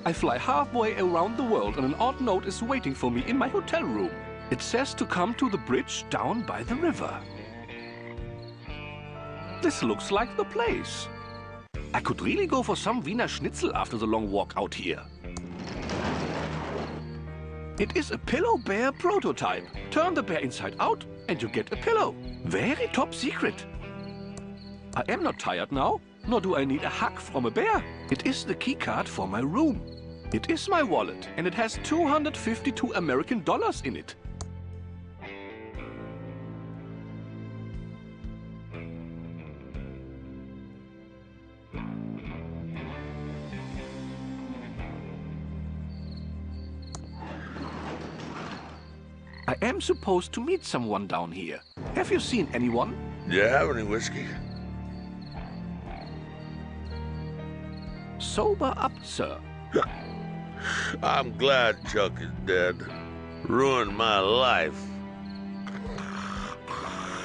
I fly halfway around the world and an odd note is waiting for me in my hotel room. It says to come to the bridge down by the river. This looks like the place. I could really go for some Wiener Schnitzel after the long walk out here. It is a pillow bear prototype. Turn the bear inside out and you get a pillow. Very top secret. I am not tired now, nor do I need a hug from a bear. It is the key card for my room. It is my wallet and it has 252 American dollars in it. I am supposed to meet someone down here. Have you seen anyone? Do you have any whiskey? Sober up, sir. I'm glad Chuck is dead. Ruined my life.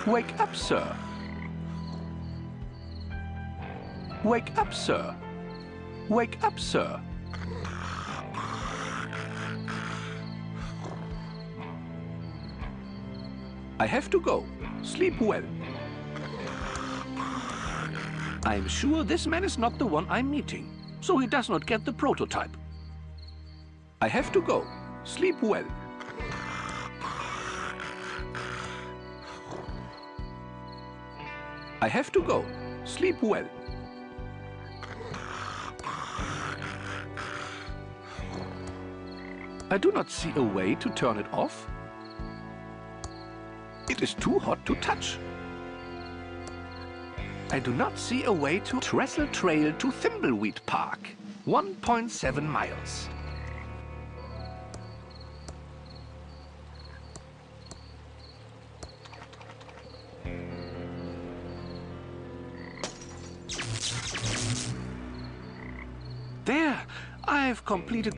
Wake up, sir. Wake up, sir. Wake up, sir. I have to go. Sleep well. I'm sure this man is not the one I'm meeting, so he does not get the prototype. I have to go. Sleep well. I have to go. Sleep well. I do not see a way to turn it off. It is too hot to touch. I do not see a way to Trestle Trail to Thimbleweed Park. 1.7 miles. There! I've completed...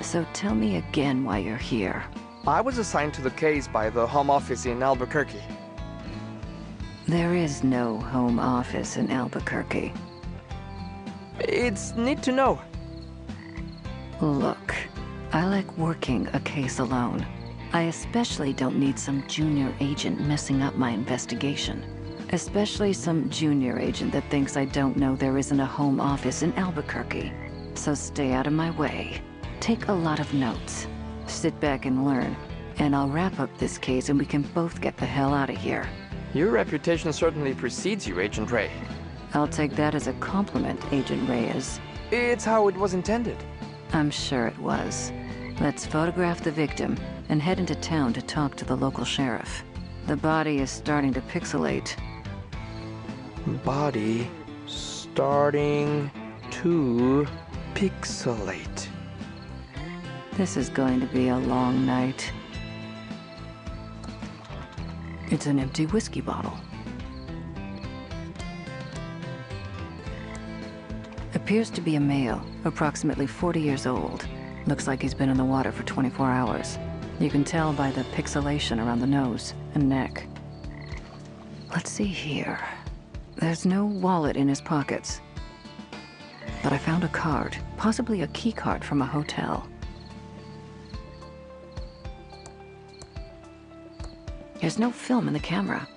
So tell me again why you're here. I was assigned to the case by the Home Office in Albuquerque. There is no home office in Albuquerque. It's neat to know. Look, I like working a case alone. I especially don't need some junior agent messing up my investigation. Especially some junior agent that thinks I don't know there isn't a home office in Albuquerque. So stay out of my way. Take a lot of notes. Sit back and learn. And I'll wrap up this case and we can both get the hell out of here. Your reputation certainly precedes you, Agent Ray. I'll take that as a compliment, Agent Reyes. It's how it was intended. I'm sure it was. Let's photograph the victim and head into town to talk to the local sheriff. The body is starting to pixelate. Body starting to pixelate. This is going to be a long night. It's an empty whiskey bottle. Appears to be a male, approximately 40 years old. Looks like he's been in the water for 24 hours. You can tell by the pixelation around the nose and neck. Let's see here. There's no wallet in his pockets. But I found a card, possibly a key card from a hotel. There's no film in the camera.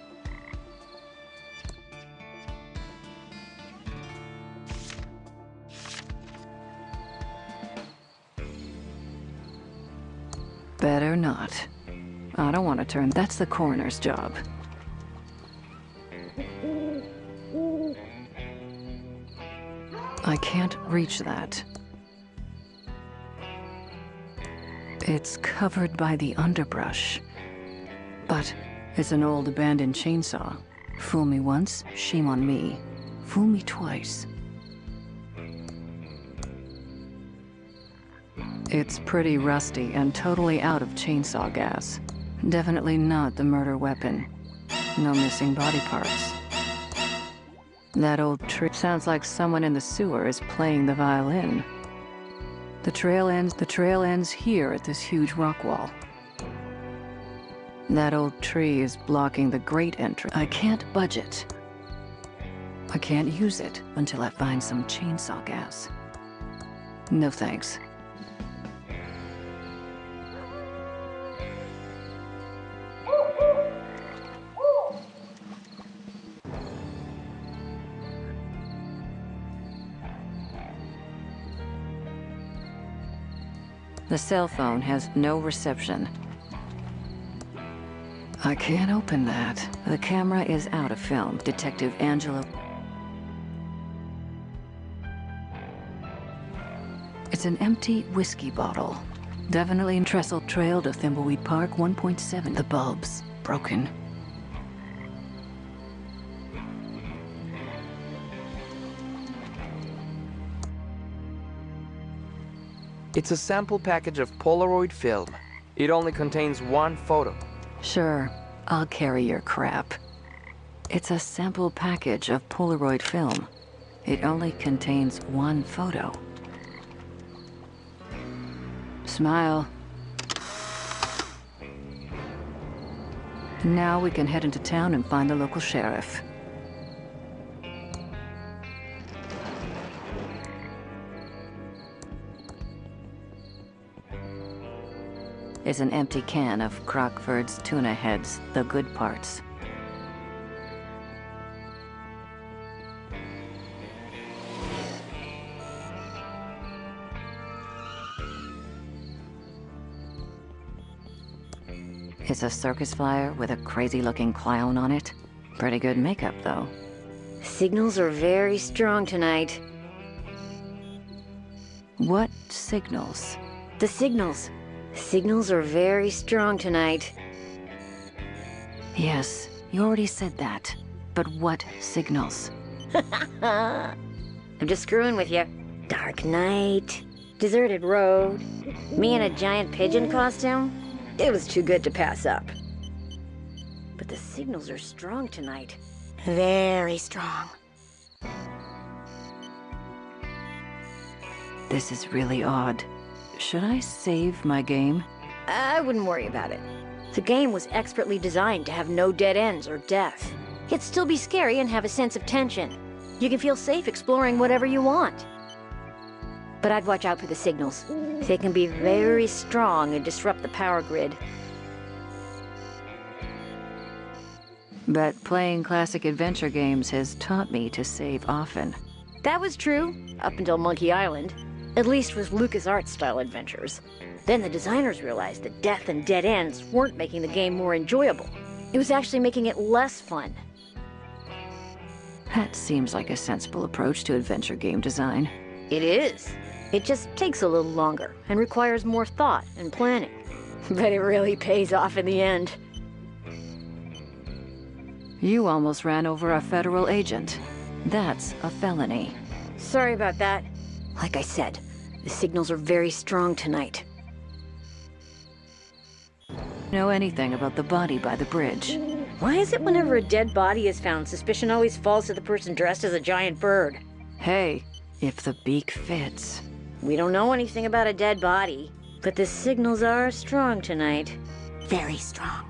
not. I don't want to turn. That's the coroner's job. I can't reach that. It's covered by the underbrush. But it's an old abandoned chainsaw. Fool me once, shame on me. Fool me twice. It's pretty rusty and totally out of chainsaw gas. Definitely not the murder weapon. No missing body parts. That old tree sounds like someone in the sewer is playing the violin. The trail ends here at this huge rock wall. That old tree is blocking the great entrance. I can't budge it. I can't use it until I find some chainsaw gas. No thanks. The cell phone has no reception. I can't open that. The camera is out of film. Detective Angelo. It's an empty whiskey bottle. Definitely trestle trail to Thimbleweed Park 1.7. The bulb's broken. It's a sample package of Polaroid film. It only contains one photo. Sure, I'll carry your crap. It's a sample package of Polaroid film. It only contains one photo. Smile. Now we can head into town and find the local sheriff. Is an empty can of Crockford's tuna heads, the good parts. It's a circus flyer with a crazy-looking clown on it. Pretty good makeup, though. Signals are very strong tonight. What signals? The signals. Signals are very strong tonight. Yes, you already said that. But what signals? I'm just screwing with you. Dark night, deserted road, me in a giant pigeon costume. It was too good to pass up. But the signals are strong tonight. Very strong. This is really odd. Should I save my game? I wouldn't worry about it. The game was expertly designed to have no dead ends or death. Yet still be scary and have a sense of tension. You can feel safe exploring whatever you want. But I'd watch out for the signals. They can be very strong and disrupt the power grid. But playing classic adventure games has taught me to save often. That was true, up until Monkey Island. At least with LucasArts-style adventures. Then the designers realized that death and dead ends weren't making the game more enjoyable. It was actually making it less fun. That seems like a sensible approach to adventure game design. It is. It just takes a little longer and requires more thought and planning. But it really pays off in the end. You almost ran over a federal agent. That's a felony. Sorry about that. Like I said, the signals are very strong tonight. Know anything about the body by the bridge? Why is it whenever a dead body is found, suspicion always falls to the person dressed as a giant bird? Hey, if the beak fits. We don't know anything about a dead body, but the signals are strong tonight. Very strong.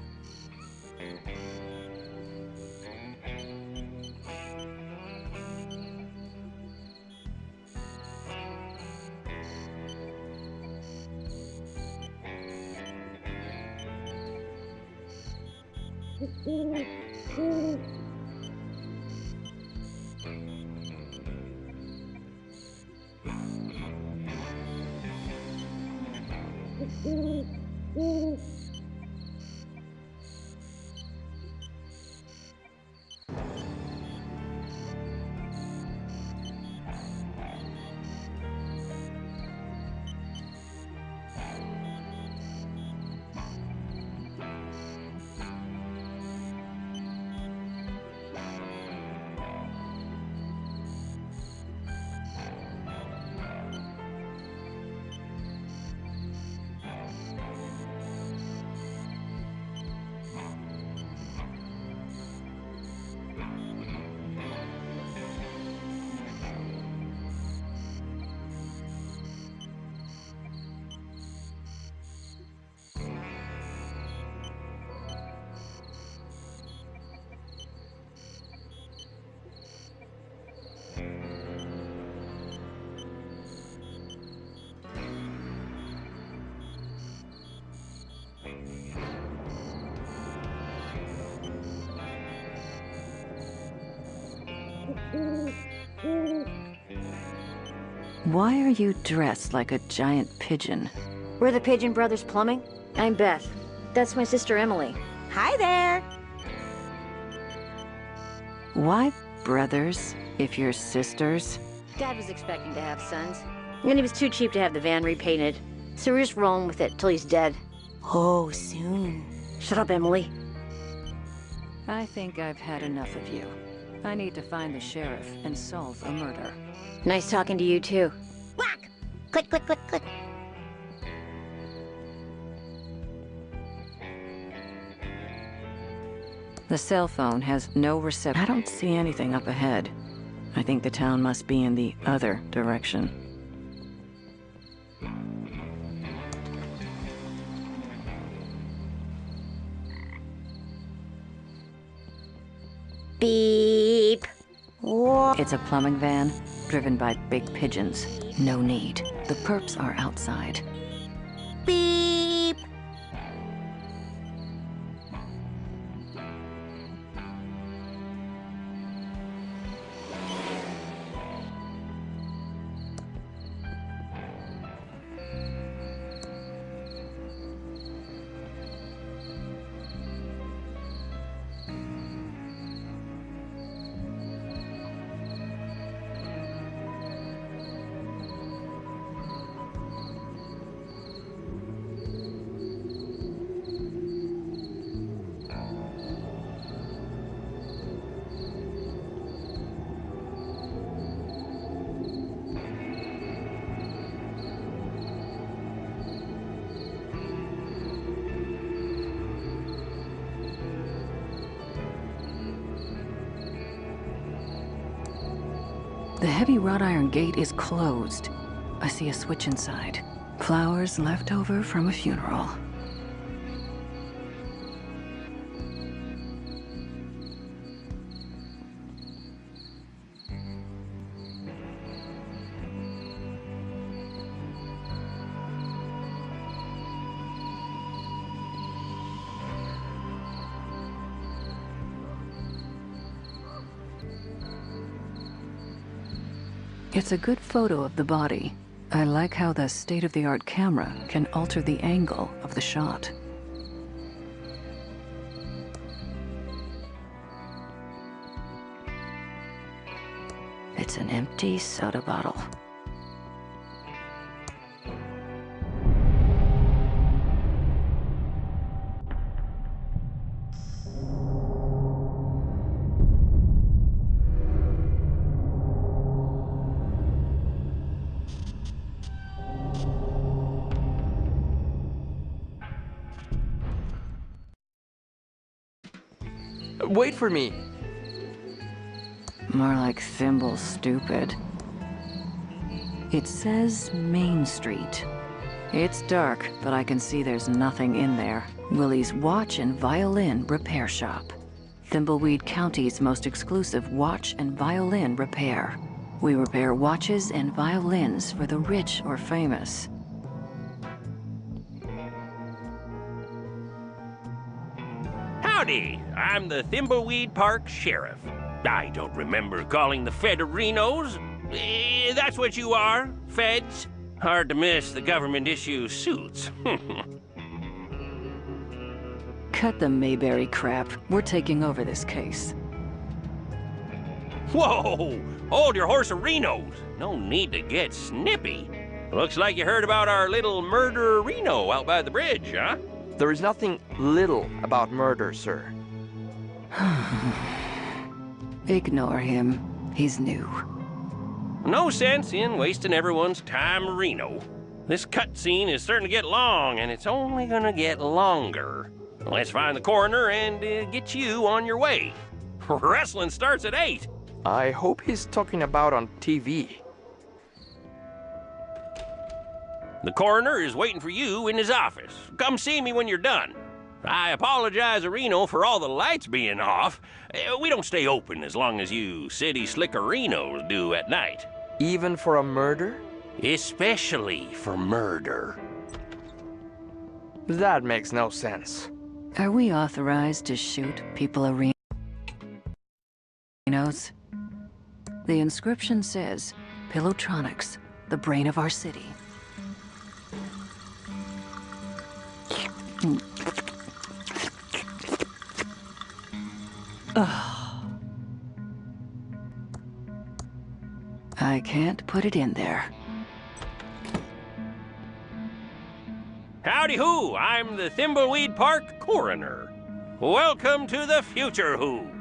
Why are you dressed like a giant pigeon? We're the Pigeon Brothers Plumbing. I'm Beth. That's my sister Emily. Hi there. Why brothers, if you're sisters? Dad was expecting to have sons, and he was too cheap to have the van repainted. So we're just rolling with it till he's dead. Oh, soon. Shut up, Emily. I think I've had enough of you. I need to find the sheriff and solve a murder. Nice talking to you, too. Whack! Click, click, click, click. The cell phone has no reception. I don't see anything up ahead. I think the town must be in the other direction. Beep. What? It's a plumbing van, driven by big pigeons. No need. The perps are outside. Beep. The heavy wrought iron gate is closed. I see a switch inside. Flowers left over from a funeral. It's a good photo of the body. I like how the state-of-the-art camera can alter the angle of the shot. It's an empty soda bottle. Wait for me. More like Thimble stupid. It says Main Street. It's dark, but I can see there's nothing in there. Willie's Watch and Violin Repair Shop. Thimbleweed County's most exclusive watch and violin repair. We repair watches and violins for the rich or famous. Howdy, I'm the Thimbleweed Park Sheriff. I don't remember calling the Federinos. That's what you are, feds. Hard to miss the government-issue suits. Cut the Mayberry crap. We're taking over this case. Whoa! Hold your horse-a-rinos. No need to get snippy. Looks like you heard about our little murder-reno out by the bridge, huh? There is nothing little about murder, sir. Ignore him. He's new. No sense in wasting everyone's time, Reno. This cutscene is starting to get long, and it's only gonna get longer. Let's find the coroner and get you on your way. Wrestling starts at 8. I hope he's talking about on TV. The coroner is waiting for you in his office. Come see me when you're done. I apologize, Reno, for all the lights being off. We don't stay open as long as you city slickerinos do at night. Even for a murder? Especially for murder. That makes no sense. Are we authorized to shoot people arenas? The inscription says, Pillowtronics, the brain of our city. I can't put it in there. Howdy who, I'm the Thimbleweed Park coroner. Welcome to the future who.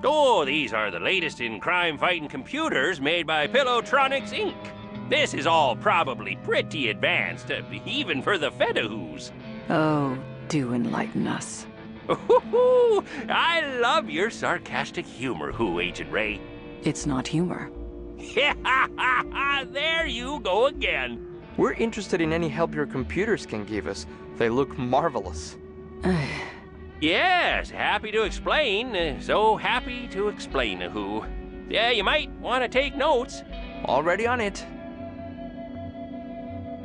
Oh, these are the latest in crime-fighting computers made by Pillowtronics, Inc. This is all probably pretty advanced, even for the Fedahoos. Oh, do enlighten us. Ooh, I love your sarcastic humor, Who, Agent Ray. It's not humor. There you go again. We're interested in any help your computers can give us. They look marvelous. Yes, happy to explain. So happy to explain, Who. Yeah, you might want to take notes. Already on it.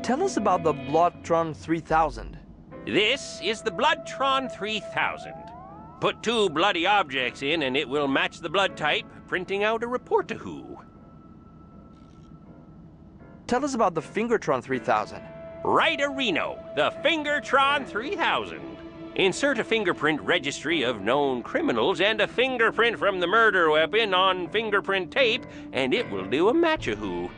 Tell us about the Bloodtron 3000. This is the Bloodtron 3000. Put 2 bloody objects in and it will match the blood type, printing out a report to Who. Tell us about the Fingertron 3000. Right-a-reno, the Fingertron 3000. Insert a fingerprint registry of known criminals and a fingerprint from the murder weapon on fingerprint tape, and it will do a match-a-who.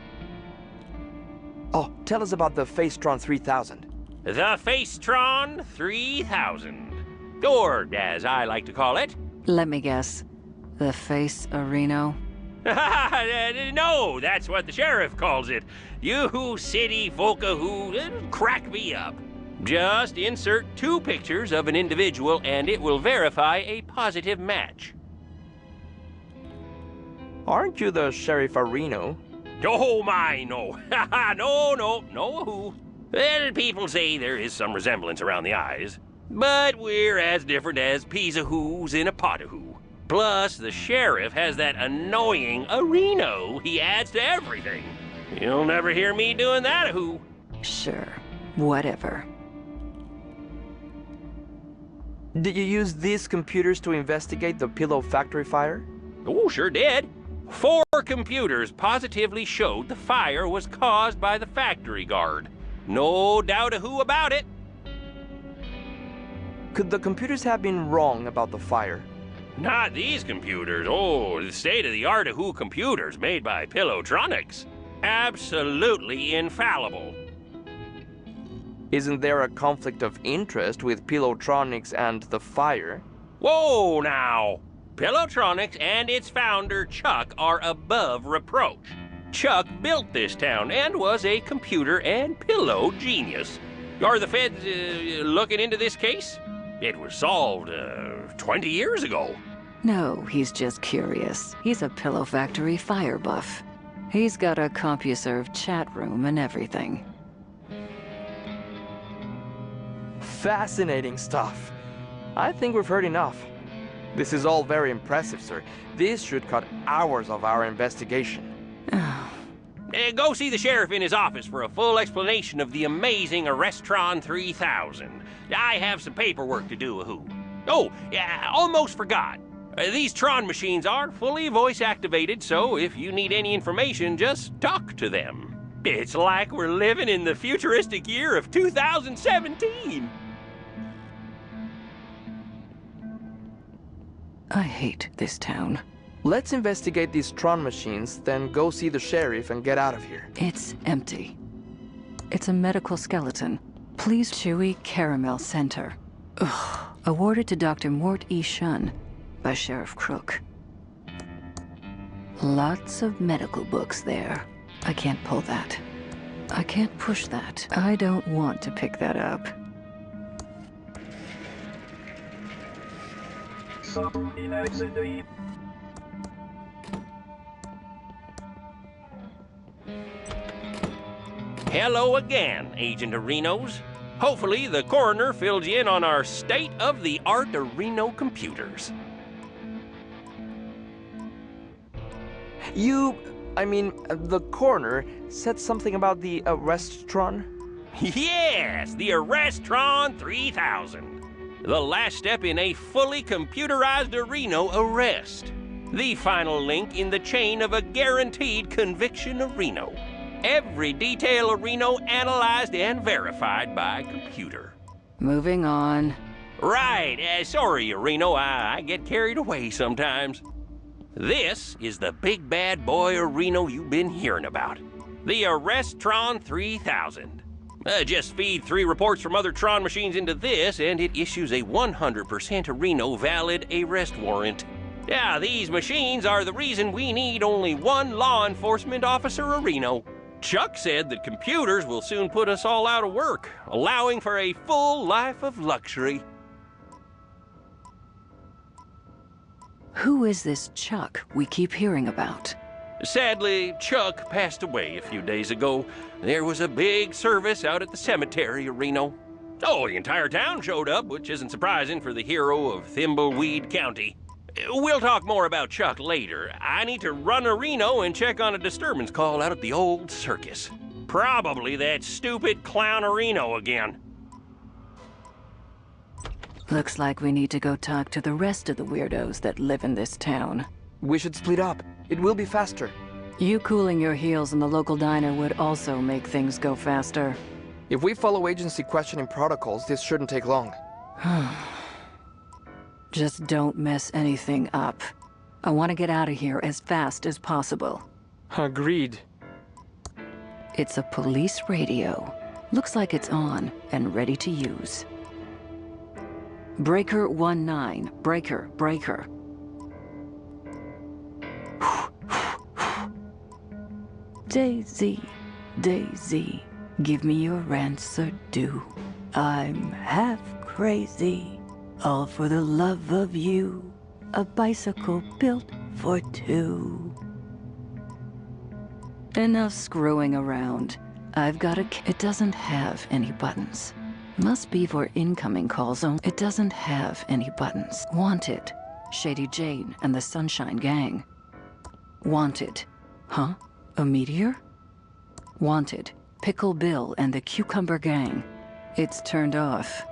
Oh, tell us about the Facetron 3000. The Facetron 3000. Or, as I like to call it... Let me guess. The Face Areno? No, that's what the sheriff calls it. You city folka who crack me up. Just insert 2 pictures of an individual and it will verify a positive match. Aren't you the Sheriff Areno? Oh my, no. no who. Well, people say there is some resemblance around the eyes. But we're as different as peas a who's in a pot a who. Plus, the sheriff has that annoying Areno he adds to everything. You'll never hear me doing that a who. Sure, whatever. Did you use these computers to investigate the Pillow Factory fire? Oh, sure did. 4 computers positively showed the fire was caused by the factory guard. No doubt a who about it. Could the computers have been wrong about the fire? Not these computers. Oh, the state-of-the-art who computers made by Pillowtronics. Absolutely infallible. Isn't there a conflict of interest with Pillowtronics and the fire? Whoa, now! Pillowtronics and its founder, Chuck, are above reproach. Chuck built this town and was a computer and pillow genius. Are the feds looking into this case? It was solved 20 years ago. No, he's just curious. He's a Pillow Factory fire buff. He's got a CompuServe chat room and everything. Fascinating stuff. I think we've heard enough. This is all very impressive, sir. This should cut hours of our investigation. Go see the sheriff in his office for a full explanation of the amazing Arrestron 3000. I have some paperwork to do, who. Oh, yeah, almost forgot. These Tron machines are fully voice-activated, so if you need any information, just talk to them. It's like we're living in the futuristic year of 2017. I hate this town. Let's investigate these Tron machines, then go see the sheriff and get out of here. It's empty. It's a medical skeleton. Please, Chewy Caramel Center. Ugh. Awarded to Dr. Mort E. Shun by Sheriff Crook. Lots of medical books there. I can't pull that. I can't push that. I don't want to pick that up. Hello again, Agent Arenos. Hopefully the coroner filled you in on our state-of-the-art Areno computers. The coroner said something about the Arrestron? Yes, the Arrestron 3000. the last step in a fully computerized Reno arrest. The final link in the chain of a guaranteed conviction Reno. Every detail of Reno analyzed and verified by computer. Moving on. Right, sorry, Reno, I get carried away sometimes. This is the big bad boy Reno you've been hearing about. The Arrest-Tron 3000. Just feed 3 reports from other Tron machines into this, and it issues a 100% Reno valid arrest warrant. Yeah, these machines are the reason we need only 1 law enforcement officer Reno. Chuck said that computers will soon put us all out of work, allowing for a full life of luxury. Who is this Chuck we keep hearing about? Sadly, Chuck passed away a few days ago. There was a big service out at the cemetery, Reno. Oh, the entire town showed up, which isn't surprising for the hero of Thimbleweed County. We'll talk more about Chuck later. I need to run to Reno and check on a disturbance call out at the old circus. Probably that stupid clown Reno again. Looks like we need to go talk to the rest of the weirdos that live in this town. We should split up. It will be faster. You cooling your heels in the local diner would also make things go faster. If we follow agency questioning protocols, this shouldn't take long. Just don't mess anything up. I want to get out of here as fast as possible. Agreed. It's a police radio. Looks like it's on and ready to use. Breaker 19. Breaker, breaker. Daisy, Daisy, give me your answer due. I'm half crazy, all for the love of you. A bicycle built for 2. Enough screwing around. I've got a... It doesn't have any buttons. Must be for incoming calls only. It doesn't have any buttons. Wanted, Shady Jane and the Sunshine Gang. Wanted. Huh? A meteor? Wanted, Pickle Bill and the Cucumber Gang. It's turned off.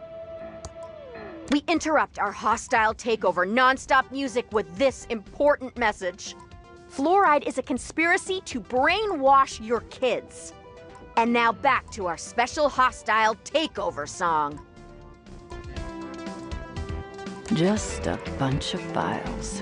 We interrupt our hostile takeover non-stop music with this important message. Fluoride is a conspiracy to brainwash your kids. And now back to our special hostile takeover song. Just a bunch of files.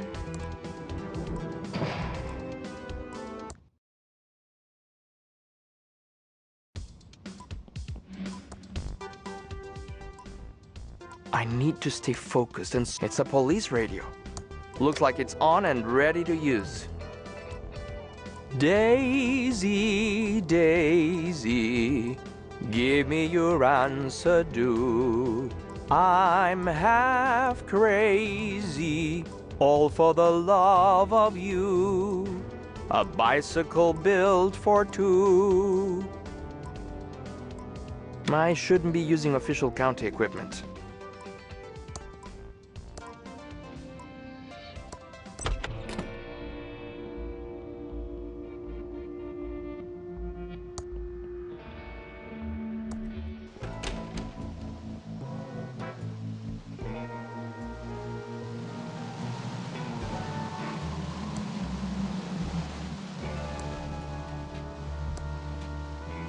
I need to stay focused and... It's a police radio. Looks like it's on and ready to use. Daisy, Daisy, give me your answer due. I'm half crazy, all for the love of you. A bicycle built for 2. I shouldn't be using official county equipment.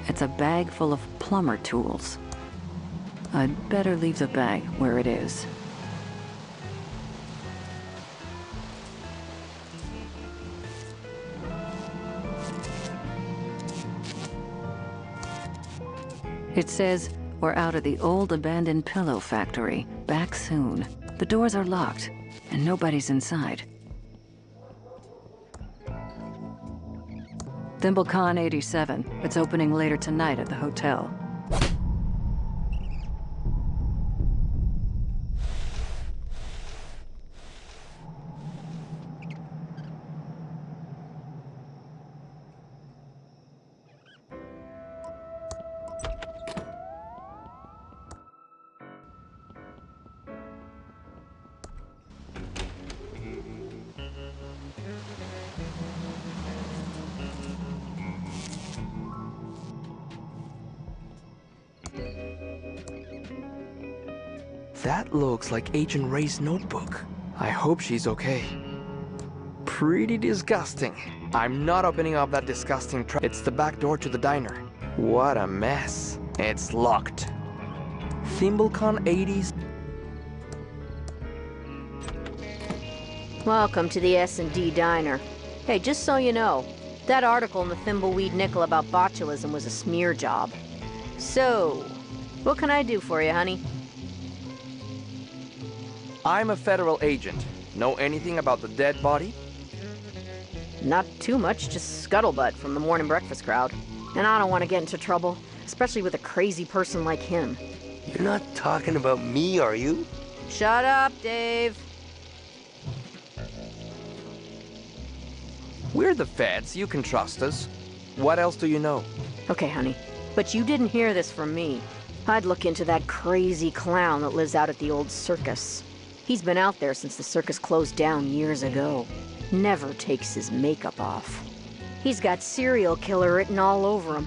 It's a bag full of plumber tools. I'd better leave the bag where it is. It says, we're out of the old abandoned pillow factory. Back soon. The doors are locked, and nobody's inside. ThimbleCon 87. It's opening later tonight at the hotel. That looks like Agent Ray's notebook. I hope she's okay. Pretty disgusting. I'm not opening up that disgusting trap. It's the back door to the diner. What a mess. It's locked. ThimbleCon 80s. Welcome to the S&D Diner. Hey, just so you know, that article in the Thimbleweed Nickel about botulism was a smear job. So, what can I do for you, honey? I'm a federal agent. Know anything about the dead body? Not too much, just scuttlebutt from the morning breakfast crowd. And I don't want to get into trouble, especially with a crazy person like him. You're not talking about me, are you? Shut up, Dave. We're the feds. You can trust us. What else do you know? Okay, honey, but you didn't hear this from me. I'd look into that crazy clown that lives out at the old circus. He's been out there since the circus closed down years ago. Never takes his makeup off. He's got serial killer written all over him.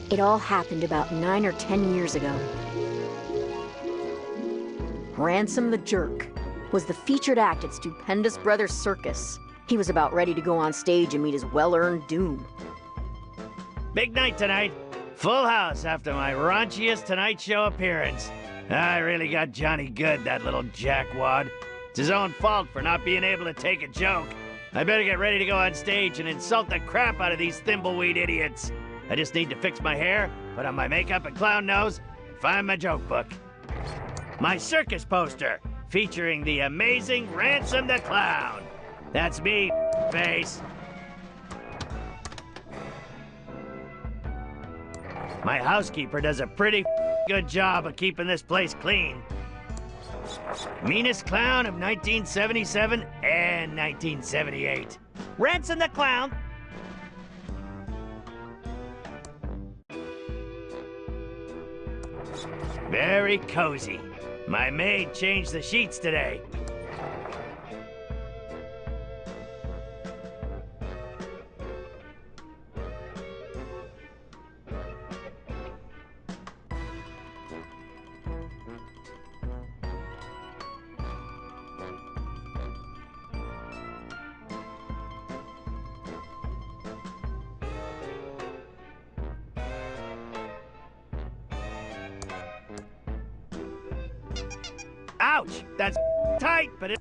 It all happened about 9 or 10 years ago. Ransom the Jerk was the featured act at Stupendous Brothers Circus. He was about ready to go on stage and meet his well-earned doom. Big night tonight. Full house after my raunchiest Tonight Show appearance. I really got Johnny good, that little jackwad. It's his own fault for not being able to take a joke. I better get ready to go on stage and insult the crap out of these Thimbleweed idiots. I just need to fix my hair, put on my makeup and clown nose, and find my joke book. My circus poster, featuring the amazing Ransom the Clown. That's me, face. My housekeeper does a pretty good job of keeping this place clean. Meanest clown of 1977 and 1978. Ransom the Clown. Very cozy. My maid changed the sheets today. Ouch! That's tight, but it...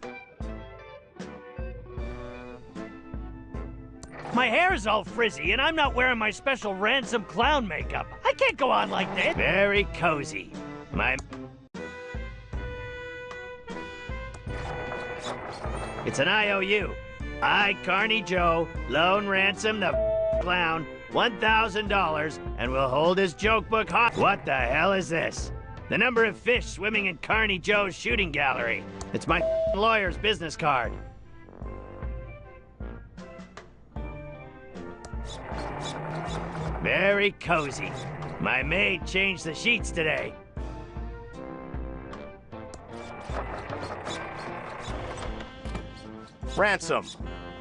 My hair is all frizzy, and I'm not wearing my special Ransom clown makeup. I can't go on like this. Very cozy. It's an IOU. I, Carney Joe, loan Ransom the clown $1,000, and will hold his joke book hot. What the hell is this? The number of fish swimming in Carney Joe's shooting gallery. It's my lawyer's business card. Very cozy. My maid changed the sheets today. Ransom,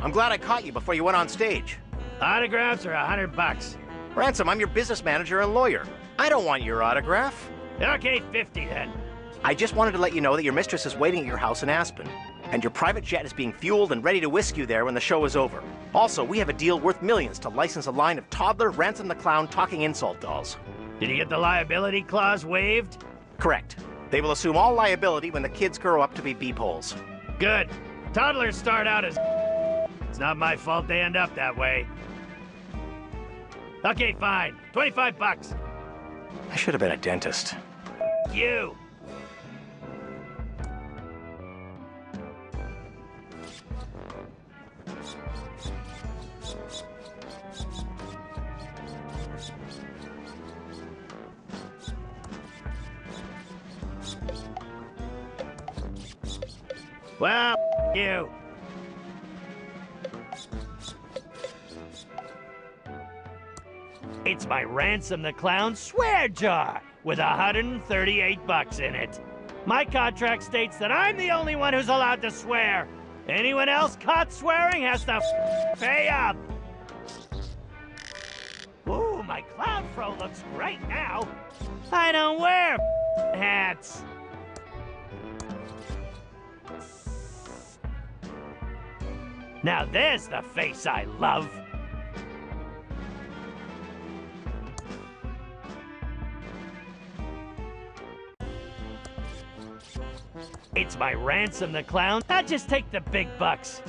I'm glad I caught you before you went on stage. Autographs are $100. Ransom, I'm your business manager and lawyer. I don't want your autograph. Okay, 50 then. I just wanted to let you know that your mistress is waiting at your house in Aspen, and your private jet is being fueled and ready to whisk you there when the show is over. Also, we have a deal worth millions to license a line of toddler Ransom the Clown talking insult dolls. Did you get the liability clause waived? Correct. They will assume all liability when the kids grow up to be beep-holes. Good. Toddlers start out as... It's not my fault they end up that way. Okay, fine. $25. I should have been a dentist. You. Well, you. It's my Ransom the Clown swear jar with $138 in it. My contract states that I'm the only one who's allowed to swear. Anyone else caught swearing has to pay up. Ooh, my clown fro looks great now. I don't wear hats. Now there's the face I love. It's my Ransom the Clown. I'll just take the big bucks.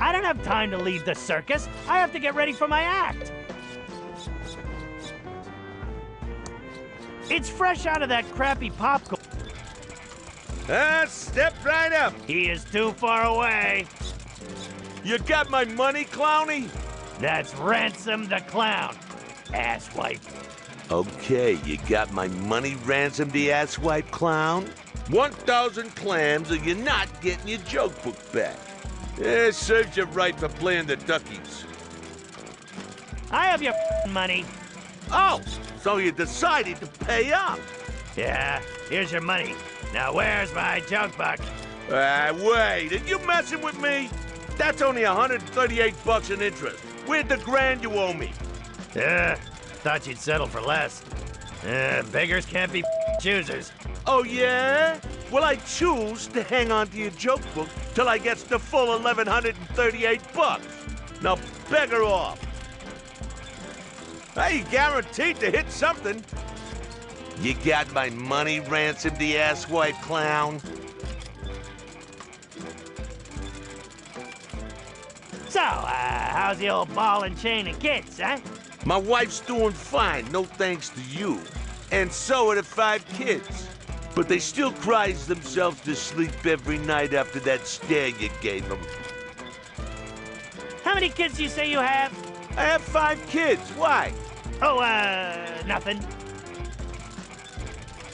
I don't have time to leave the circus. I have to get ready for my act. It's fresh out of that crappy popcorn. Step right up. He is too far away. You got my money, Clowny? That's Ransom the Clown, asswipe. Okay, you got my money, Ransom the asswipe clown? 1,000 clams or you're not getting your joke book back. It serves you right for playing the duckies. I have your money. Oh, so you decided to pay up? Yeah, here's your money. Now where's my joke book? Wait, are you messing with me? That's only 138 bucks in interest. Where's the grand you owe me? Thought you'd settle for less. Beggars can't be choosers. Oh, yeah? Well, I choose to hang on to your joke book till I gets the full 1,138 bucks. Now, beggar off. Hey, guaranteed to hit something. You got my money, Ransom the asswipe clown? So, how's the old ball and chain and kids, huh? My wife's doing fine, no thanks to you. And so are the 5 kids. But they still cries themselves to sleep every night after that stare you gave them. How many kids do you say you have? I have 5 kids. Why? Oh, nothing.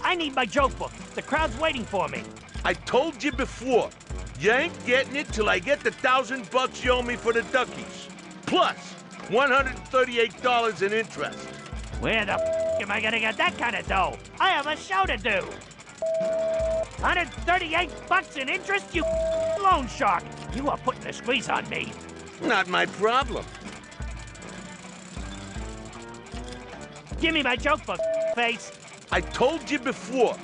I need my joke book. The crowd's waiting for me. I told you before. You ain't getting it till I get the 1,000 bucks you owe me for the duckies. Plus $138 in interest. Where the am I gonna get that kind of dough? I have a show to do. 138 bucks in interest, you loan shark. You are putting a squeeze on me. Not my problem. Give me my joke book, face. I told you before.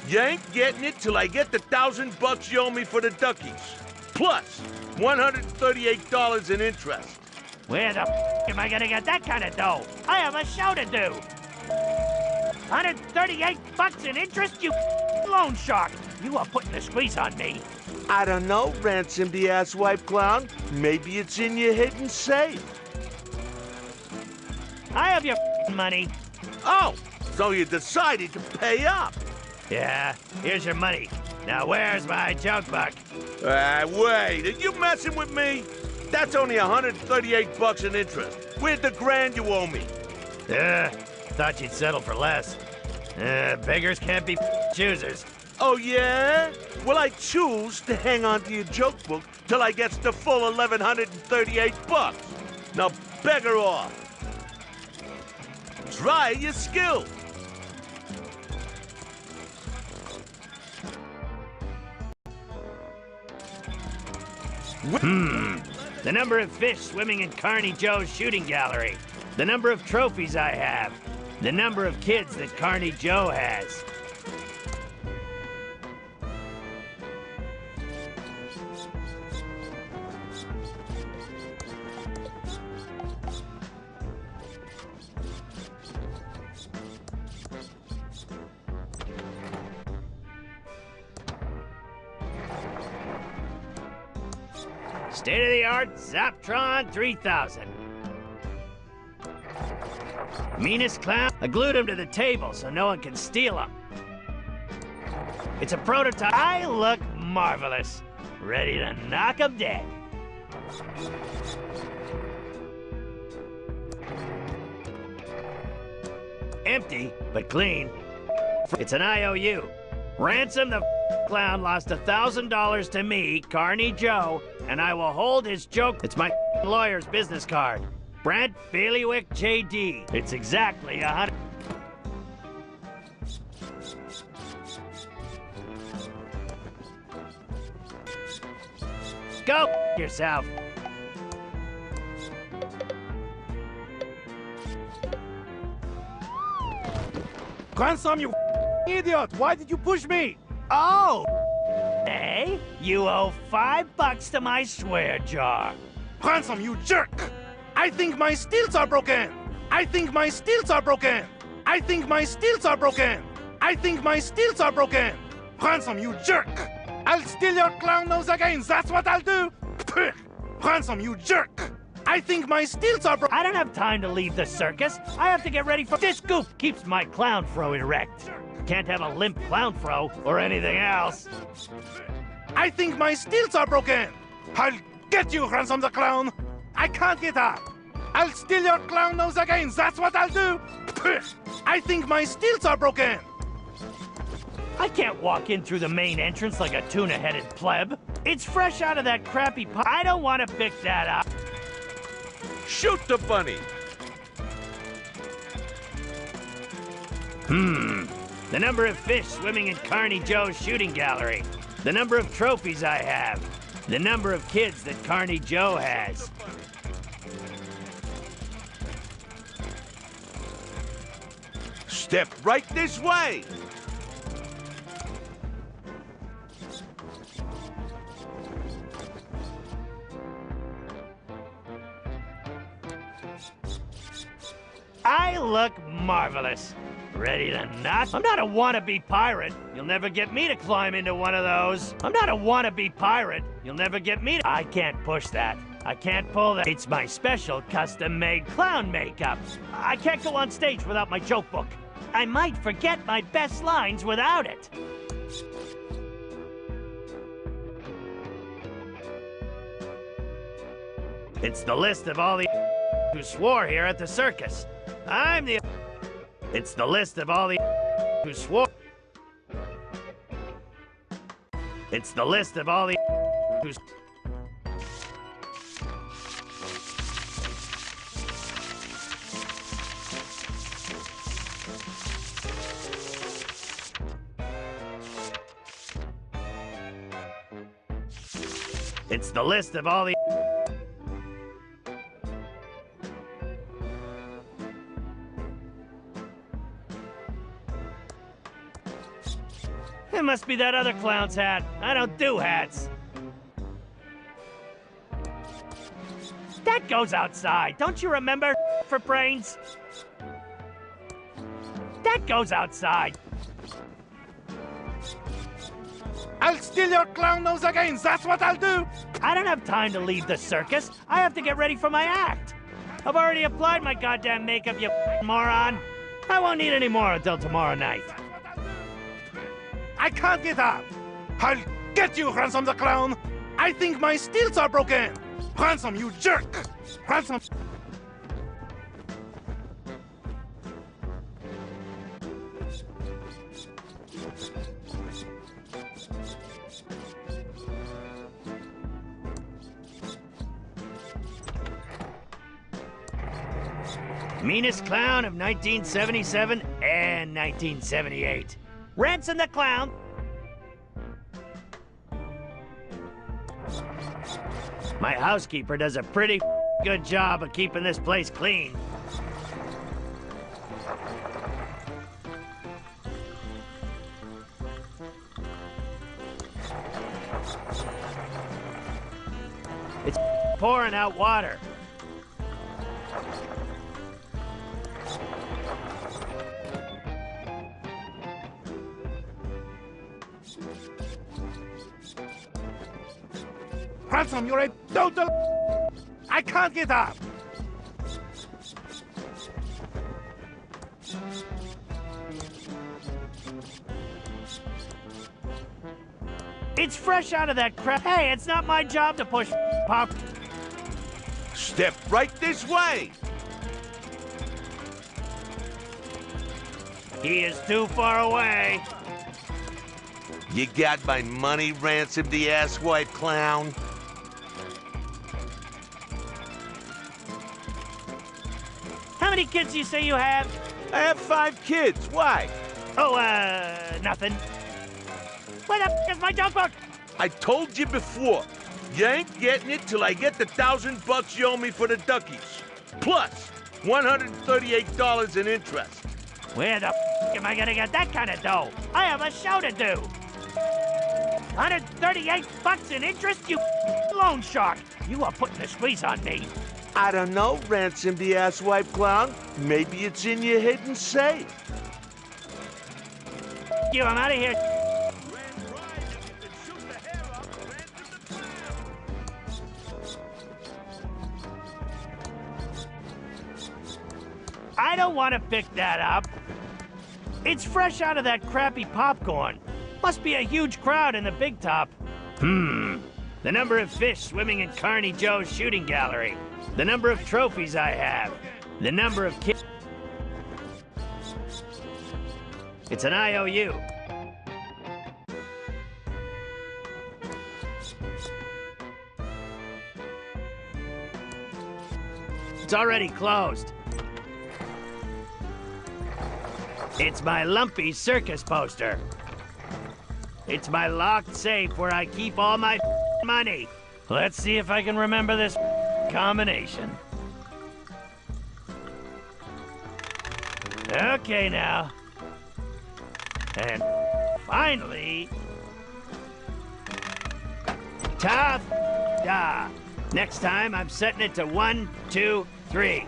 You ain't getting it till I get the 1,000 bucks you owe me for the duckies. Plus $138 in interest. Where the am I gonna get that kind of dough? I have a show to do. 138 bucks in interest, you loan shark. You are putting a squeeze on me. I don't know, Ransom the asswipe clown. Maybe it's in your hidden safe. I have your money. Oh, so you decided to pay up. Yeah, here's your money. Now where's my joke book? Wait, are you messing with me? That's only 138 bucks in interest. Where's the grand you owe me? Thought you'd settle for less. Beggars can't be choosers. Oh, yeah? Well, I choose to hang on to your joke book till I gets the full 1,138 bucks. Now, beggar off. Try your skill. The number of fish swimming in Carney Joe's shooting gallery. The number of trophies I have. The number of kids that Carney Joe has. State-of-the-art Zaptron 3000. Meanest clown? I glued him to the table so no one can steal him. It's a prototype. I look marvelous. Ready to knock him dead. Empty, but clean. It's an IOU. Ransom the clown lost $1,000 to me, Carney Joe, and I will hold his joke. It's my lawyer's business card. Brent Bailiwick JD. It's exactly 100. Go yourself. Grandson, you idiot! Why did you push me? Oh! Hey, you owe $5 to my swear jar. Grandson, you jerk! I think my steels are broken! I think my steels are broken! I think my steels are broken! I think my steels are broken! Ransom, you jerk! I'll steal your clown nose again, that's what I'll do! Ransom, you jerk! I think my steels are broken! I don't have time to leave the circus. I have to get ready for this goof keeps my clown fro erect. Can't have a limp clown fro or anything else. I think my steels are broken! I'll get you, Ransom the Clown! I can't get up! I'll steal your clown nose again, that's what I'll do! I think my steels are broken! I can't walk in through the main entrance like a tuna-headed pleb. It's fresh out of that crappy pot. I don't want to pick that up. Shoot the bunny! The number of fish swimming in Carney Joe's shooting gallery. The number of trophies I have. The number of kids that Carney Joe has. Step right this way! I look marvelous. Ready to knock? I'm not a wannabe pirate. You'll never get me to climb into one of those. I'm not a wannabe pirate. You'll never get me to... I can't push that. I can't pull that. It's my special custom-made clown makeup. I can't go on stage without my joke book. I might forget my best lines without it. It's the list of all the who swore here at the circus. I'm the... It's the list of all the who swore... It's the list of all the who's... It's the list of all the... It must be that other clown's hat. I don't do hats. That goes outside. Don't you remember, for brains? That goes outside. I'll steal your clown nose again, that's what I'll do! I don't have time to leave the circus. I have to get ready for my act. I've already applied my goddamn makeup, you moron. I won't need any more until tomorrow night. I can't get up! I'll get you, Ransom the Clown! I think my steels are broken! Ransom, you jerk! Ransom... Meanest clown of 1977 and 1978. Ransom the Clown. My housekeeper does a pretty good job of keeping this place clean. It's pouring out water. Ransom, you're a total... I can't get up! It's fresh out of that crap. Hey, it's not my job to push pop. Step right this way! He is too far away. You got my money, Ransom the asswipe clown? How many kids do you say you have? I have 5 kids. Why? Oh, nothing. Where the f is my joke book? I told you before. You ain't getting it till I get the $1,000 you owe me for the duckies. Plus $138 in interest. Where the f am I gonna get that kind of dough? I have a show to do. 138 bucks in interest, you loan shark. You are putting the squeeze on me. I don't know, Ransom the asswipe clown. Maybe it's in your hidden safe. You, I'm out of here. I don't want to pick that up. It's fresh out of that crappy popcorn. Must be a huge crowd in the big top. The number of fish swimming in Carney Joe's shooting gallery. The number of trophies I have. The number of kids. It's an IOU. It's already closed. It's my lumpy circus poster. It's my locked safe where I keep all my money. Let's see if I can remember this combination. Okay now. And finally... Ta-da! Next time I'm setting it to 1, 2, 3.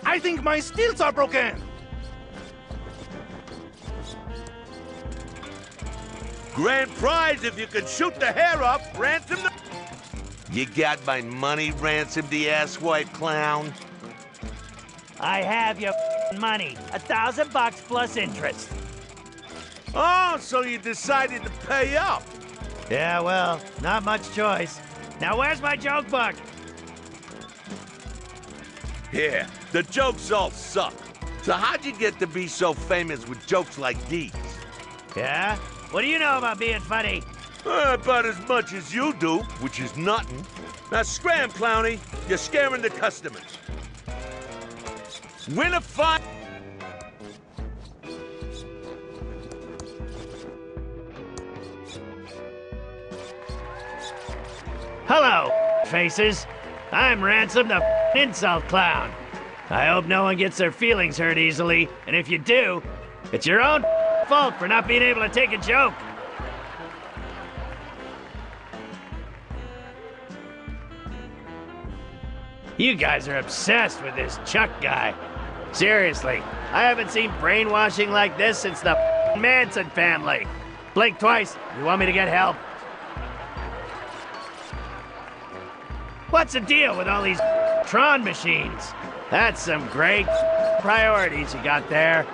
I think my stilts are broken. Grand prize if you can shoot the hair up, Ransom the... You got my money, Ransom the asswipe clown? I have your money. $1,000 plus interest. Oh, so you decided to pay up. Yeah, well, not much choice. Now where's my joke book? Yeah, the jokes all suck. So how'd you get to be so famous with jokes like these? Yeah? What do you know about being funny? About as much as you do, which is nothing. Now scram, Clowny. You're scaring the customers. Win a fight. Hello, faces. I'm Ransom the insult clown. I hope no one gets their feelings hurt easily, and if you do, it's your own fault for not being able to take a joke. You guys are obsessed with this Chuck guy. Seriously, I haven't seen brainwashing like this since the Manson family. Blink twice. You want me to get help? What's the deal with all these Tron machines? That's some great priorities you got there.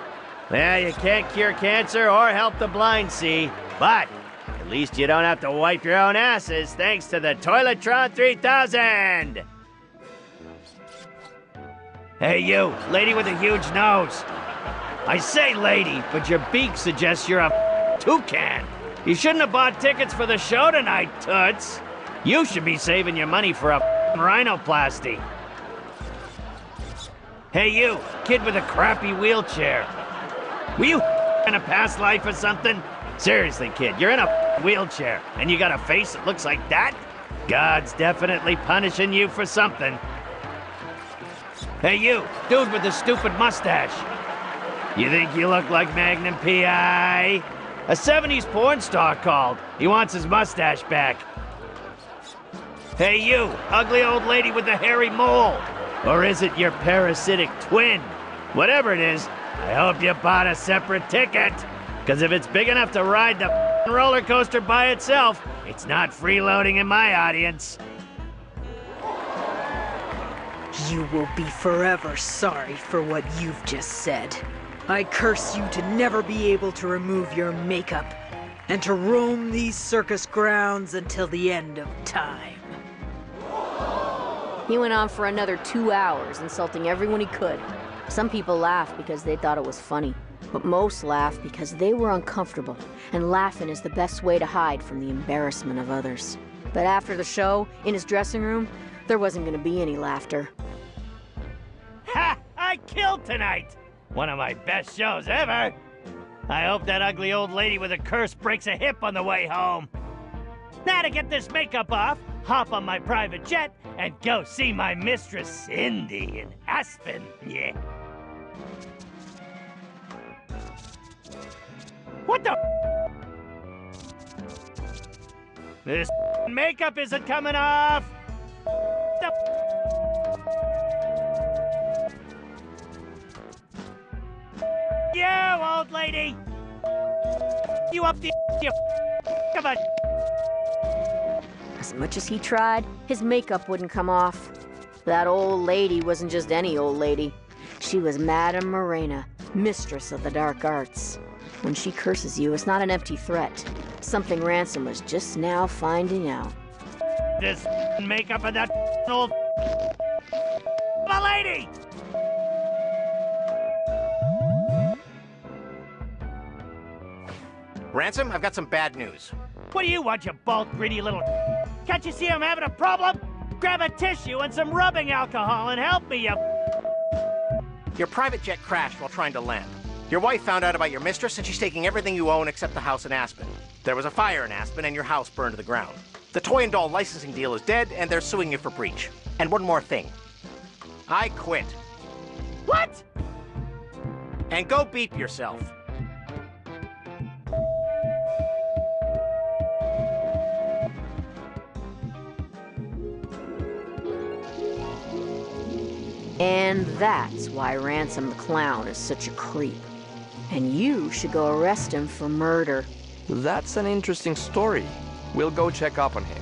Well, you can't cure cancer or help the blind see, but at least you don't have to wipe your own asses thanks to the Toiletron 3000! Hey you, lady with a huge nose. I say lady, but your beak suggests you're a toucan. You shouldn't have bought tickets for the show tonight, Toots. You should be saving your money for a rhinoplasty. Hey you, kid with a crappy wheelchair. Were you in a past life or something? Seriously, kid, you're in a wheelchair, and you got a face that looks like that? God's definitely punishing you for something. Hey you, dude with the stupid mustache. You think you look like Magnum P.I.? A 70s porn star called. He wants his mustache back. Hey you, ugly old lady with the hairy mole. Or is it your parasitic twin? Whatever it is, I hope you bought a separate ticket. Because if it's big enough to ride the roller coaster by itself, it's not freeloading in my audience. You will be forever sorry for what you've just said. I curse you to never be able to remove your makeup and to roam these circus grounds until the end of time. He went on for another 2 hours, insulting everyone he could. Some people laughed because they thought it was funny, but most laughed because they were uncomfortable, and laughing is the best way to hide from the embarrassment of others. But after the show, in his dressing room, there wasn't gonna be any laughter. Ha! I killed tonight! One of my best shows ever! I hope that ugly old lady with a curse breaks a hip on the way home. Now to get this makeup off, hop on my private jet and go see my mistress Cindy in Aspen. Yeah. What the? This makeup isn't coming off. The you old lady. You up the you come on. As much as he tried, his makeup wouldn't come off. That old lady wasn't just any old lady. She was Madame Morena, mistress of the dark arts. When she curses you, it's not an empty threat. Something Ransom was just now finding out. This makeup of that old lady! Ransom, I've got some bad news. What do you want, you bald, greedy little... Can't you see I'm having a problem? Grab a tissue and some rubbing alcohol and help me, you... Your private jet crashed while trying to land. Your wife found out about your mistress and she's taking everything you own except the house in Aspen. There was a fire in Aspen and your house burned to the ground. The toy and doll licensing deal is dead and they're suing you for breach. And one more thing. I quit. What? And go beep yourself. And that's why Ransom the Clown is such a creep. And you should go arrest him for murder. That's an interesting story. We'll go check up on him.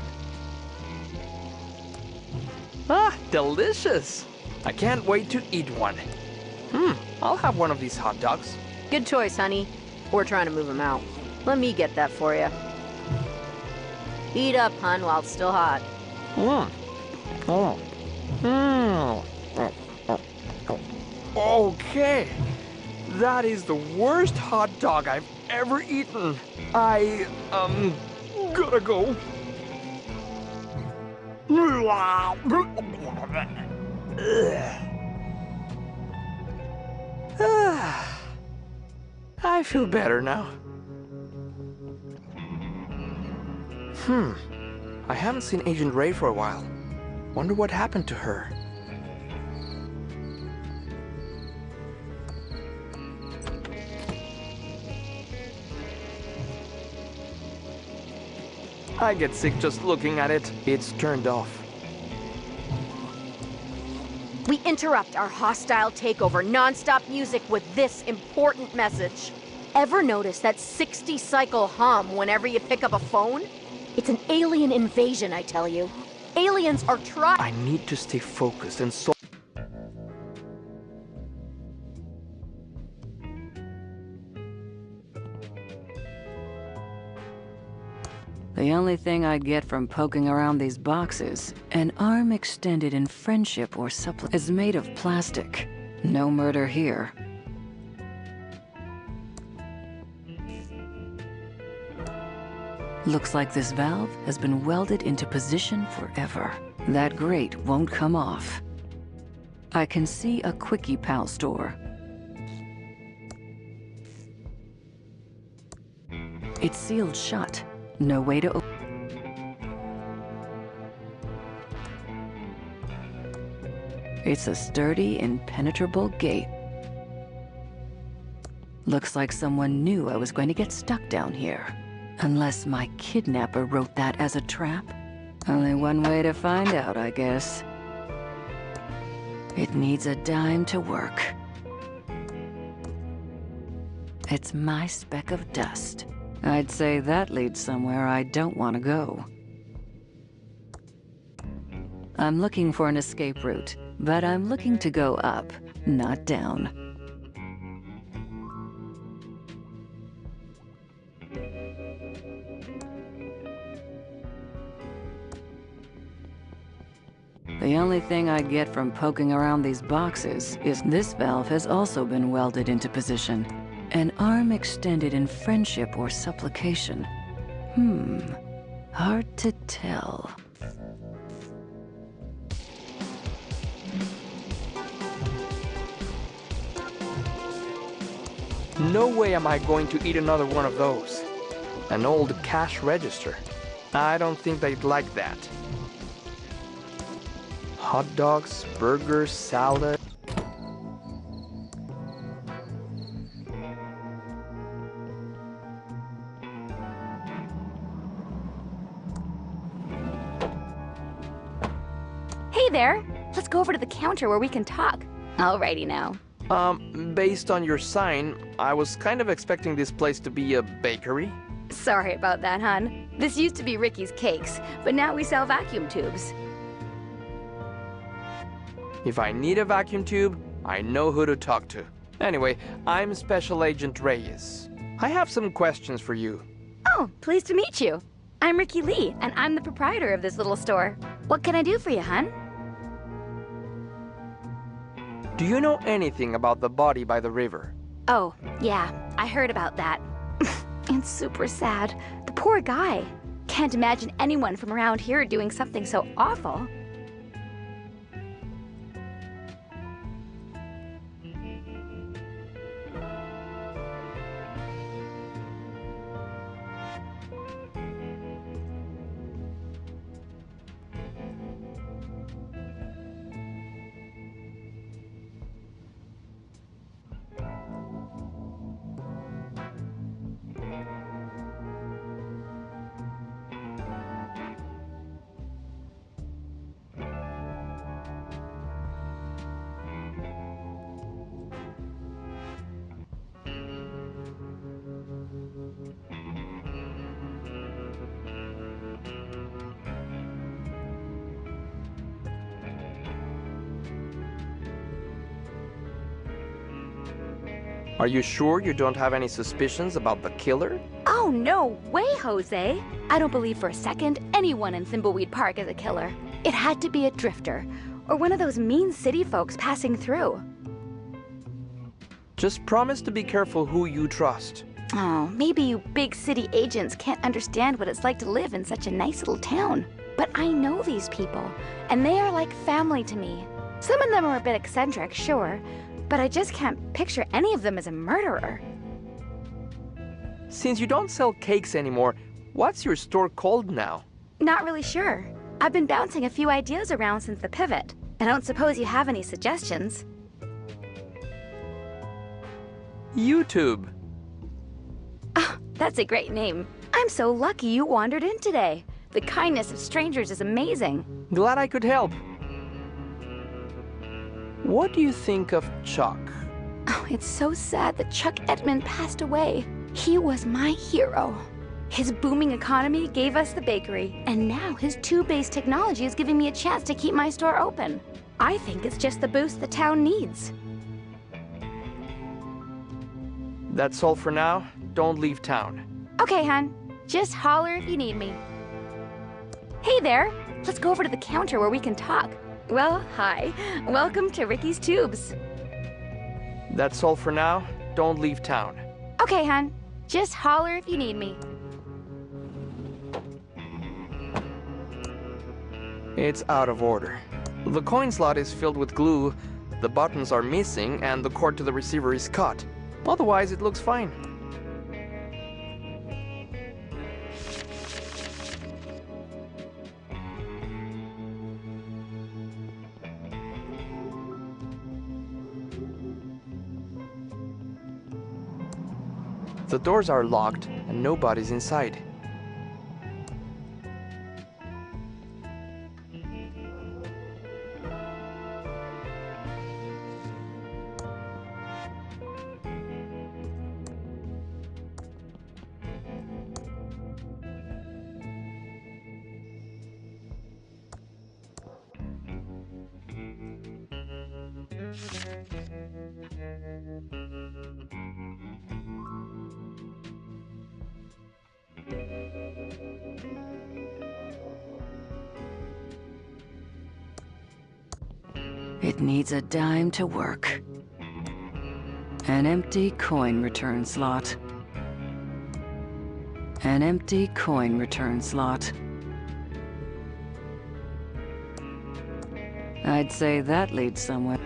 Ah, delicious! I can't wait to eat one. I'll have one of these hot dogs. Good choice, honey. We're trying to move him out. Let me get that for you. Eat up, hun, while it's still hot. Okay. That is the worst hot dog I've ever eaten. I, gotta go. I feel better now. I haven't seen Agent Ray for a while. Wonder what happened to her. I get sick just looking at it. It's turned off. We interrupt our hostile takeover non-stop music with this important message. Ever notice that 60-cycle hum whenever you pick up a phone? It's an alien invasion, I tell you. Aliens are trying... I need to stay focused and so... The only thing I get from poking around these boxes, an arm extended in friendship or supplement, is made of plastic. No murder here. Looks like this valve has been welded into position forever. That grate won't come off. I can see a Quickie Pal store. It's sealed shut. No way to open. It's a sturdy, impenetrable gate. Looks like someone knew I was going to get stuck down here. Unless my kidnapper wrote that as a trap. Only one way to find out, I guess. It needs a dime to work. It's my speck of dust. I'd say that leads somewhere I don't want to go. I'm looking for an escape route, but I'm looking to go up, not down. The only thing I get from poking around these boxes is this valve has also been welded into position. An arm extended in friendship or supplication. Hard to tell. No way am I going to eat another one of those. An old cash register. I don't think they'd like that. Hot dogs, burgers, salad. Hey there! Let's go over to the counter where we can talk. Alrighty now. Based on your sign, I was kind of expecting this place to be a bakery. Sorry about that, hon. This used to be Ricky's Cakes, but now we sell vacuum tubes. If I need a vacuum tube, I know who to talk to. Anyway, I'm Special Agent Reyes. I have some questions for you. Oh, pleased to meet you. I'm Ricky Lee, and I'm the proprietor of this little store. What can I do for you, hon? Do you know anything about the body by the river? Oh, yeah, I heard about that. It's super sad. The poor guy. Can't imagine anyone from around here doing something so awful. Are you sure you don't have any suspicions about the killer? Oh, no way, Jose. I don't believe for a second anyone in Thimbleweed Park is a killer. It had to be a drifter, or one of those mean city folks passing through. Just promise to be careful who you trust. Oh, maybe you big city agents can't understand what it's like to live in such a nice little town. But I know these people, and they are like family to me. Some of them are a bit eccentric, sure, but I just can't picture any of them as a murderer. Since you don't sell cakes anymore, what's your store called now? Not really sure. I've been bouncing a few ideas around since the pivot. I don't suppose you have any suggestions. YouTube. Oh, that's a great name. I'm so lucky you wandered in today. The kindness of strangers is amazing. Glad I could help. What do you think of Chuck? Oh, it's so sad that Chuck Edmund passed away. He was my hero. His booming economy gave us the bakery, and now his tube-based technology is giving me a chance to keep my store open. I think it's just the boost the town needs. That's all for now. Don't leave town. Okay, hon. Just holler if you need me. Hey there. Let's go over to the counter where we can talk. Well, hi. Welcome to Ricky's Tubes. That's all for now. Don't leave town. Okay, hon. Just holler if you need me. It's out of order. The coin slot is filled with glue, the buttons are missing, and the cord to the receiver is cut. Otherwise, it looks fine. The doors are locked and nobody's inside. It needs a dime to work. An empty coin return slot. An empty coin return slot. I'd say that leads somewhere.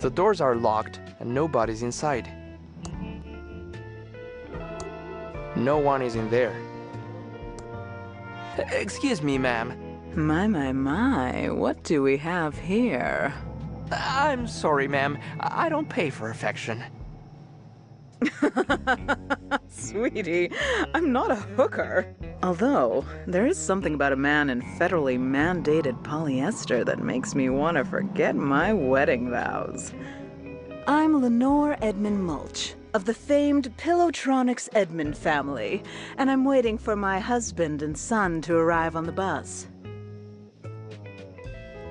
The doors are locked and nobody's inside. No one is in there. Excuse me, ma'am. My, what do we have here? I'm sorry, ma'am. I don't pay for affection. Sweetie, I'm not a hooker. Although, there is something about a man in federally mandated polyester that makes me want to forget my wedding vows. I'm Lenore Edmund Mulch, of the famed Pillowtronics Edmund family, and I'm waiting for my husband and son to arrive on the bus.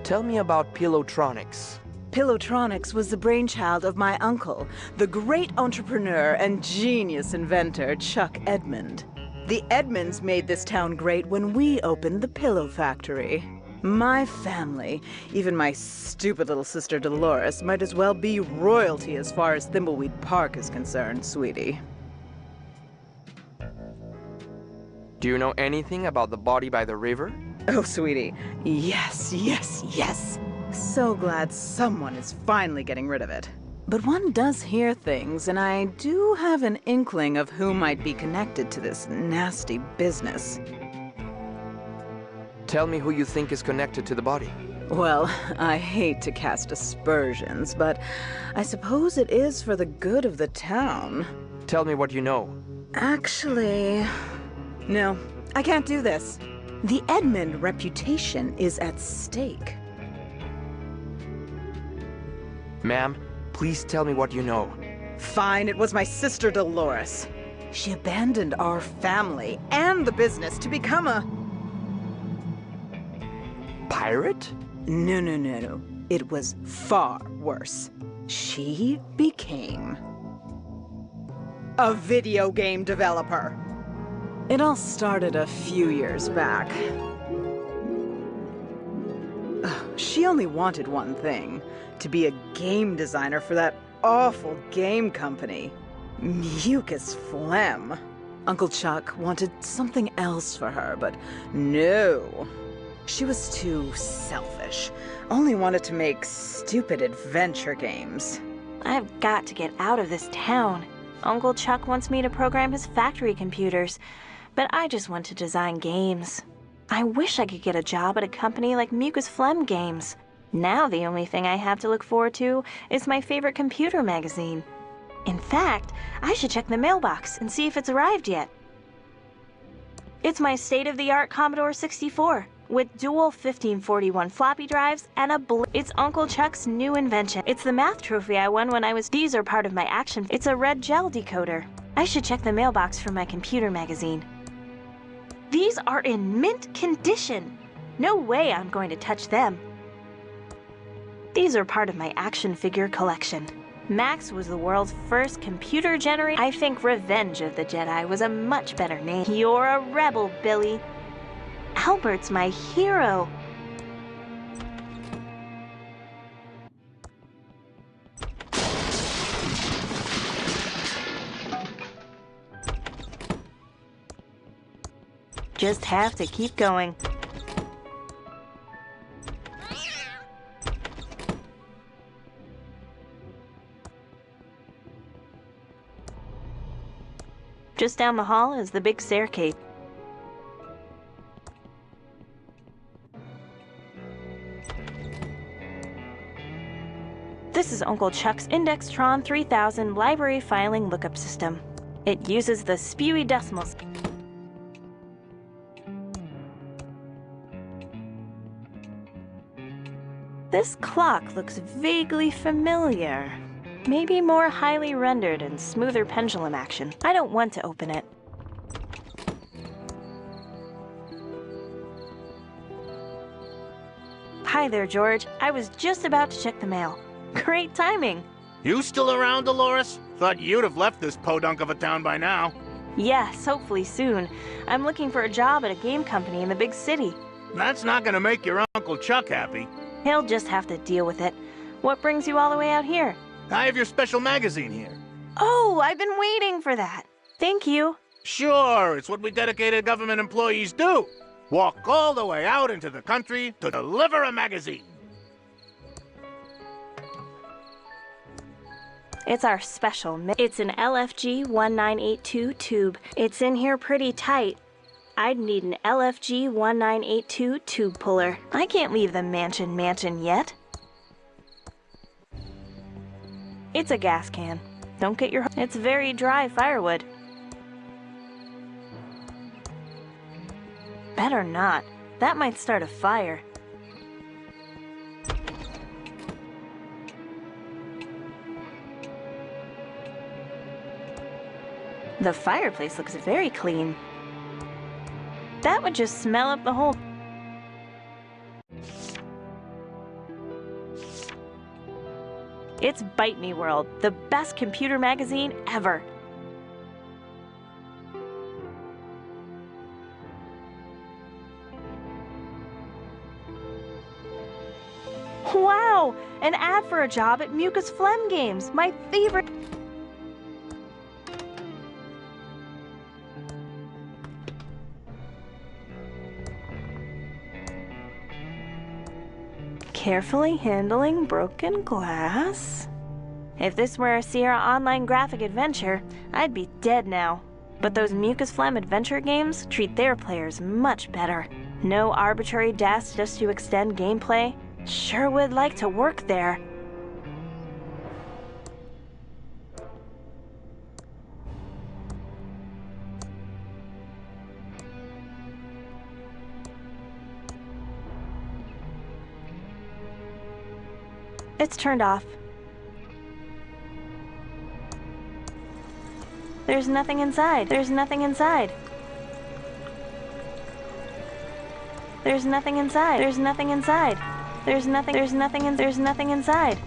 Tell me about Pillowtronics. Pillowtronics was the brainchild of my uncle, the great entrepreneur and genius inventor Chuck Edmund. The Edmonds made this town great when we opened the Pillow Factory. My family, even my stupid little sister Dolores, might as well be royalty as far as Thimbleweed Park is concerned, sweetie. Do you know anything about the body by the river? Oh, sweetie. Yes. So glad someone is finally getting rid of it. But one does hear things, and I do have an inkling of who might be connected to this nasty business. Tell me who you think is connected to the body. Well, I hate to cast aspersions, but I suppose it is for the good of the town. Tell me what you know. Actually, no, I can't do this. The Edmund reputation is at stake. Ma'am, please tell me what you know. Fine, it was my sister Dolores. She abandoned our family and the business to become a... pirate? No. It was far worse. She became a video game developer. It all started a few years back. She only wanted one thing, to be a game designer for that awful game company. Mucus Phlegm. Uncle Chuck wanted something else for her, but no. She was too selfish. Only wanted to make stupid adventure games. I've got to get out of this town. Uncle Chuck wants me to program his factory computers, but I just want to design games. I wish I could get a job at a company like Mucus Phlegm Games. Now the only thing I have to look forward to is my favorite computer magazine. In fact, I should check the mailbox and see if it's arrived yet. It's my state-of-the-art Commodore 64 with dual 1541 floppy drives and it's Uncle Chuck's new invention. It's the math trophy I won when I was... These are part of my action. It's a red gel decoder. I should check the mailbox for my computer magazine. These are in mint condition. No way I'm going to touch them. These are part of my action figure collection. Max was the world's first computer generator. I think Revenge of the Jedi was a much better name. You're a rebel, Billy. Albert's my hero. Just have to keep going. Just down the hall is the big staircase. This is Uncle Chuck's Indextron 3000 library filing lookup system. It uses the spewy decimals. This clock looks vaguely familiar. Maybe more highly rendered and smoother pendulum action. I don't want to open it. Hi there, George. I was just about to check the mail. Great timing. You still around, Dolores? Thought you'd have left this podunk of a town by now. Yes, hopefully soon. I'm looking for a job at a game company in the big city. That's not gonna make your Uncle Chuck happy. He'll just have to deal with it. What brings you all the way out here? I have your special magazine here. Oh, I've been waiting for that. Thank you. Sure, it's what we dedicated government employees do. Walk all the way out into the country to deliver a magazine. It's our special. It's an LFG 1982 tube. It's in here pretty tight. I'd need an LFG 1982 tube puller. I can't leave the mansion yet. It's a gas can. Don't get your... It's very dry firewood. Better not. That might start a fire. The fireplace looks very clean. That would just smell up the whole... It's Bite Me World, the best computer magazine ever. Wow! An ad for a job at Mucus Phlegm Games, my favorite... Carefully handling broken glass. If this were a Sierra Online graphic adventure, I'd be dead now. But those Mucus Phlegm adventure games treat their players much better. No arbitrary deaths just to extend gameplay. Sure would like to work there. It's turned off. There's nothing inside. There's nothing inside. There's nothing inside. There's nothing inside. There's nothing inside.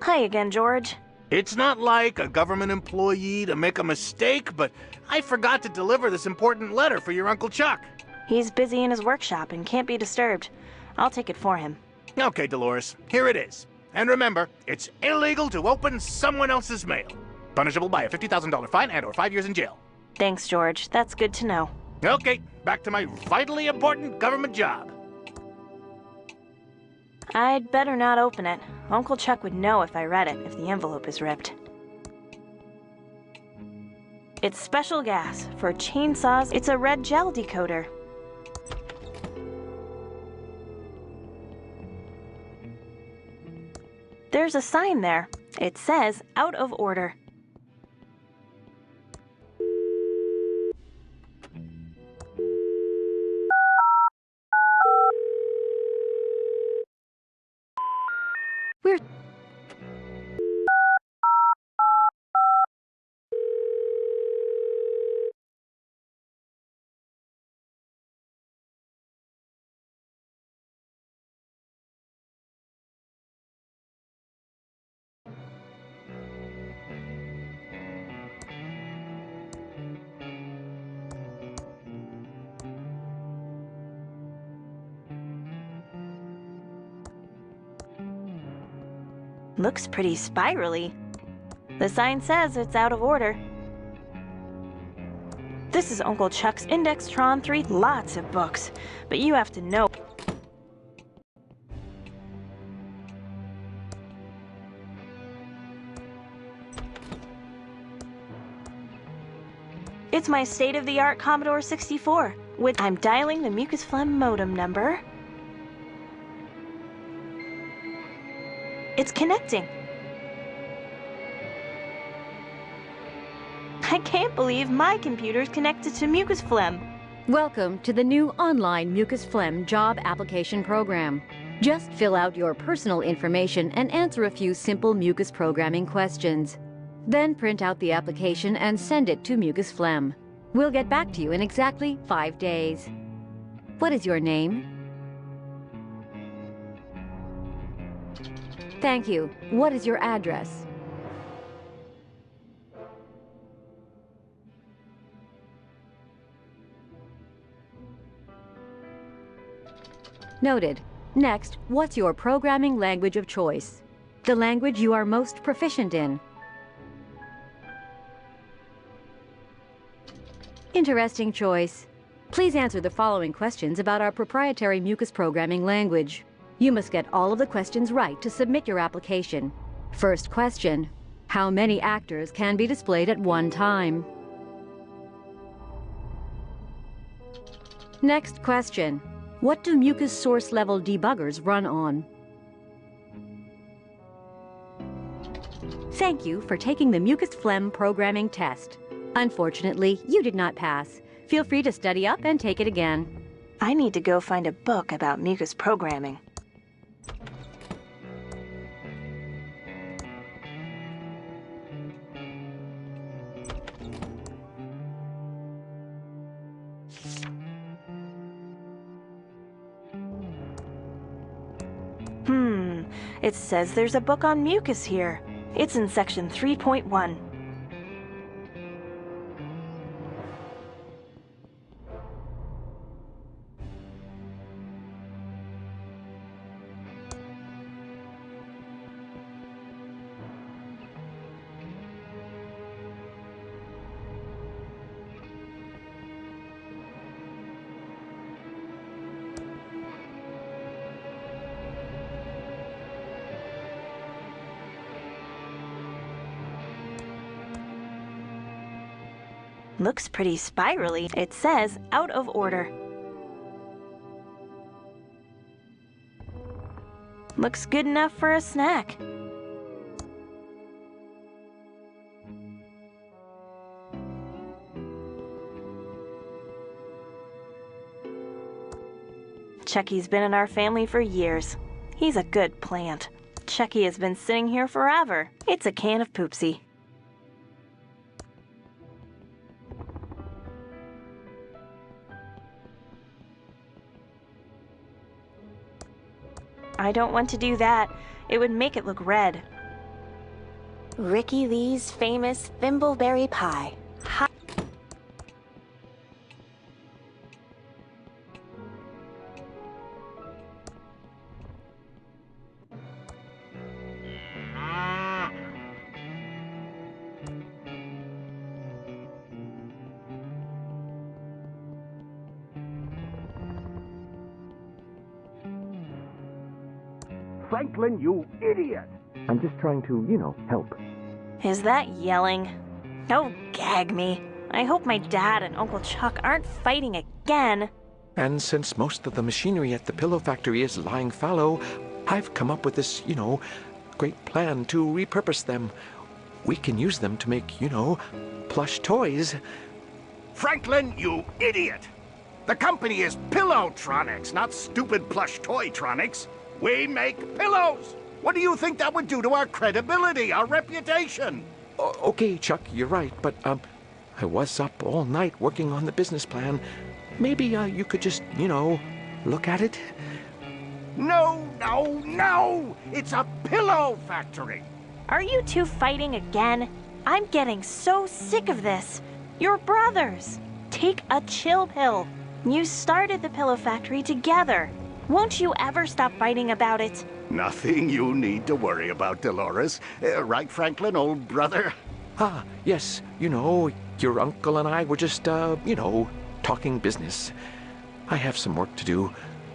Hi again, George. It's not like a government employee to make a mistake, but I forgot to deliver this important letter for your Uncle Chuck. He's busy in his workshop and can't be disturbed. I'll take it for him. Okay, Dolores, here it is. And remember, it's illegal to open someone else's mail. Punishable by a $50,000 fine and/or 5 years in jail. Thanks, George. That's good to know. Okay, back to my vitally important government job. I'd better not open it. Uncle Chuck would know if I read it, if the envelope is ripped. It's special gas for chainsaws. It's a red gel decoder. There's a sign there. It says, out of order. We're... Looks pretty spirally. The sign says it's out of order. This is Uncle Chuck's Indextron 3. Lots of books, but you have to know. It's my state-of-the-art Commodore 64. I'm dialing the Mucus Phlegm modem number. It's connecting. I can't believe my computer's connected to Mucus Phlegm. Welcome to the new online Mucus Phlegm job application program. Just fill out your personal information and answer a few simple mucus programming questions. Then print out the application and send it to Mucus Phlegm. We'll get back to you in exactly 5 days. What is your name? Thank you. What is your address? Noted. Next, what's your programming language of choice? The language you are most proficient in. Interesting choice. Please answer the following questions about our proprietary mucus programming language. You must get all of the questions right to submit your application. First question: how many actors can be displayed at one time? Next question: what do mucus source level debuggers run on? Thank you for taking the mucus phlegm programming test. Unfortunately, you did not pass. Feel free to study up and take it again. I need to go find a book about mucus programming. It says there's a book on mucus here. It's in section 3.1. Looks pretty spirally. It says out of order. Looks good enough for a snack. Chucky's been in our family for years. He's a good plant. Chucky has been sitting here forever. It's a can of poopsie. I don't want to do that. It would make it look red. Ricky Lee's famous thimbleberry pie. Franklin, you idiot! I'm just trying to, help. Is that yelling? Don't gag me. I hope my dad and Uncle Chuck aren't fighting again. And since most of the machinery at the pillow factory is lying fallow, I've come up with this, great plan to repurpose them. We can use them to make, plush toys. Franklin, you idiot! The company is Pillowtronics, not stupid plush toytronics. We make pillows! What do you think that would do to our credibility, our reputation? Okay, Chuck, you're right, but, I was up all night working on the business plan. Maybe, you could just, look at it? No, no, no! It's a pillow factory! Are you two fighting again? I'm getting so sick of this. You're brothers. Take a chill pill. You started the pillow factory together. Won't you ever stop fighting about it? Nothing you need to worry about, Dolores. Right, Franklin, old brother? Ah, yes, your uncle and I were just, talking business. I have some work to do.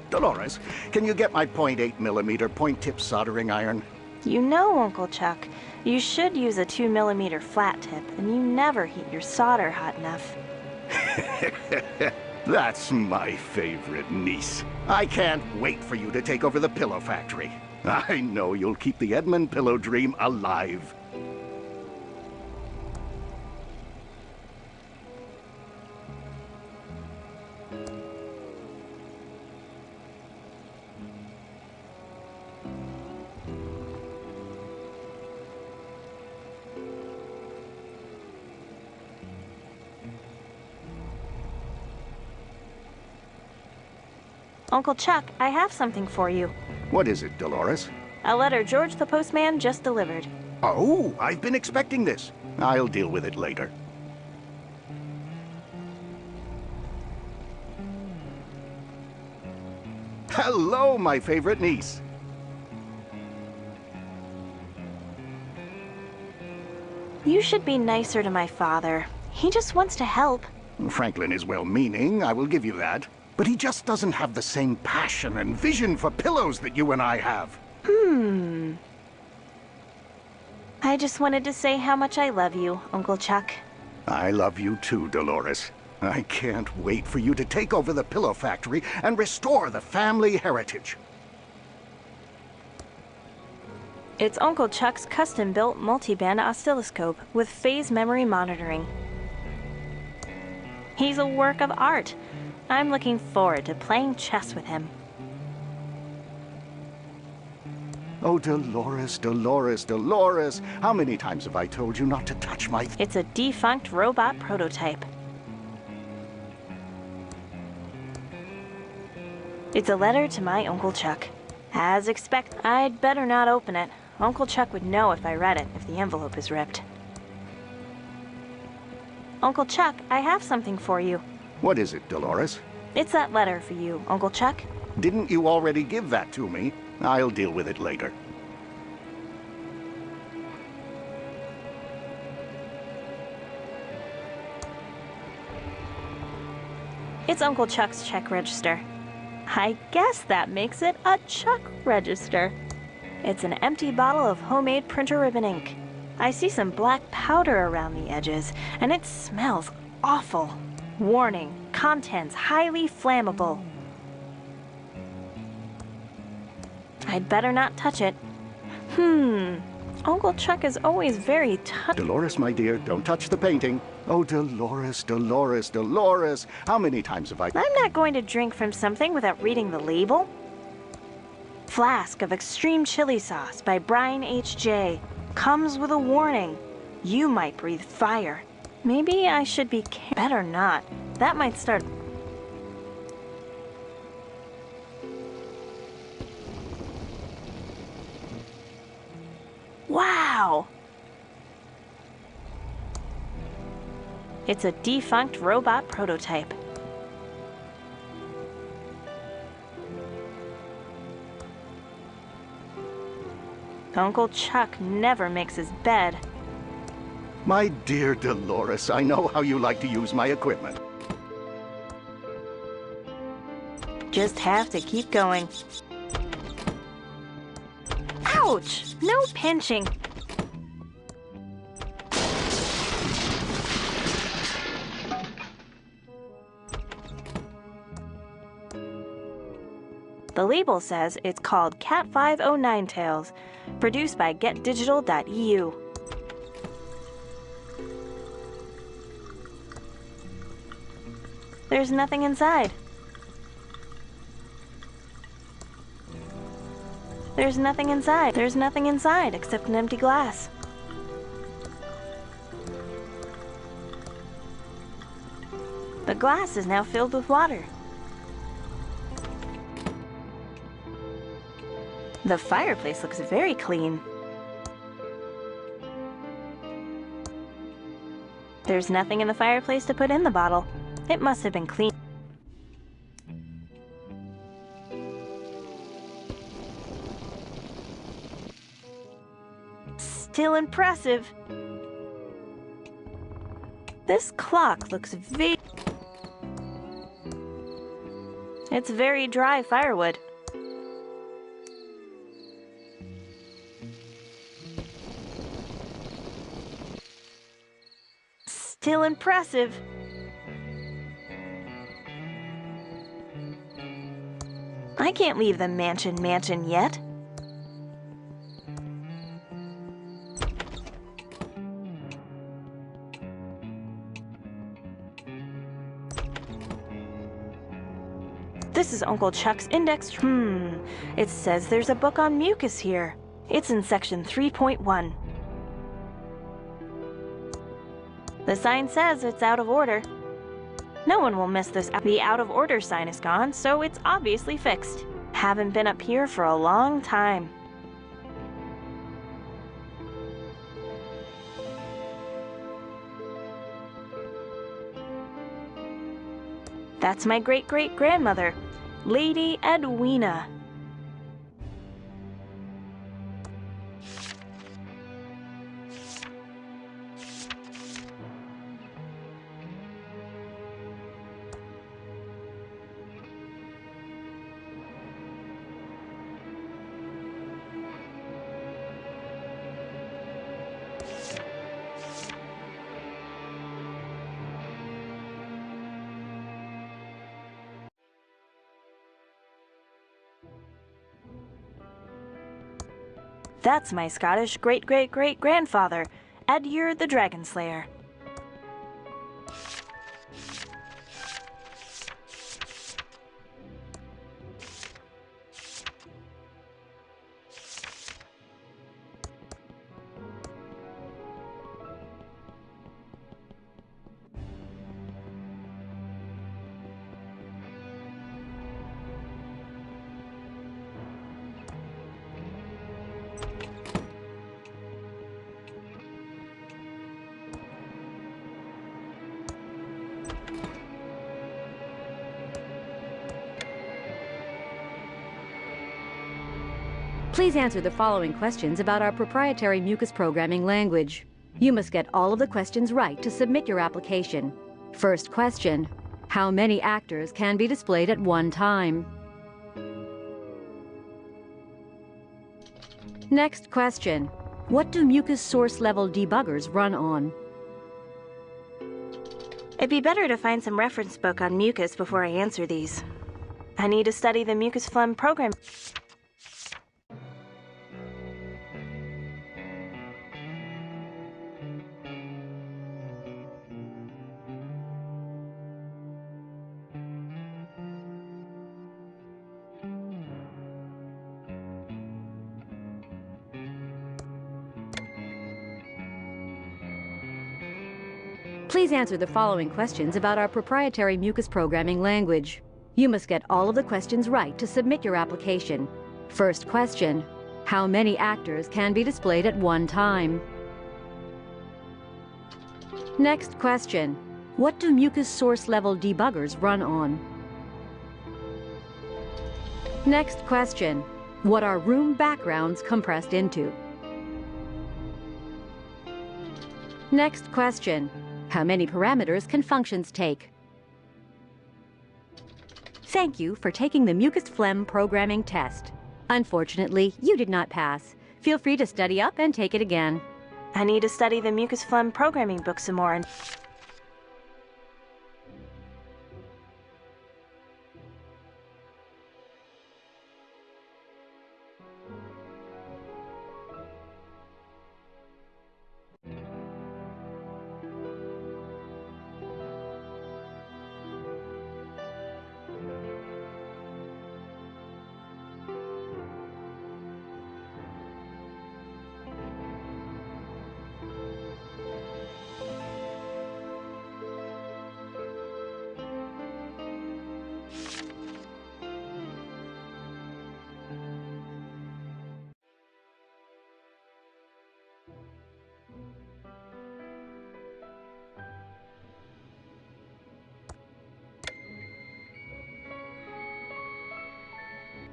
Dolores, can you get my .8mm point-tip soldering iron? You know, Uncle Chuck, you should use a 2mm flat tip, and you never heat your solder hot enough. That's my favorite niece. I can't wait for you to take over the pillow factory. I know you'll keep the Edmund pillow dream alive. Uncle Chuck, I have something for you. What is it, Dolores? A letter George the postman just delivered. Oh, I've been expecting this. I'll deal with it later. Hello, my favorite niece. You should be nicer to my father. He just wants to help. Franklin is well-meaning, I will give you that. But he just doesn't have the same passion and vision for pillows that you and I have. I just wanted to say how much I love you, Uncle Chuck. I love you too, Dolores. I can't wait for you to take over the pillow factory and restore the family heritage. It's Uncle Chuck's custom-built multi-band oscilloscope with phase memory monitoring. He's a work of art. I'm looking forward to playing chess with him. Oh, Dolores, Dolores, Dolores. How many times have I told you not to touch my... It's a defunct robot prototype. It's a letter to my Uncle Chuck. As expected, I'd better not open it. Uncle Chuck would know if I read it, if the envelope is ripped. Uncle Chuck, I have something for you. What is it, Dolores? It's that letter for you, Uncle Chuck. Didn't you already give that to me? I'll deal with it later. It's Uncle Chuck's check register. I guess that makes it a Chuck register. It's an empty bottle of homemade printer ribbon ink. I see some black powder around the edges, and it smells awful. Warning, contents highly flammable. I'd better not touch it. Uncle Chuck is always very Dolores, my dear, don't touch the painting. Oh, Dolores, Dolores, Dolores. How many times have I... I'm not going to drink from something without reading the label. Flask of extreme chili sauce by Brian H.J. Comes with a warning. You might breathe fire. Maybe I should be better not. That might start... Wow! It's a defunct robot prototype. Uncle Chuck never makes his bed. My dear Dolores, I know how you like to use my equipment. Just have to keep going. Ouch! No pinching. The label says it's called Cat 509 Tails, produced by GetDigital.eu. There's nothing inside. There's nothing inside. There's nothing inside except an empty glass. The glass is now filled with water. The fireplace looks very clean. There's nothing in the fireplace to put in the bottle. It must have been clean. Still impressive. This clock looks It's very dry firewood. Still impressive. I can't leave the mansion yet. This is Uncle Chuck's index. It says there's a book on mucus here. It's in section 3.1. The sign says it's out of order. No one will miss this. The out of order sign is gone, so it's obviously fixed. Haven't been up here for a long time. That's my great-great-grandmother, Lady Edwina. That's my Scottish great-great-great-grandfather, Edyr the Dragon Slayer. Please answer the following questions about our proprietary mucus programming language. You must get all of the questions right to submit your application. First question: how many actors can be displayed at one time? Next question: what do mucus source level debuggers run on? It'd be better to find some reference book on mucus before I answer these. I need to study the mucus phlegm program. Please answer the following questions about our proprietary mucus programming language. You must get all of the questions right to submit your application. First question: how many actors can be displayed at one time? Next question: what do mucus source level debuggers run on? Next question: what are room backgrounds compressed into? Next question: how many parameters can functions take? Thank you for taking the mucus phlegm programming test. Unfortunately, you did not pass. Feel free to study up and take it again. I need to study the mucus phlegm programming book some more.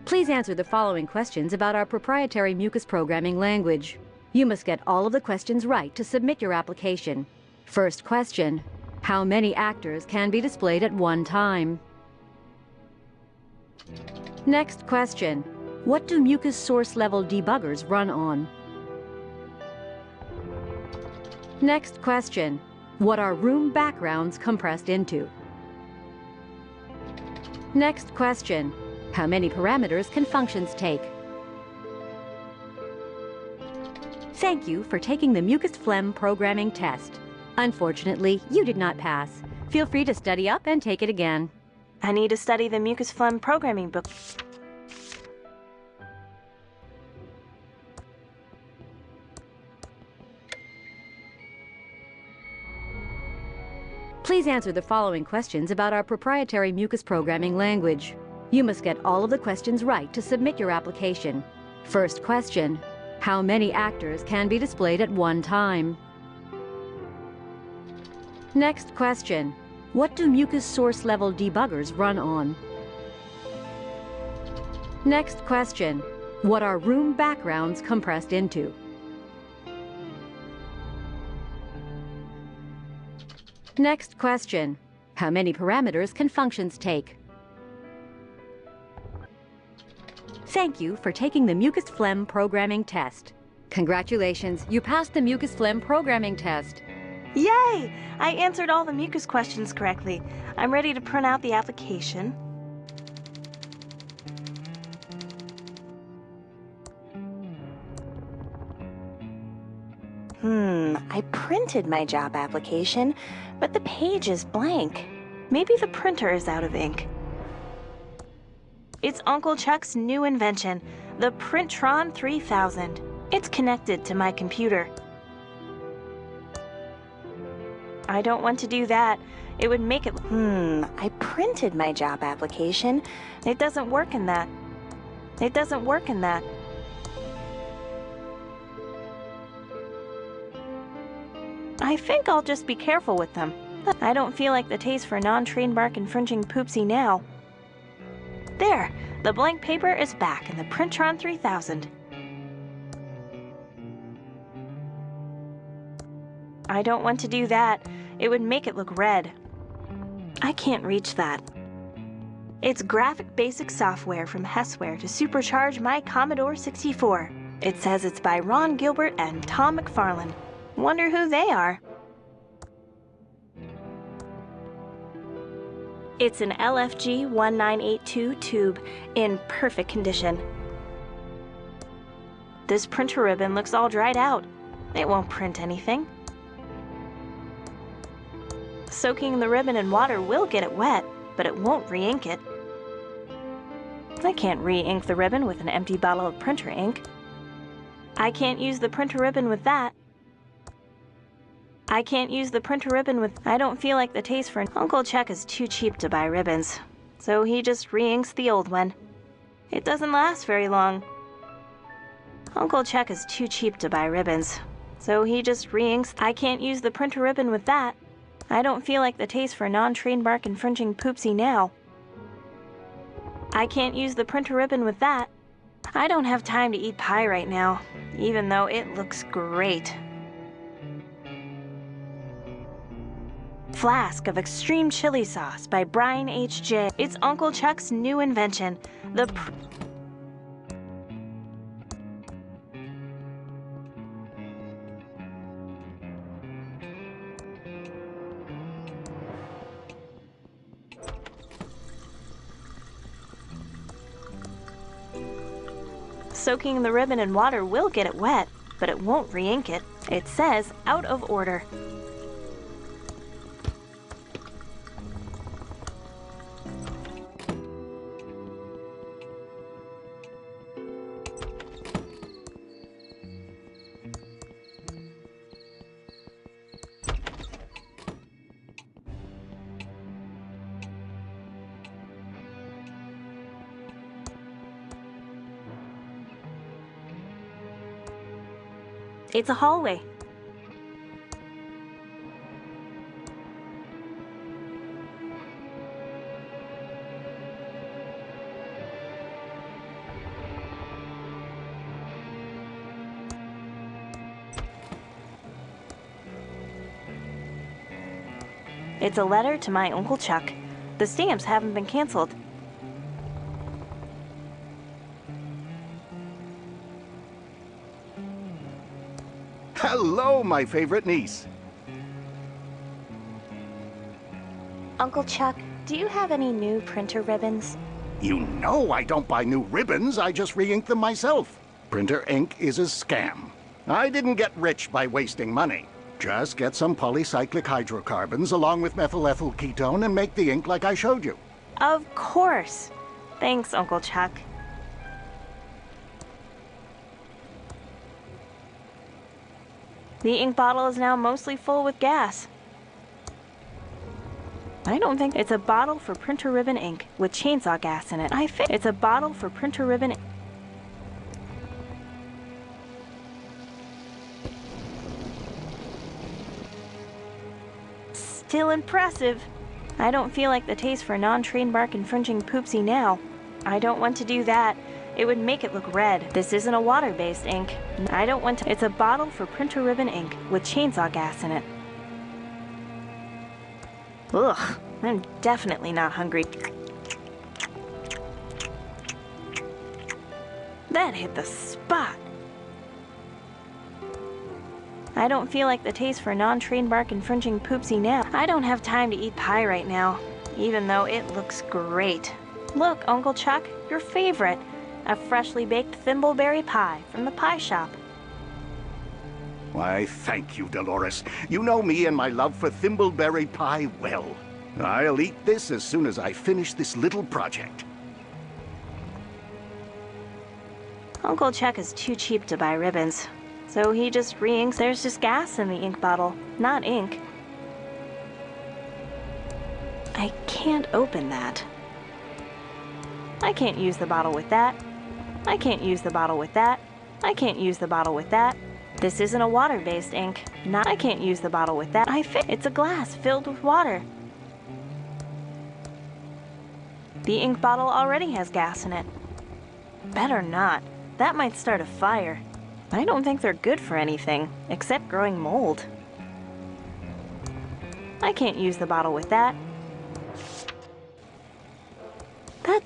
Please answer the following questions about our proprietary mucus programming language. You must get all of the questions right to submit your application. First question: how many actors can be displayed at one time? Next question: what do mucus source level debuggers run on? Next question: what are room backgrounds compressed into? Next question: how many parameters can functions take? Thank you for taking the mucus phlegm programming test. Unfortunately, you did not pass. Feel free to study up and take it again. I need to study the mucus phlegm programming book. Please answer the following questions about our proprietary mucus programming language. You must get all of the questions right to submit your application. First question: how many actors can be displayed at one time? Next question: what do mucus source level debuggers run on? Next question: what are room backgrounds compressed into? Next question: how many parameters can functions take? Thank you for taking the mucus phlegm programming test. Congratulations, you passed the mucus phlegm programming test. Yay! I answered all the mucus questions correctly. I'm ready to print out the application. I printed my job application, but the page is blank. Maybe the printer is out of ink. It's Uncle Chuck's new invention, the Printron 3000. It's connected to my computer. I don't want to do that. It would make it... I printed my job application. It doesn't work in that. It doesn't work in that. I think I'll just be careful with them. I don't feel like the taste for non-trademark infringing poopsie now. There, the blank paper is back in the Printron 3000. I don't want to do that. It would make it look red. I can't reach that. It's graphic basic software from Hessware to supercharge my Commodore 64. It says it's by Ron Gilbert and Tom McFarlane. Wonder who they are. It's an LFG 1982 tube in perfect condition. This printer ribbon looks all dried out. It won't print anything. Soaking the ribbon in water will get it wet, but it won't re-ink it. I can't re-ink the ribbon with an empty bottle of printer ink. I can't use the printer ribbon with that. I can't use the printer ribbon with... I don't feel like the taste for... Uncle Chuck is too cheap to buy ribbons, so he just re-inks the old one. It doesn't last very long. Uncle Chuck is too cheap to buy ribbons, so he just re-inks... I can't use the printer ribbon with that. I don't feel like the taste for non-trademark infringing poopsie now. I can't use the printer ribbon with that. I don't have time to eat pie right now, even though it looks great. Flask of Extreme Chili Sauce by Brian H.J. It's Uncle Chuck's new invention, the Soaking the ribbon in water will get it wet, but it won't re-ink it. It says out of order. It's a hallway. It's a letter to my Uncle Chuck. The stamps haven't been canceled. Hello, my favorite niece. Uncle Chuck, do you have any new printer ribbons? You know I don't buy new ribbons, I just re-ink them myself. Printer ink is a scam. I didn't get rich by wasting money. Just get some polycyclic hydrocarbons along with methylethyl ketone and make the ink like I showed you. Of course. Thanks, Uncle Chuck. The ink bottle is now mostly full with gas. I don't think it's a bottle for printer ribbon ink with chainsaw gas in it. I think it's a bottle for printer ribbon ink. Still impressive. I don't feel like the taste for non-trademark infringing poopsie now. I don't want to do that. It would make it look red. This isn't a water-based ink. I don't want to... It's a bottle for printer ribbon ink with chainsaw gas in it. Ugh, I'm definitely not hungry. That hit the spot. I don't feel like the taste for non-trademark infringing poopsie now. I don't have time to eat pie right now, even though it looks great. Look, Uncle Chuck, your favorite. A freshly baked thimbleberry pie from the pie shop. Why, thank you, Dolores. You know me and my love for thimbleberry pie well. I'll eat this as soon as I finish this little project. Uncle Chuck is too cheap to buy ribbons, so he just re-inks. There's just gas in the ink bottle, not ink. I can't open that. I can't use the bottle with that. I can't use the bottle with that. I can't use the bottle with that. This isn't a water-based ink. I can't use the bottle with that. It's a glass filled with water. The ink bottle already has gas in it. Better not. That might start a fire. I don't think they're good for anything, except growing mold. I can't use the bottle with that.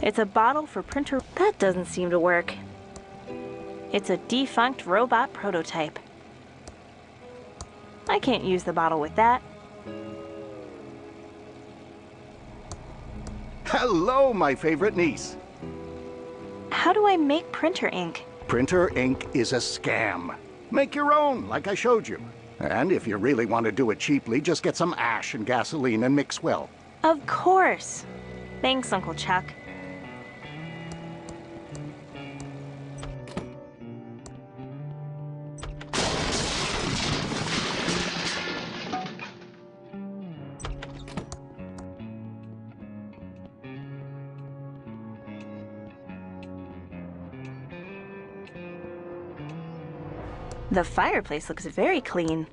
It's a bottle for printer. That doesn't seem to work. It's a defunct robot prototype. I can't use the bottle with that. Hello, my favorite niece. How do I make printer ink? Printer ink is a scam. Make your own, like I showed you. And if you really want to do it cheaply, just get some ash and gasoline and mix well. Of course. Thanks, Uncle Chuck. The fireplace looks very clean.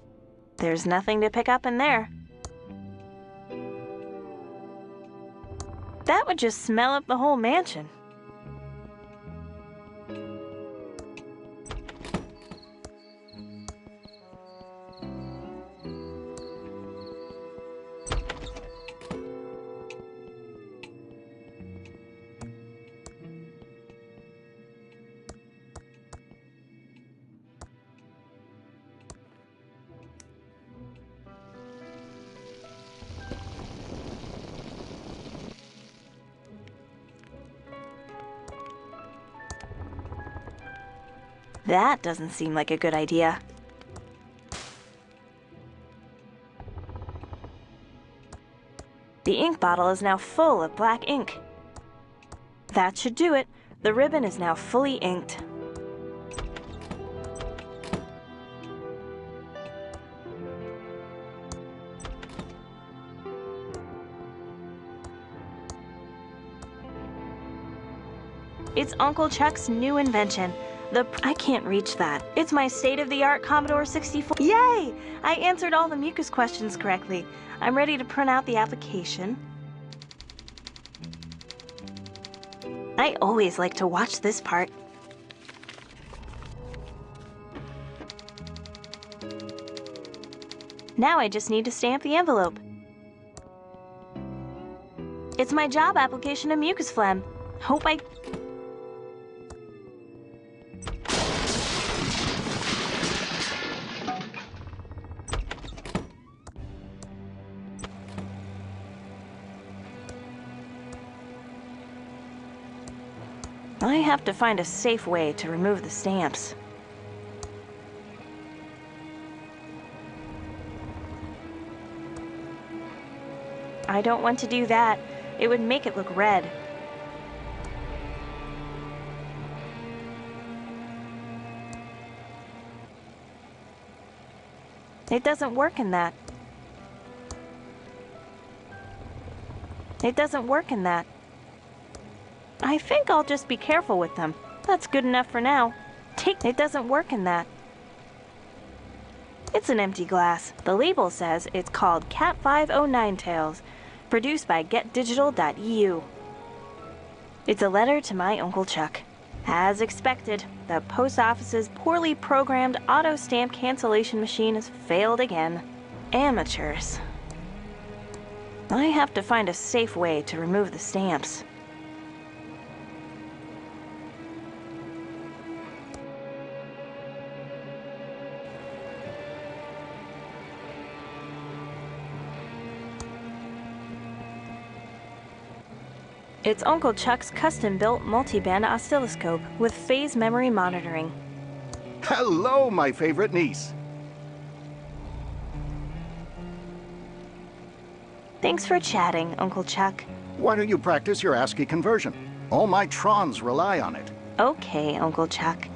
There's nothing to pick up in there. That would just smell up the whole mansion. That doesn't seem like a good idea. The ink bottle is now full of black ink. That should do it. The ribbon is now fully inked. It's Uncle Chuck's new invention. I can't reach that. It's my state-of-the-art Commodore 64. Yay! I answered all the mucus questions correctly. I'm ready to print out the application. I always like to watch this part. Now I just need to stamp the envelope. It's my job application of mucus phlegm. Hope I... I have to find a safe way to remove the stamps. I don't want to do that. It would make it look red. It doesn't work in that. It doesn't work in that. I think I'll just be careful with them. That's good enough for now. It doesn't work in that. It's an empty glass. The label says it's called Cat 509 Tails, produced by GetDigital.eu. It's a letter to my Uncle Chuck. As expected, the post office's poorly programmed auto stamp cancellation machine has failed again. Amateurs. I have to find a safe way to remove the stamps. It's Uncle Chuck's custom-built multi-band oscilloscope with phase memory monitoring. Hello, my favorite niece. Thanks for chatting, Uncle Chuck. Why don't you practice your ASCII conversion? All my Trons rely on it. Okay, Uncle Chuck.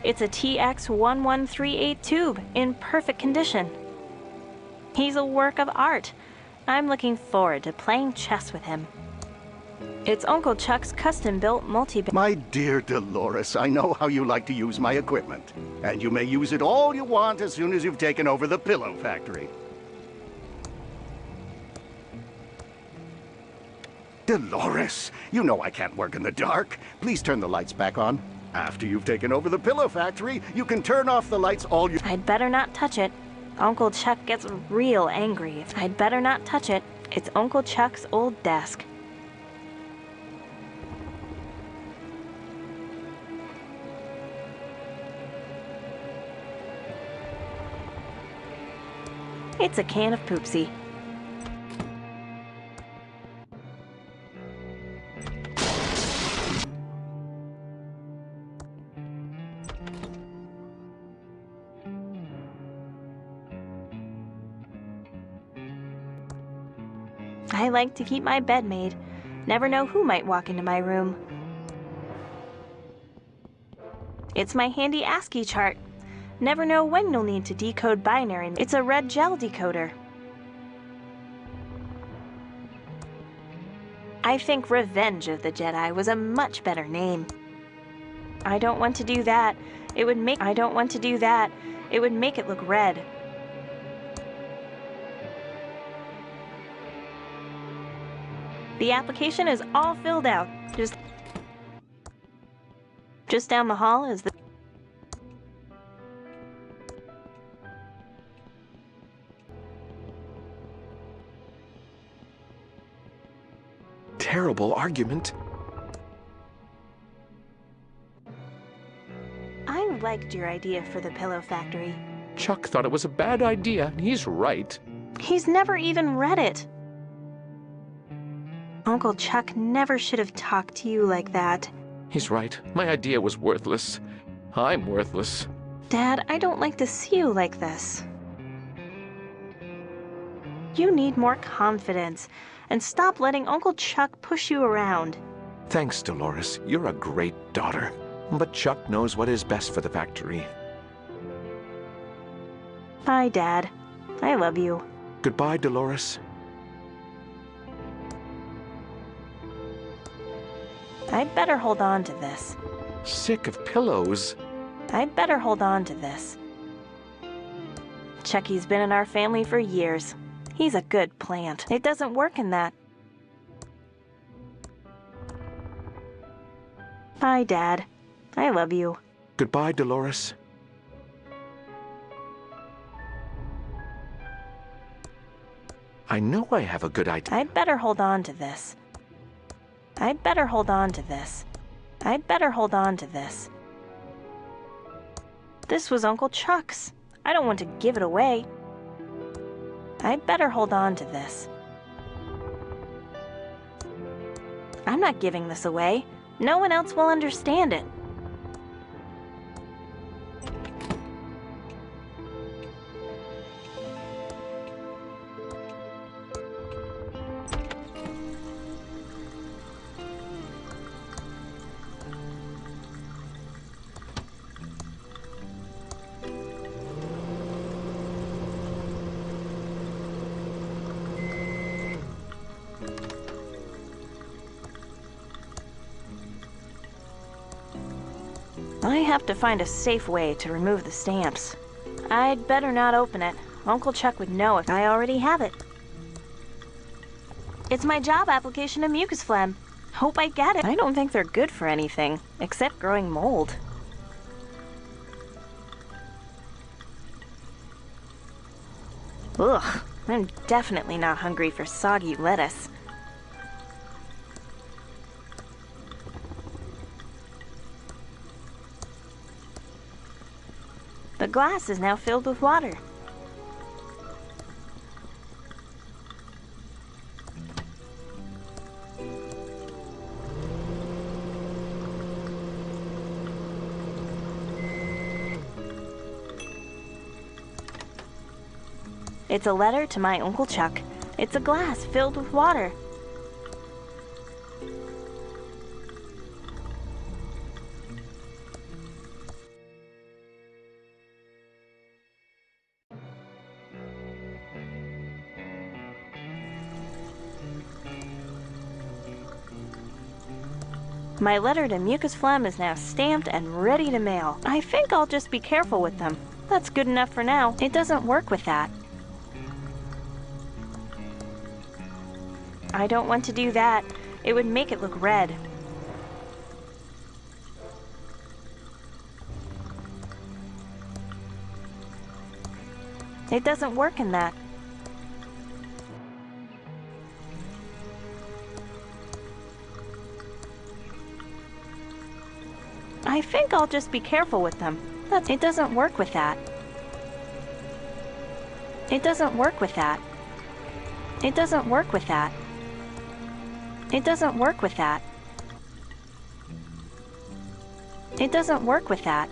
It's a TX1138 tube in perfect condition. He's a work of art. I'm looking forward to playing chess with him. It's Uncle Chuck's custom-built multi-. My dear Dolores, I know how you like to use my equipment. And you may use it all you want as soon as you've taken over the pillow factory. Dolores, you know I can't work in the dark. Please turn the lights back on. After you've taken over the pillow factory, you can turn off the lights all you... I'd better not touch it. Uncle Chuck gets real angry. I'd better not touch it. It's Uncle Chuck's old desk. It's a can of poopsie. I like to keep my bed made. Never know who might walk into my room. It's my handy ASCII chart. Never know when you'll need to decode binary. It's a red gel decoder. I think Revenge of the Jedi was a much better name. I don't want to do that. It would make it look red. The application is all filled out. Just down the hall is the... Terrible argument. I liked your idea for the pillow factory. Chuck thought it was a bad idea. He's right. He's never even read it. Uncle Chuck never should have talked to you like that. He's right. My idea was worthless. I'm worthless. Dad, I don't like to see you like this. You need more confidence, and stop letting Uncle Chuck push you around. Thanks, Dolores. You're a great daughter. But Chuck knows what is best for the factory. Bye, Dad. I love you. Goodbye, Dolores. I'd better hold on to this. Sick of pillows. I'd better hold on to this. Chucky's been in our family for years. He's a good plant. It doesn't work in that. Bye, Dad. I love you. Goodbye, Dolores. I know I have a good idea. I'd better hold on to this. I'd better hold on to this. I'd better hold on to this. This was Uncle Chuck's. I don't want to give it away. I'd better hold on to this. I'm not giving this away. No one else will understand it. I have to find a safe way to remove the stamps. I'd better not open it. Uncle Chuck would know if I already have it. It's my job application to mucus phlegm. Hope I get it. I don't think they're good for anything, except growing mold. Ugh, I'm definitely not hungry for soggy lettuce. The glass is now filled with water. It's a letter to my Uncle Chuck. It's a glass filled with water. My letter to Mucus Phlegm is now stamped and ready to mail. I think I'll just be careful with them. That's good enough for now. It doesn't work with that. I don't want to do that. It would make it look red. It doesn't work in that. I think I'll just be careful with them. It doesn't work with that. It doesn't work with that. It doesn't work with that. It doesn't work with that. It doesn't work with that.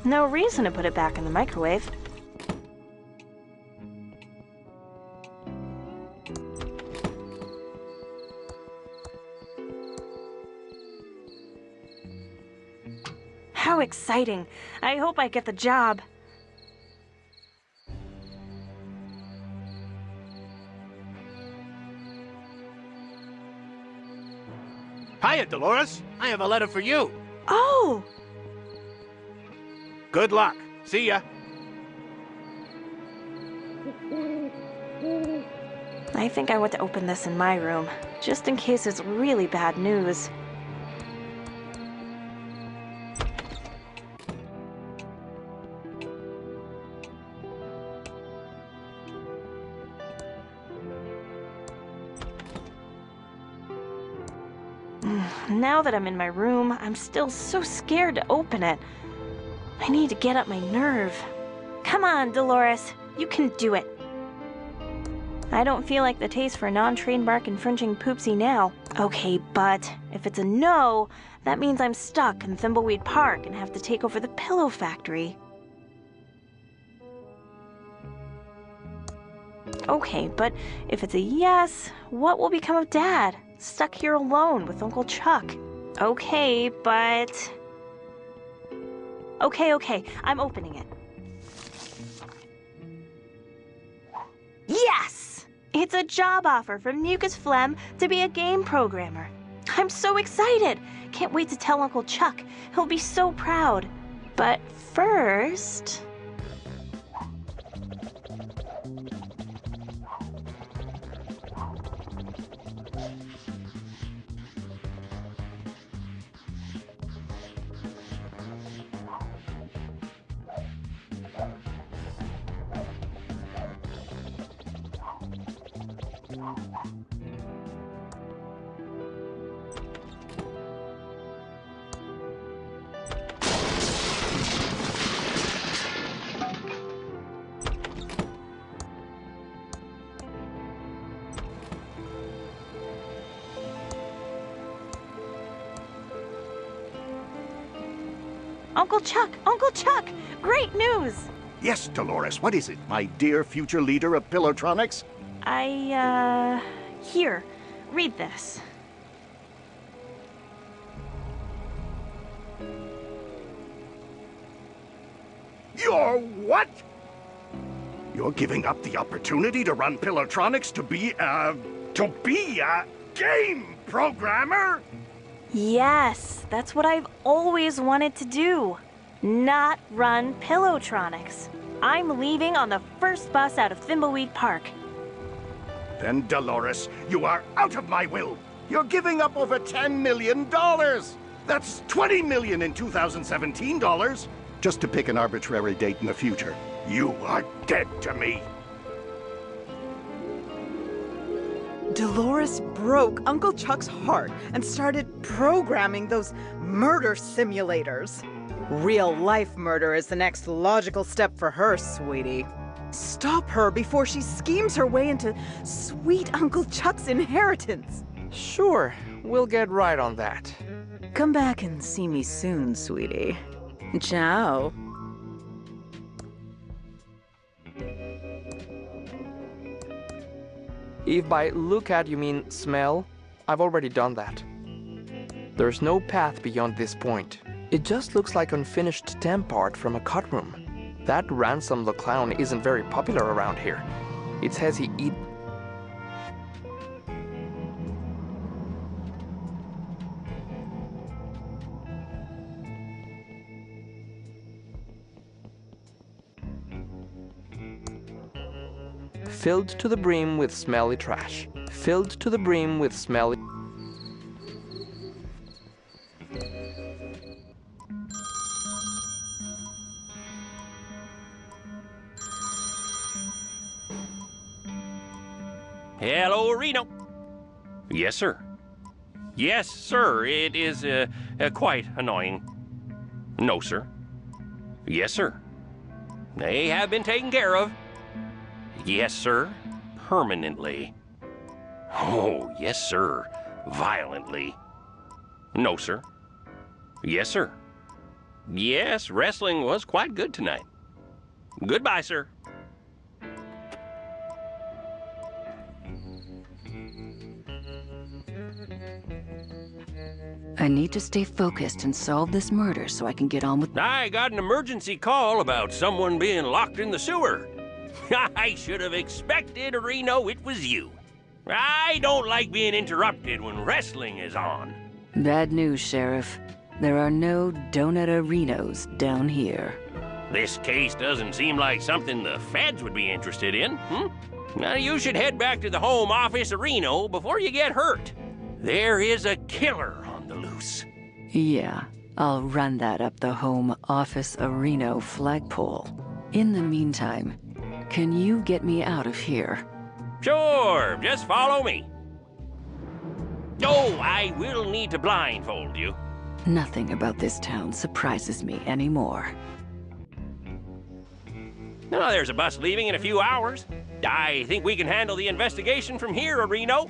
No reason to put it back in the microwave. How exciting! I hope I get the job. Hiya, Dolores. I have a letter for you. Oh! Good luck. See ya. I think I want to open this in my room, just in case it's really bad news. Now that I'm in my room, I'm still so scared to open it. I need to get up my nerve. Come on, Dolores. You can do it. I don't feel like the taste for non-trademark infringing Poopsie now. Okay, but if it's a no, that means I'm stuck in Thimbleweed Park and have to take over the pillow factory. Okay, but if it's a yes, what will become of Dad? Stuck here alone with Uncle Chuck. Okay, but... Okay, I'm opening it. Yes! It's a job offer from Mucus Phlegm to be a game programmer. I'm so excited! Can't wait to tell Uncle Chuck. He'll be so proud. But first... Uncle Chuck! Great news! Yes, Dolores, what is it, my dear future leader of Pillowtronics? Here, read this. You're what? You're giving up the opportunity to run Pillowtronics to be a game programmer? Yes, that's what I've always wanted to do. Not run Pillowtronics. I'm leaving on the first bus out of Thimbleweed Park. Then, Dolores, you are out of my will. You're giving up over $10 million. That's $20 million in 2017 dollars. Just to pick an arbitrary date in the future. You are dead to me. Dolores broke Uncle Chuck's heart and started programming those murder simulators. Real-life murder is the next logical step for her, sweetie. Stop her before she schemes her way into sweet Uncle Chuck's inheritance. Sure, we'll get right on that. Come back and see me soon, sweetie. Ciao. If by look at you mean smell, I've already done that. There's no path beyond this point. It just looks like unfinished temp art from a cut room. That Ransom the Clown isn't very popular around here. It says he eat... Filled to the brim with smelly trash. Filled to the brim with smelly... Hello, Reno. Yes, sir. Yes, sir. It is quite annoying. No, sir. Yes, sir. They have been taken care of. Yes, sir. Permanently. Oh, yes, sir. Violently. No, sir. Yes, sir. Yes, wrestling was quite good tonight. Goodbye, sir. I need to stay focused and solve this murder so I can get on with... I got an emergency call about someone being locked in the sewer. I should have expected, Reno, it was you. I don't like being interrupted when wrestling is on. Bad news, Sheriff. There are no donut arenos down here. This case doesn't seem like something the feds would be interested in, Now, you should head back to the home office of Reno before you get hurt. There is a killer on the loose. Yeah, I'll run that up the home office Reno flagpole. In the meantime, can you get me out of here? Sure, just follow me. Oh, I will need to blindfold you. Nothing about this town surprises me anymore. Oh, there's a bus leaving in a few hours. I think we can handle the investigation from here, Reno.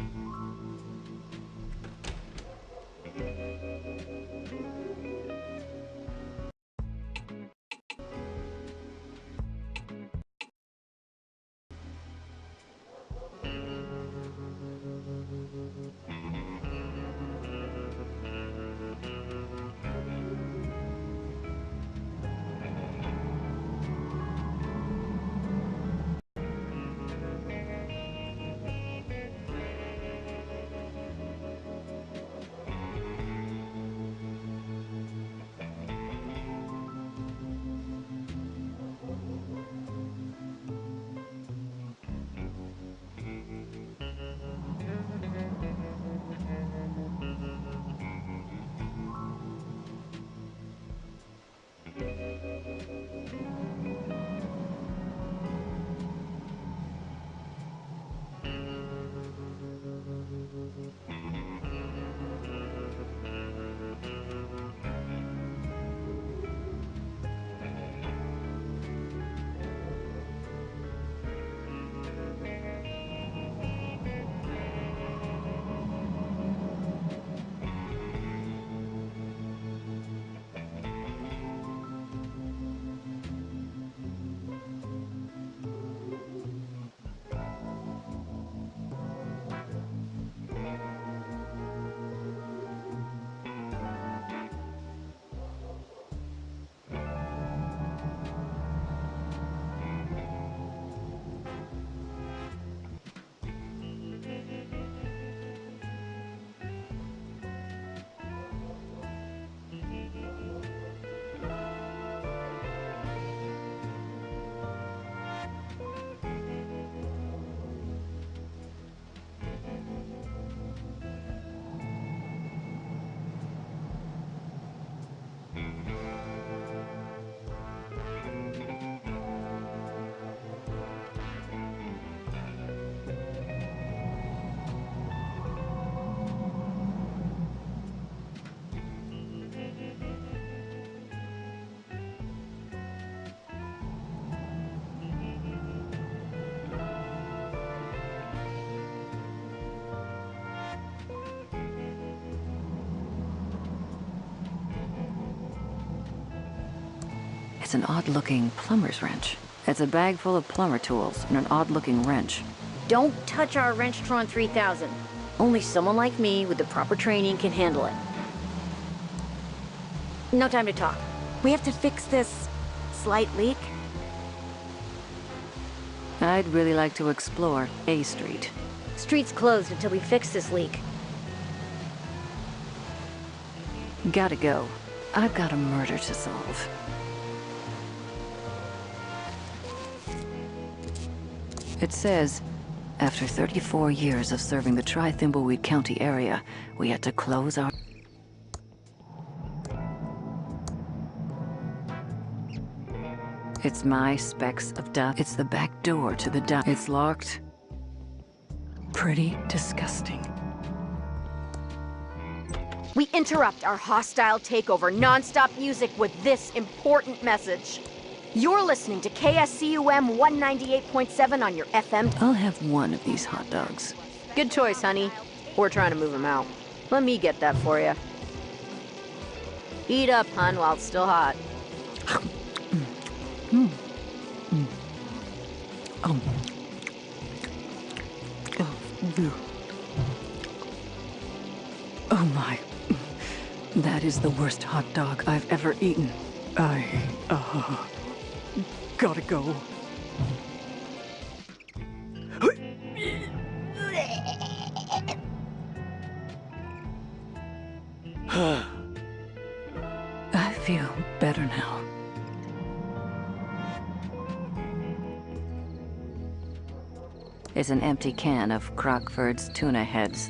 It's an odd-looking plumber's wrench. It's a bag full of plumber tools and an odd-looking wrench. Don't touch our Wrenchtron 3000. Only someone like me with the proper training can handle it. No time to talk. We have to fix this slight leak. I'd really like to explore A Street. Street's closed until we fix this leak. Gotta go. I've got a murder to solve. It says, after 34 years of serving the Thimbleweed County area, we had to close our... It's my specks of dust. It's the back door to the dump. It's locked. Pretty disgusting. We interrupt our hostile takeover non-stop music with this important message. You're listening to KSCUM 198.7 on your FM. I'll have one of these hot dogs. Good choice, honey. We're trying to move him out. Let me get that for you. Eat up, hun, while it's still hot. Oh my. That is the worst hot dog I've ever eaten. Gotta go. I feel better now. It's an empty can of Crockford's tuna heads.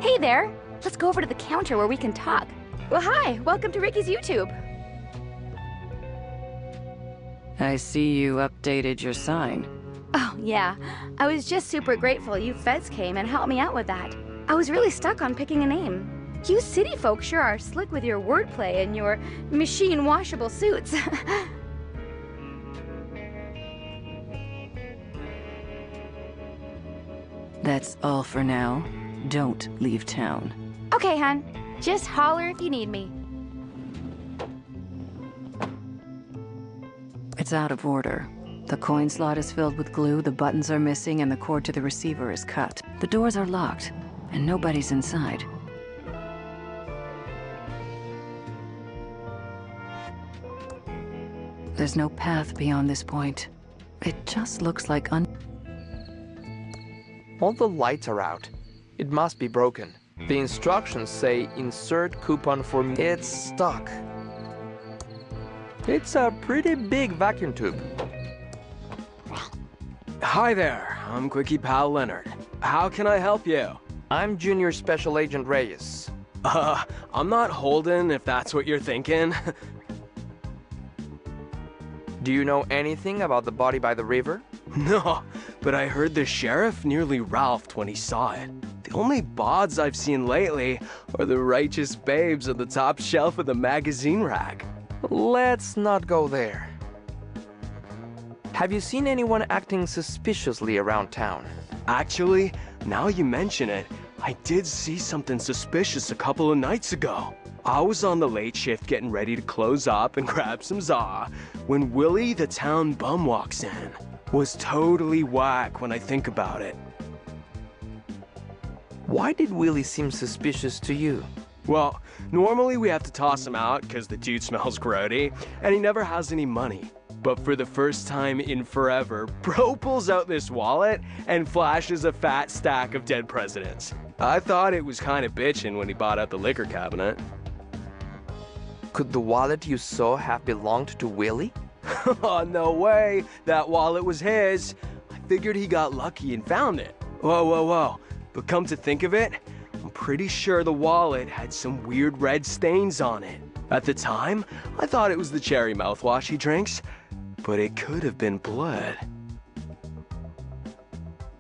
Hey there! Let's go over to the counter where we can talk. Well, hi! Welcome to Ricky's YouTube! I see you updated your sign. Oh, yeah. I was just super grateful you feds came and helped me out with that. I was really stuck on picking a name. You city folk sure are slick with your wordplay and your machine-washable suits. That's all for now. Don't leave town. Okay, hon. Just holler if you need me. It's out of order. The coin slot is filled with glue, the buttons are missing, and the cord to the receiver is cut. The doors are locked, and nobody's inside. There's no path beyond this point. It just looks like All the lights are out. It must be broken. The instructions say insert coupon for me. It's stuck. It's a pretty big vacuum tube. Hi there, I'm Quickie Pal Leonard. How can I help you? I'm Junior Special Agent Reyes. I'm not Holden, if that's what you're thinking. Do you know anything about the body by the river? No, but I heard the sheriff nearly ralphed when he saw it. The only bods I've seen lately are the righteous babes on the top shelf of the magazine rack. Let's not go there. Have you seen anyone acting suspiciously around town? Actually, now you mention it, I did see something suspicious a couple of nights ago. I was on the late shift getting ready to close up and grab some za when Willie the town bum walks in. Was totally whack when I think about it. Why did Willie seem suspicious to you? Well, normally we have to toss him out because the dude smells grody, and he never has any money. But for the first time in forever, bro pulls out this wallet and flashes a fat stack of dead presidents. I thought it was kind of bitchin' when he bought out the liquor cabinet. Could the wallet you saw have belonged to Willie? Oh, no way. That wallet was his. I figured he got lucky and found it. Whoa. But come to think of it, I'm pretty sure the wallet had some weird red stains on it. At the time, I thought it was the cherry mouthwash he drinks, but it could have been blood.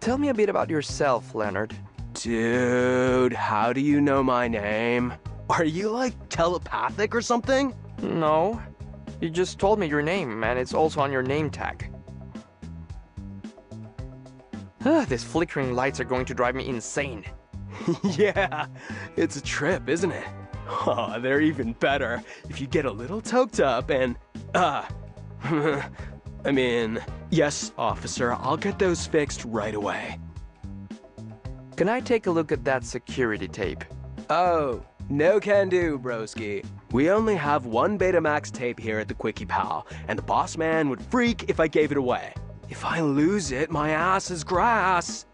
Tell me a bit about yourself, Leonard. Dude, how do you know my name? Are you like telepathic or something? No. You just told me your name, and it's also on your name tag. These flickering lights are going to drive me insane. Yeah, it's a trip, isn't it? Oh, they're even better if you get a little toked up and, I mean, yes, officer, I'll get those fixed right away. Can I take a look at that security tape? Oh, no can do, broski. We only have one Betamax tape here at the Quickie Pal, and the boss man would freak if I gave it away. If I lose it, my ass is grass.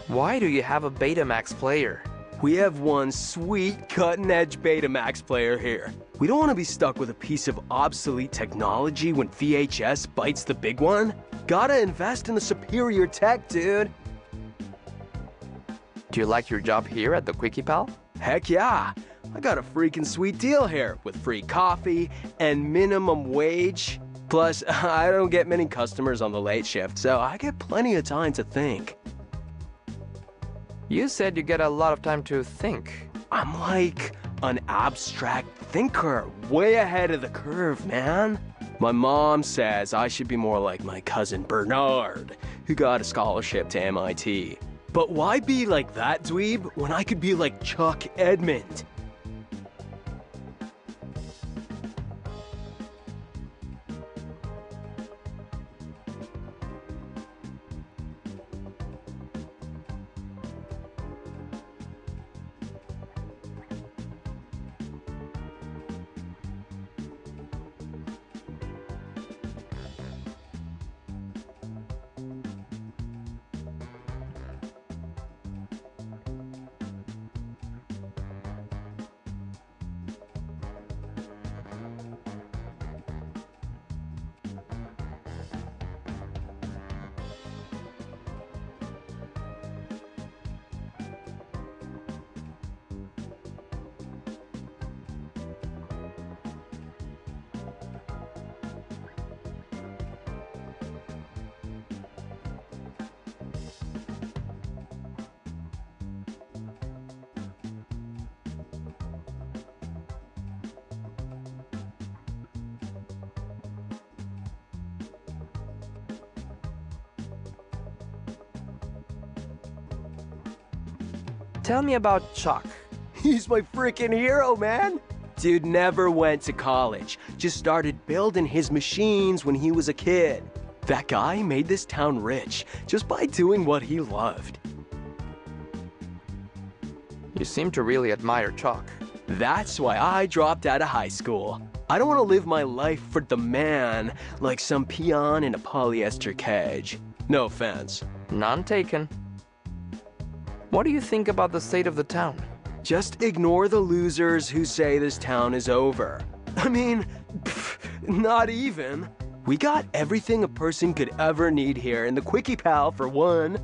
Why do you have a Betamax player? We have one sweet cutting-edge Betamax player here. We don't want to be stuck with a piece of obsolete technology when VHS bites the big one. Gotta invest in the superior tech, dude. Do you like your job here at the Quickie Pal? Heck yeah. I got a freaking sweet deal here with free coffee and minimum wage. Plus, I don't get many customers on the late shift, so I get plenty of time to think. You said you get a lot of time to think. I'm like an abstract thinker, way ahead of the curve, man. My mom says I should be more like my cousin Bernard, who got a scholarship to MIT. But why be like that dweeb when I could be like Chuck Edmund? Tell me about Chuck. He's my freaking hero, man. Dude never went to college, just started building his machines when he was a kid. That guy made this town rich just by doing what he loved. You seem to really admire Chuck. That's why I dropped out of high school. I don't want to live my life for the man like some peon in a polyester cage. No offense. None taken. What do you think about the state of the town? Just ignore the losers who say this town is over. I mean, not even. We got everything a person could ever need here in the Quickie Pal for one.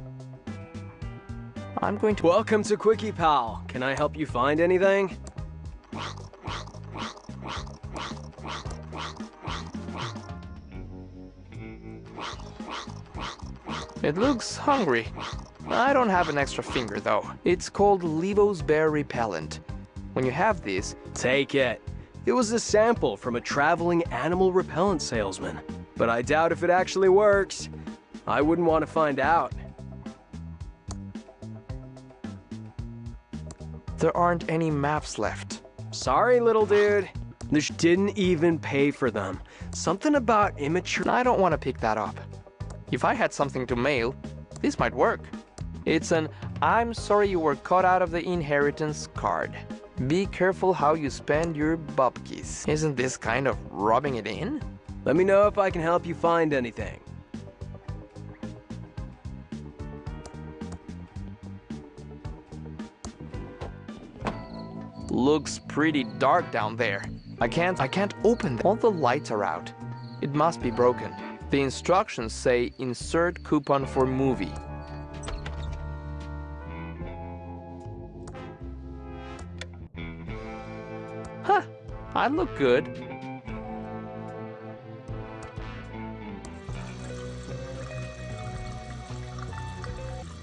I'm going to... Welcome to Quickie Pal. Can I help you find anything? It looks hungry. I don't have an extra finger though. It's called Levo's Bear Repellent. When you have this, take it. It was a sample from a traveling animal repellent salesman. But I doubt if it actually works. I wouldn't want to find out. There aren't any maps left. Sorry, little dude. This didn't even pay for them. Something about immature... I don't want to pick that up. If I had something to mail, this might work. It's an "I'm sorry you were cut out of the inheritance" card. Be careful how you spend your bupkis. Isn't this kind of rubbing it in? Let me know if I can help you find anything. Looks pretty dark down there. I can't open them. All the lights are out. It must be broken. The instructions say insert coupon for movie. Huh, I look good.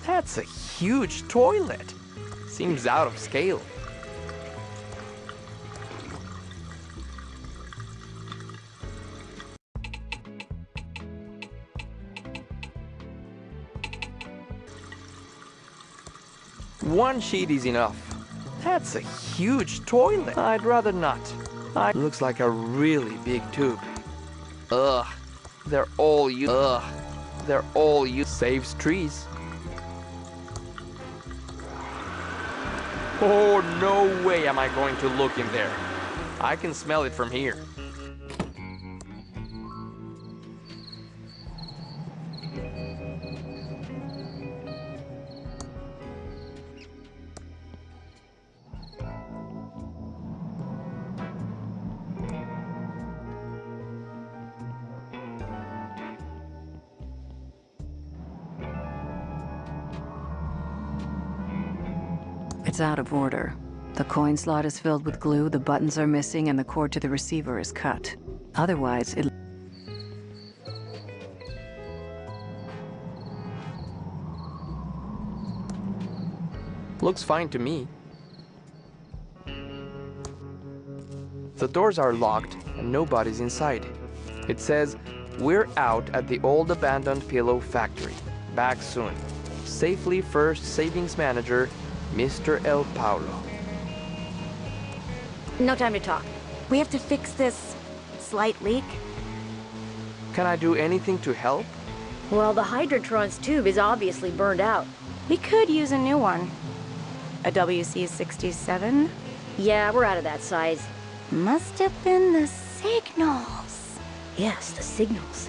That's a huge toilet. Seems out of scale. One sheet is enough. That's a huge toilet. I'd rather not. Looks like a really big tube. Ugh. They're all saves trees. Oh, no way am I going to look in there. I can smell it from here. It's out of order. The coin slot is filled with glue, the buttons are missing, and the cord to the receiver is cut. Otherwise, it... Looks fine to me. The doors are locked and nobody's inside. It says, "We're out at the old abandoned pillow factory. Back soon. Safely First Savings Manager, Mr. El Paulo." No time to talk. We have to fix this slight leak. Can I do anything to help? Well, the Hydrotron's tube is obviously burned out. We could use a new one. A WC-67? Yeah, we're out of that size. Must have been the signals. Yes, the signals.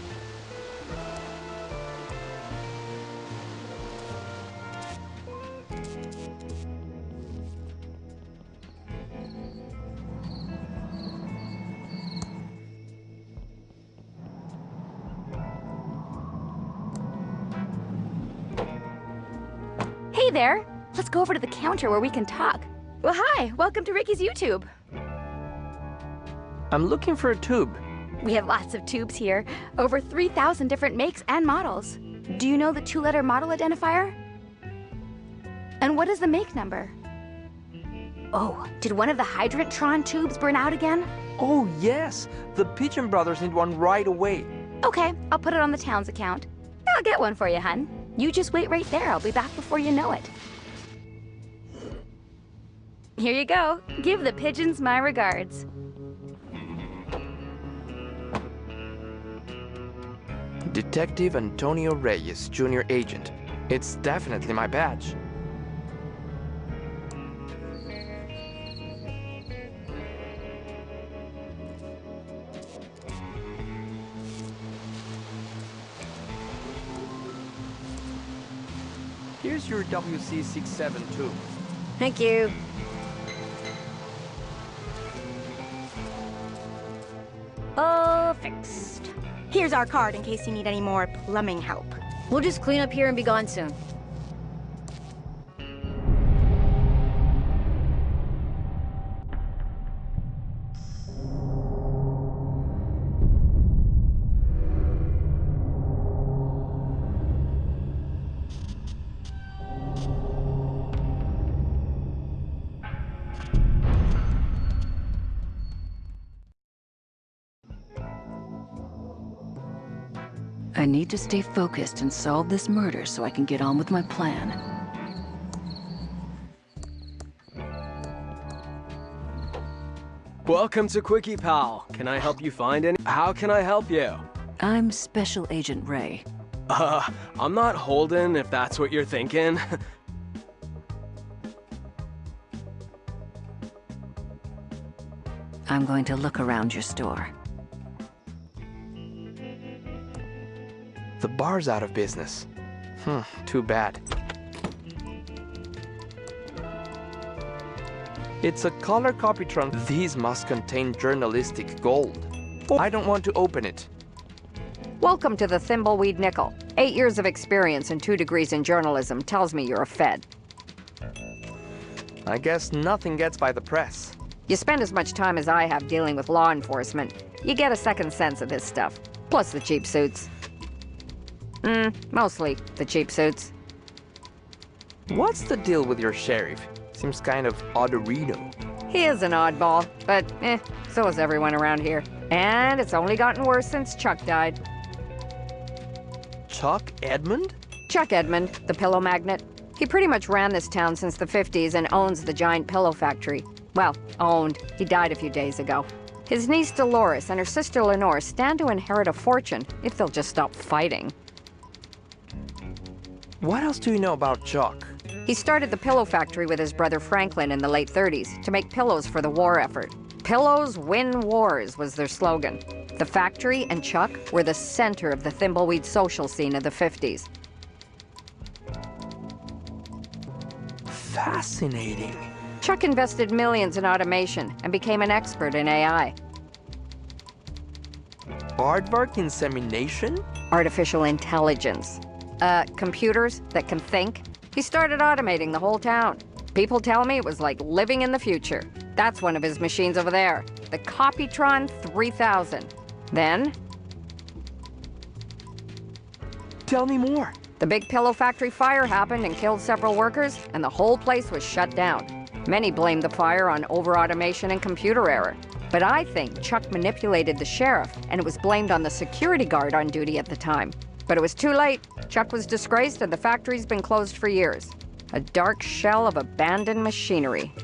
Hey there! Let's go over to the counter where we can talk. Well, hi! Welcome to Ricky's YouTube. I'm looking for a tube. We have lots of tubes here. Over 3,000 different makes and models. Do you know the 2-letter model identifier? And what is the make number? Oh, did one of the Hydrotron tubes burn out again? Oh, yes! The Pigeon Brothers need one right away. Okay, I'll put it on the town's account. I'll get one for you, hun. You just wait right there. I'll be back before you know it. Here you go. Give the pigeons my regards. Detective Antonio Reyes, Junior Agent. It's definitely my badge. Here's your WC-67 tube. Thank you. All fixed. Here's our card in case you need any more plumbing help. We'll just clean up here and be gone soon. I need to stay focused and solve this murder so I can get on with my plan. Welcome to Quickie Pal. Can I help you find any? How can I help you? I'm Special Agent Ray. I'm not Holden, if that's what you're thinking. I'm going to look around your store. The bar's out of business. Too bad. It's a color copytron. These must contain journalistic gold. I don't want to open it. Welcome to the Thimbleweed Nickel. 8 years of experience and 2 degrees in journalism tells me you're a Fed. I guess nothing gets by the press. You spend as much time as I have dealing with law enforcement, you get a second sense of this stuff. Plus the cheap suits. Mostly the cheap suits. What's the deal with your sheriff? Seems kind of oddorino. He is an oddball, but so is everyone around here. And it's only gotten worse since Chuck died. Chuck Edmund? Chuck Edmund, the pillow magnet. He pretty much ran this town since the 50s and owns the giant pillow factory. Well, owned. He died a few days ago. His niece Dolores and her sister Lenore stand to inherit a fortune if they'll just stop fighting. What else do you know about Chuck? He started the pillow factory with his brother Franklin in the late 30s to make pillows for the war effort. Pillows win wars was their slogan. The factory and Chuck were the center of the Thimbleweed social scene of the 50s. Fascinating. Chuck invested millions in automation and became an expert in AI. Aardvark insemination? Artificial intelligence. Computers that can think. He started automating the whole town. People tell me it was like living in the future. That's one of his machines over there, the Copytron 3000. Then... Tell me more. The big pillow factory fire happened and killed several workers, and the whole place was shut down. Many blamed the fire on over-automation and computer error. But I think Chuck manipulated the sheriff, and it was blamed on the security guard on duty at the time. But it was too late. Chuck was disgraced, and the factory's been closed for years. A dark shell of abandoned machinery.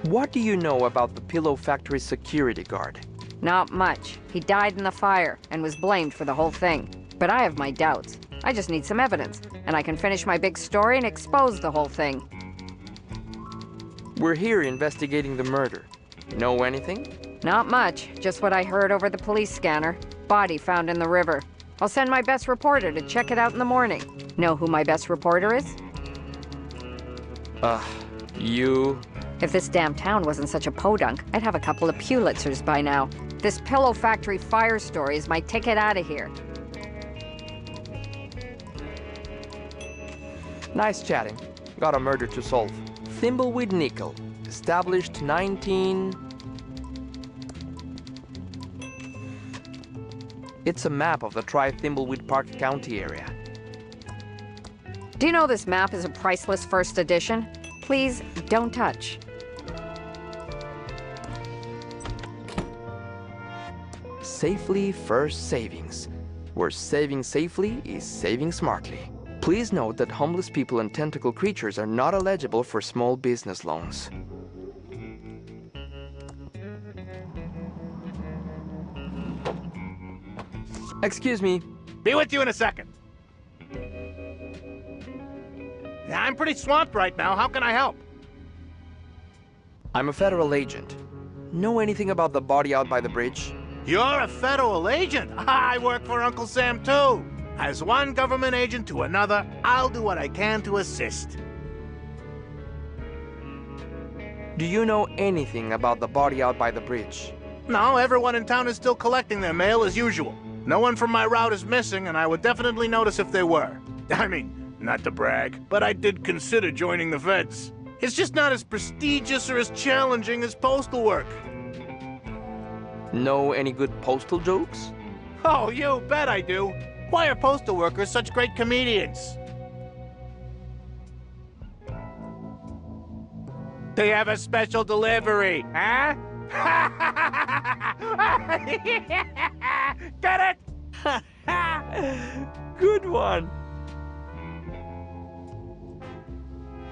What do you know about the pillow factory security guard? Not much. He died in the fire and was blamed for the whole thing. But I have my doubts. I just need some evidence, and I can finish my big story and expose the whole thing. We're here investigating the murder. Know anything? Not much. Just what I heard over the police scanner. Body found in the river. I'll send my best reporter to check it out in the morning. Know who my best reporter is? You... If this damn town wasn't such a podunk, I'd have a couple of Pulitzers by now. This pillow factory fire story is my ticket out of here. Nice chatting. Got a murder to solve. Thimbleweed Nickel. Established 19... It's a map of the Thimbleweed Park County area. Do you know this map is a priceless first edition? Please, don't touch. Safely First Savings, where saving safely is saving smartly. Please note that homeless people and tentacle creatures are not eligible for small business loans. Excuse me. Be with you in a second. I'm pretty swamped right now. How can I help? I'm a federal agent. Know anything about the body out by the bridge? You're a federal agent? I work for Uncle Sam, too. As one government agent to another, I'll do what I can to assist. Do you know anything about the body out by the bridge? No, everyone in town is still collecting their mail as usual. No one from my route is missing, and I would definitely notice if they were. I mean, not to brag, but I did consider joining the feds. It's just not as prestigious or as challenging as postal work. Know any good postal jokes? Oh, you bet I do. Why are postal workers such great comedians? They have a special delivery, huh? Get it? Good one.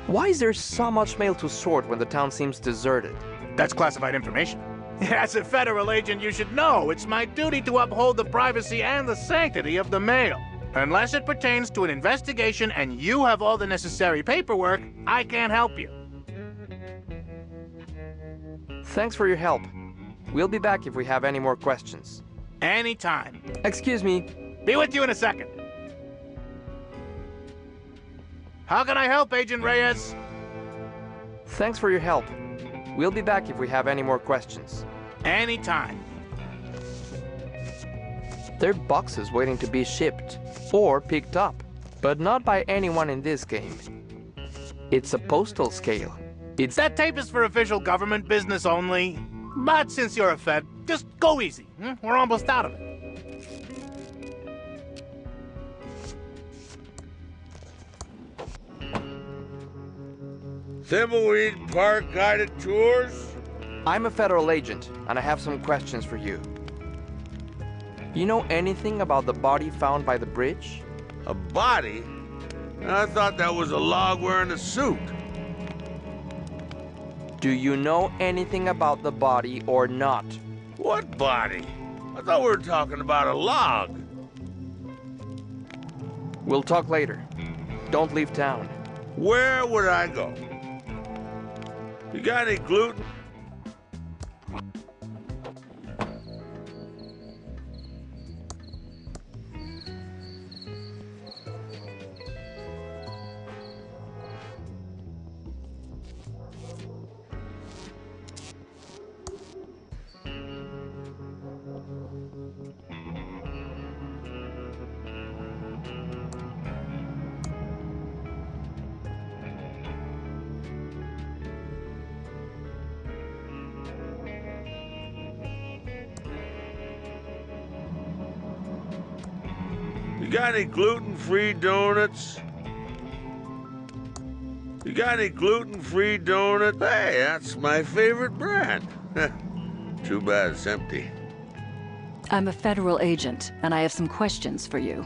Why is there so much mail to sort when the town seems deserted? That's classified information. As a federal agent, you should know it's my duty to uphold the privacy and the sanctity of the mail. Unless it pertains to an investigation and you have all the necessary paperwork, I can't help you. Thanks for your help. We'll be back if we have any more questions. Anytime. Excuse me. Be with you in a second. How can I help, Agent Reyes? Thanks for your help. We'll be back if we have any more questions. Anytime. There are boxes waiting to be shipped or picked up, but not by anyone in this game. It's a postal scale. That tape is for official government business only. But since you're a Fed, just go easy. We're almost out of it. Thimbleweed Park guided tours? I'm a federal agent, and I have some questions for you. You know anything about the body found by the bridge? A body? I thought that was a log wearing a suit. Do you know anything about the body or not? What body? I thought we were talking about a log. We'll talk later. Don't leave town. Where would I go? You got any gluten? You got any gluten-free donuts? You got any gluten-free donuts? Hey, that's my favorite brand. Too bad it's empty. I'm a federal agent, and I have some questions for you.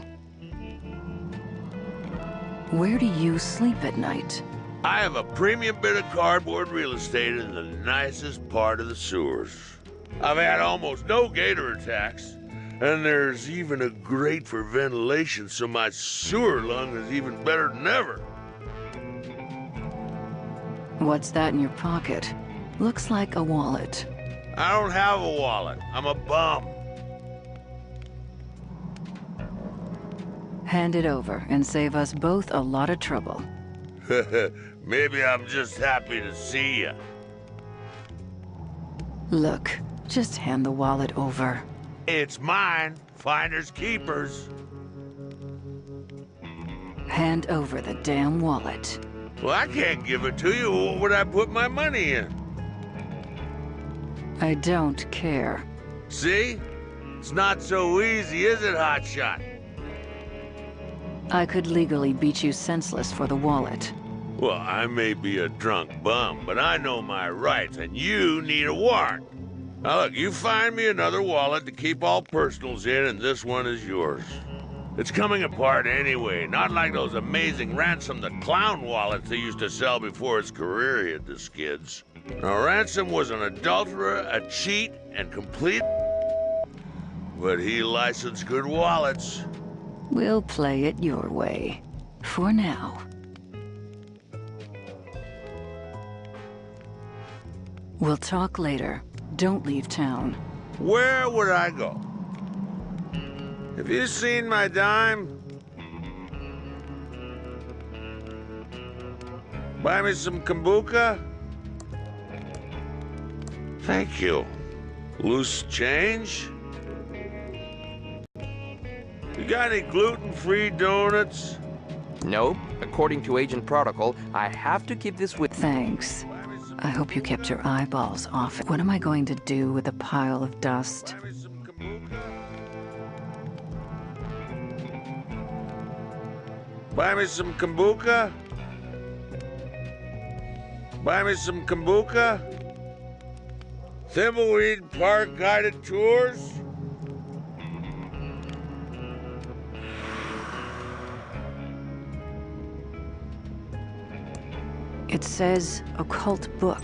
Where do you sleep at night? I have a premium bit of cardboard real estate in the nicest part of the sewers. I've had almost no gator attacks, and there's even a grate for ventilation, so my sewer lung is even better than ever. What's that in your pocket? Looks like a wallet. I don't have a wallet. I'm a bum. Hand it over and save us both a lot of trouble. Maybe I'm just happy to see you. Look, just hand the wallet over. It's mine. Finders keepers. Hand over the damn wallet. Well, I can't give it to you. What would I put my money in? I don't care. See? It's not so easy, is it, hotshot? I could legally beat you senseless for the wallet. Well, I may be a drunk bum, but I know my rights, and you need a warrant. Now look, you find me another wallet to keep all personals in, and this one is yours. It's coming apart anyway, not like those amazing Ransom the Clown wallets they used to sell before his career hit the skids. Now, Ransom was an adulterer, a cheat, and complete... but he licensed good wallets. We'll play it your way. For now. We'll talk later. Don't leave town. Where would I go? Have you seen my dime? Buy me some kombucha? Thank you. Loose change? You got any gluten-free donuts? Nope. According to Agent Protocol, I have to keep this with... Thanks. I hope you kept your eyeballs off it. What am I going to do with a pile of dust? Buy me some kombucha? Buy me some kombucha? Thimbleweed Park guided tours? It says occult book.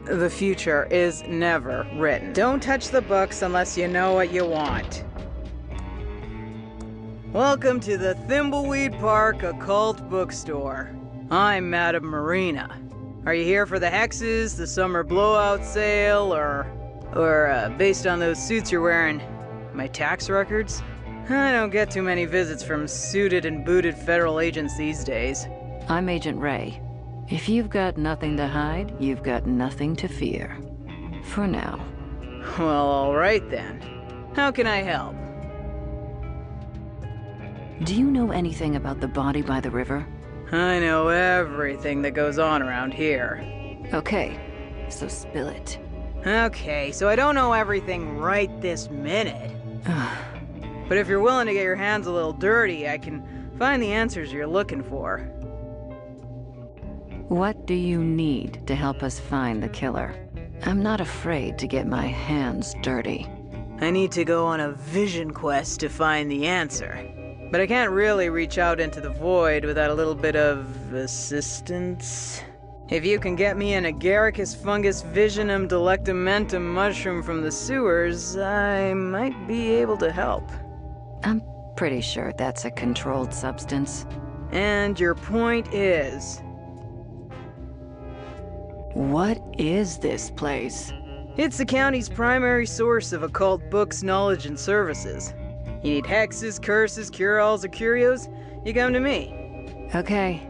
The future is never written. Don't touch the books unless you know what you want. Welcome to the Thimbleweed Park Occult Bookstore. I'm Madame Marina. Are you here for the hexes, the summer blowout sale, or based on those suits you're wearing, my tax records? I don't get too many visits from suited and booted federal agents these days. I'm Agent Ray. If you've got nothing to hide, you've got nothing to fear. For now. Well, all right then. How can I help? Do you know anything about the body by the river? I know everything that goes on around here. Okay, so spill it. Okay, so I don't know everything right this minute. But if you're willing to get your hands a little dirty, I can find the answers you're looking for. What do you need to help us find the killer? I'm not afraid to get my hands dirty. I need to go on a vision quest to find the answer. But I can't really reach out into the void without a little bit of assistance. If you can get me an agaricus fungus visionum delectamentum mushroom from the sewers, I might be able to help. I'm pretty sure that's a controlled substance. And your point is? What is this place? It's the county's primary source of occult books, knowledge, and services. You need hexes, curses, cure-alls, or curios? You come to me. Okay,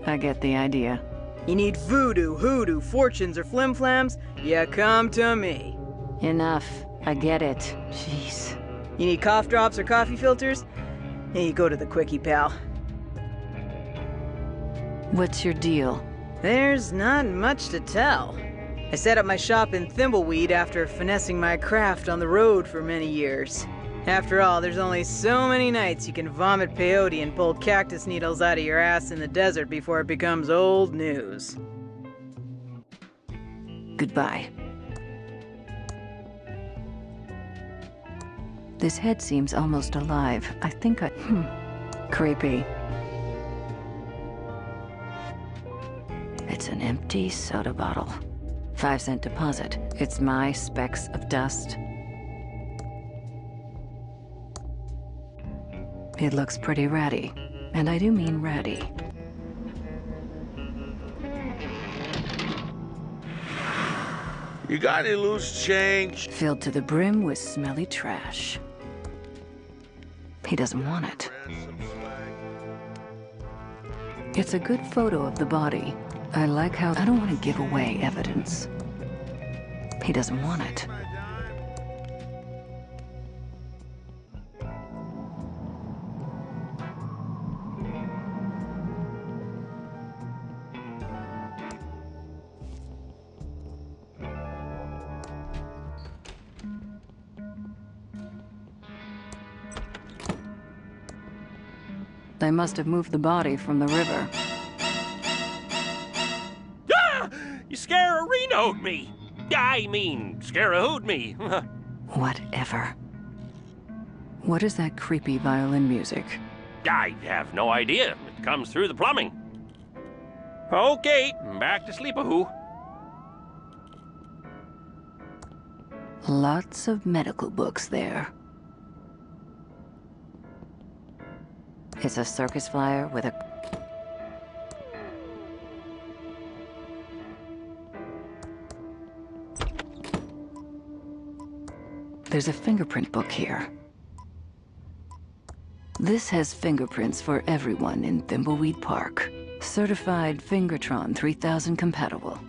I get the idea. You need voodoo, hoodoo, fortunes, or flimflams? You come to me. Enough. I get it. Jeez. You need cough drops or coffee filters? Yeah, you go to the quickie, pal. What's your deal? There's not much to tell. I set up my shop in Thimbleweed after finessing my craft on the road for many years. After all, there's only so many nights you can vomit peyote and pull cactus needles out of your ass in the desert before it becomes old news. Goodbye. This head seems almost alive. I think creepy. It's an empty soda bottle. 5-cent deposit. It's my specks of dust. It looks pretty ratty. And I do mean ratty. You got any loose change? Filled to the brim with smelly trash. He doesn't want it. It's a good photo of the body. I like how I don't want to give away evidence. He doesn't want it. They must have moved the body from the river. Ah! You scare-a-renoed me! I mean, scare-a-hooed me. Whatever. What is that creepy violin music? I have no idea. It comes through the plumbing. Okay, back to sleep-a-hoo. Lots of medical books there. It's a circus flyer with a... There's a fingerprint book here. This has fingerprints for everyone in Thimbleweed Park. Certified Fingertron 3000 compatible.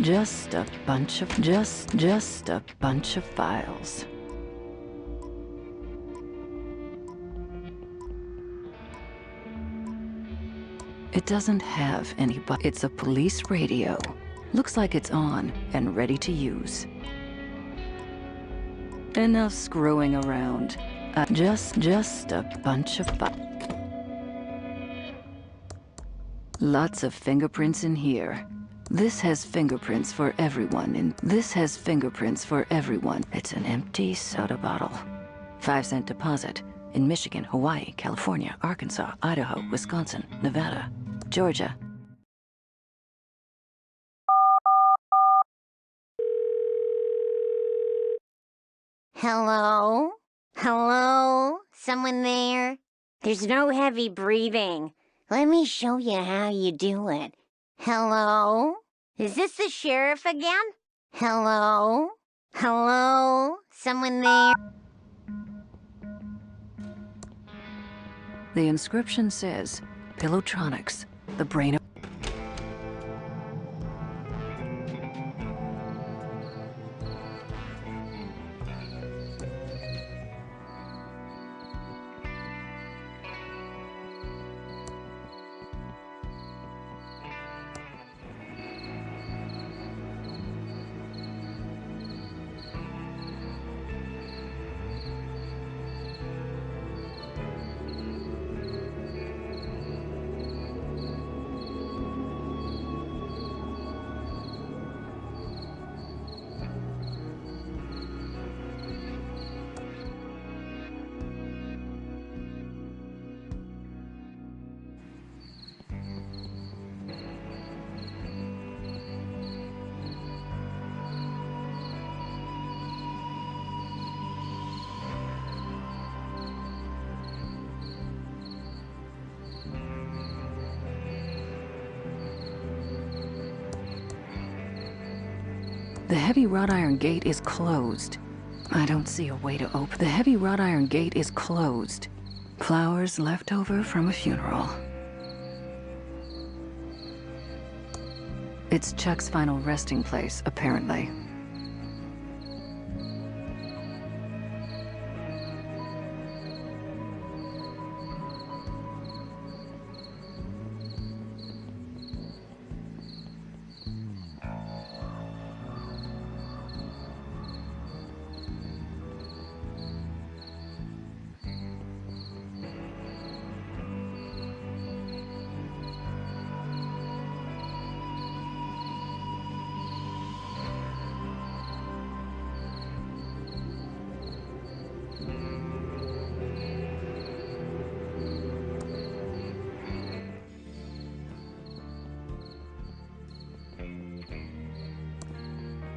Just a bunch of just a bunch of files. It doesn't have any but it's a police radio. Looks like it's on and ready to use. Enough screwing around. Just a bunch of lots of fingerprints in here. This has fingerprints for everyone, and this has fingerprints for everyone. It's an empty soda bottle. 5-cent deposit in Michigan, Hawaii, California, Arkansas, Idaho, Wisconsin, Nevada, Georgia. Hello? Hello? Someone there? There's no heavy breathing. Let me show you how you do it. Hello? Is this the sheriff again? Hello? Hello? Someone there? The inscription says, Pillowtronics, the brain of... The heavy wrought iron gate is closed. I don't see a way to open. The heavy wrought iron gate is closed. Flowers left over from a funeral. It's Chuck's final resting place, apparently.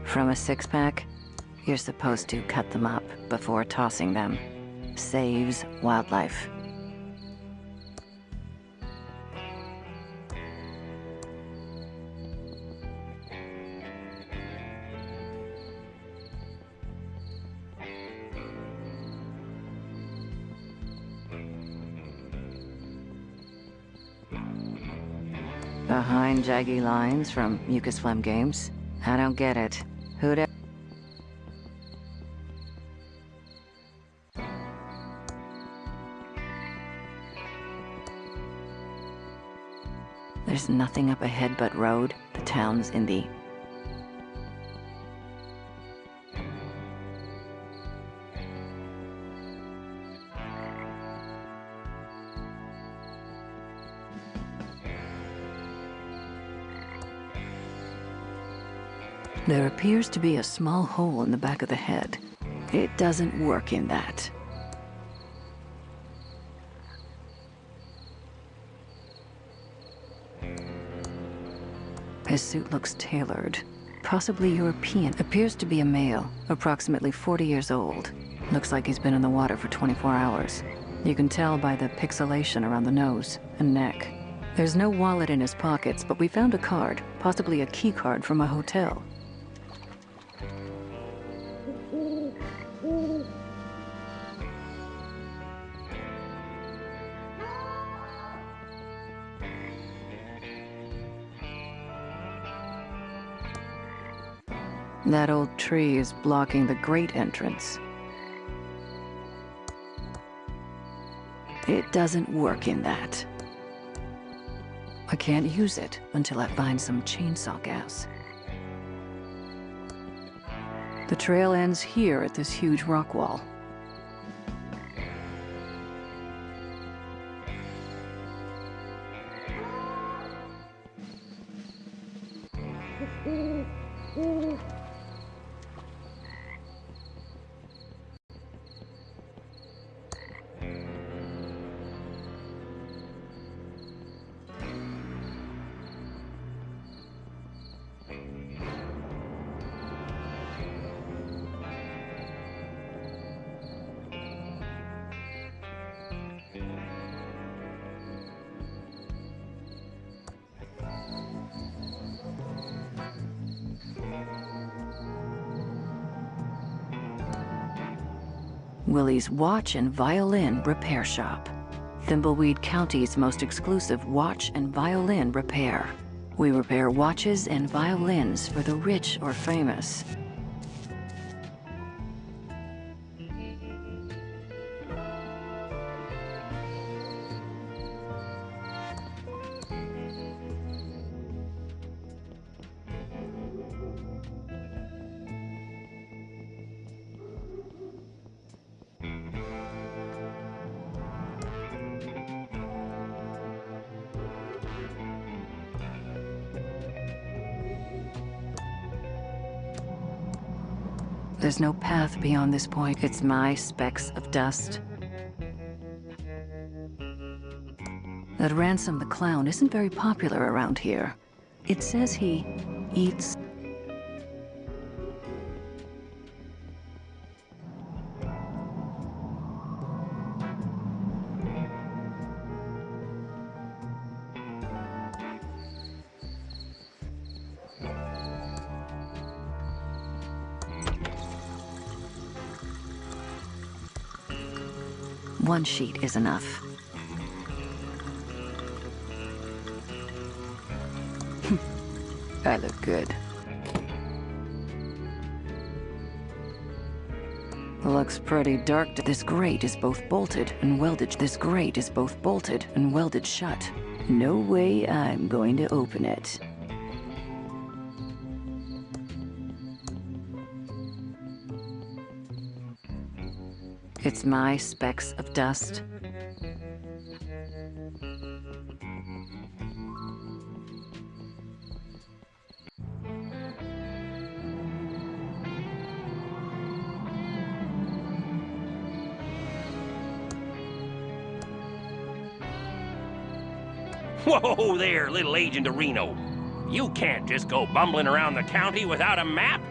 From a six-pack, you're supposed to cut them up before tossing them. Saves wildlife. Behind jaggy lines from mucus phlegm games? I don't get it. Who'd ever... There's nothing up ahead but road. The town's in the... There appears to be a small hole in the back of the head. It doesn't work in that. His suit looks tailored, possibly European. Appears to be a male, approximately 40 years old. Looks like he's been in the water for 24 hours. You can tell by the pixelation around the nose and neck. There's no wallet in his pockets, but we found a card, possibly a key card from a hotel. That old tree is blocking the great entrance. It doesn't work in that. I can't use it until I find some chainsaw gas. The trail ends here at this huge rock wall. Willie's Watch and Violin Repair Shop. Thimbleweed County's most exclusive watch and violin repair. We repair watches and violins for the rich or famous. There's no path beyond this point. It's my specks of dust. That Ransom the Clown isn't very popular around here. It says he eats... One sheet is enough. I look good. Looks pretty dark. This grate is both bolted and welded. This grate is both bolted and welded shut. No way I'm going to open it. It's my specks of dust. Whoa there, little Agent Reno. You can't just go bumbling around the county without a map.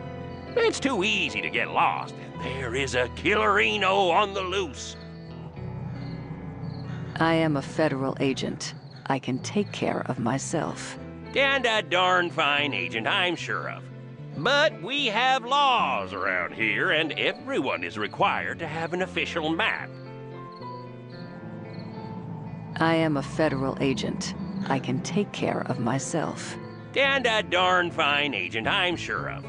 It's too easy to get lost. There is a killerino on the loose. I am a federal agent. I can take care of myself. And a darn fine agent, I'm sure of. But we have laws around here, and everyone is required to have an official map. I am a federal agent. I can take care of myself. And a darn fine agent, I'm sure of.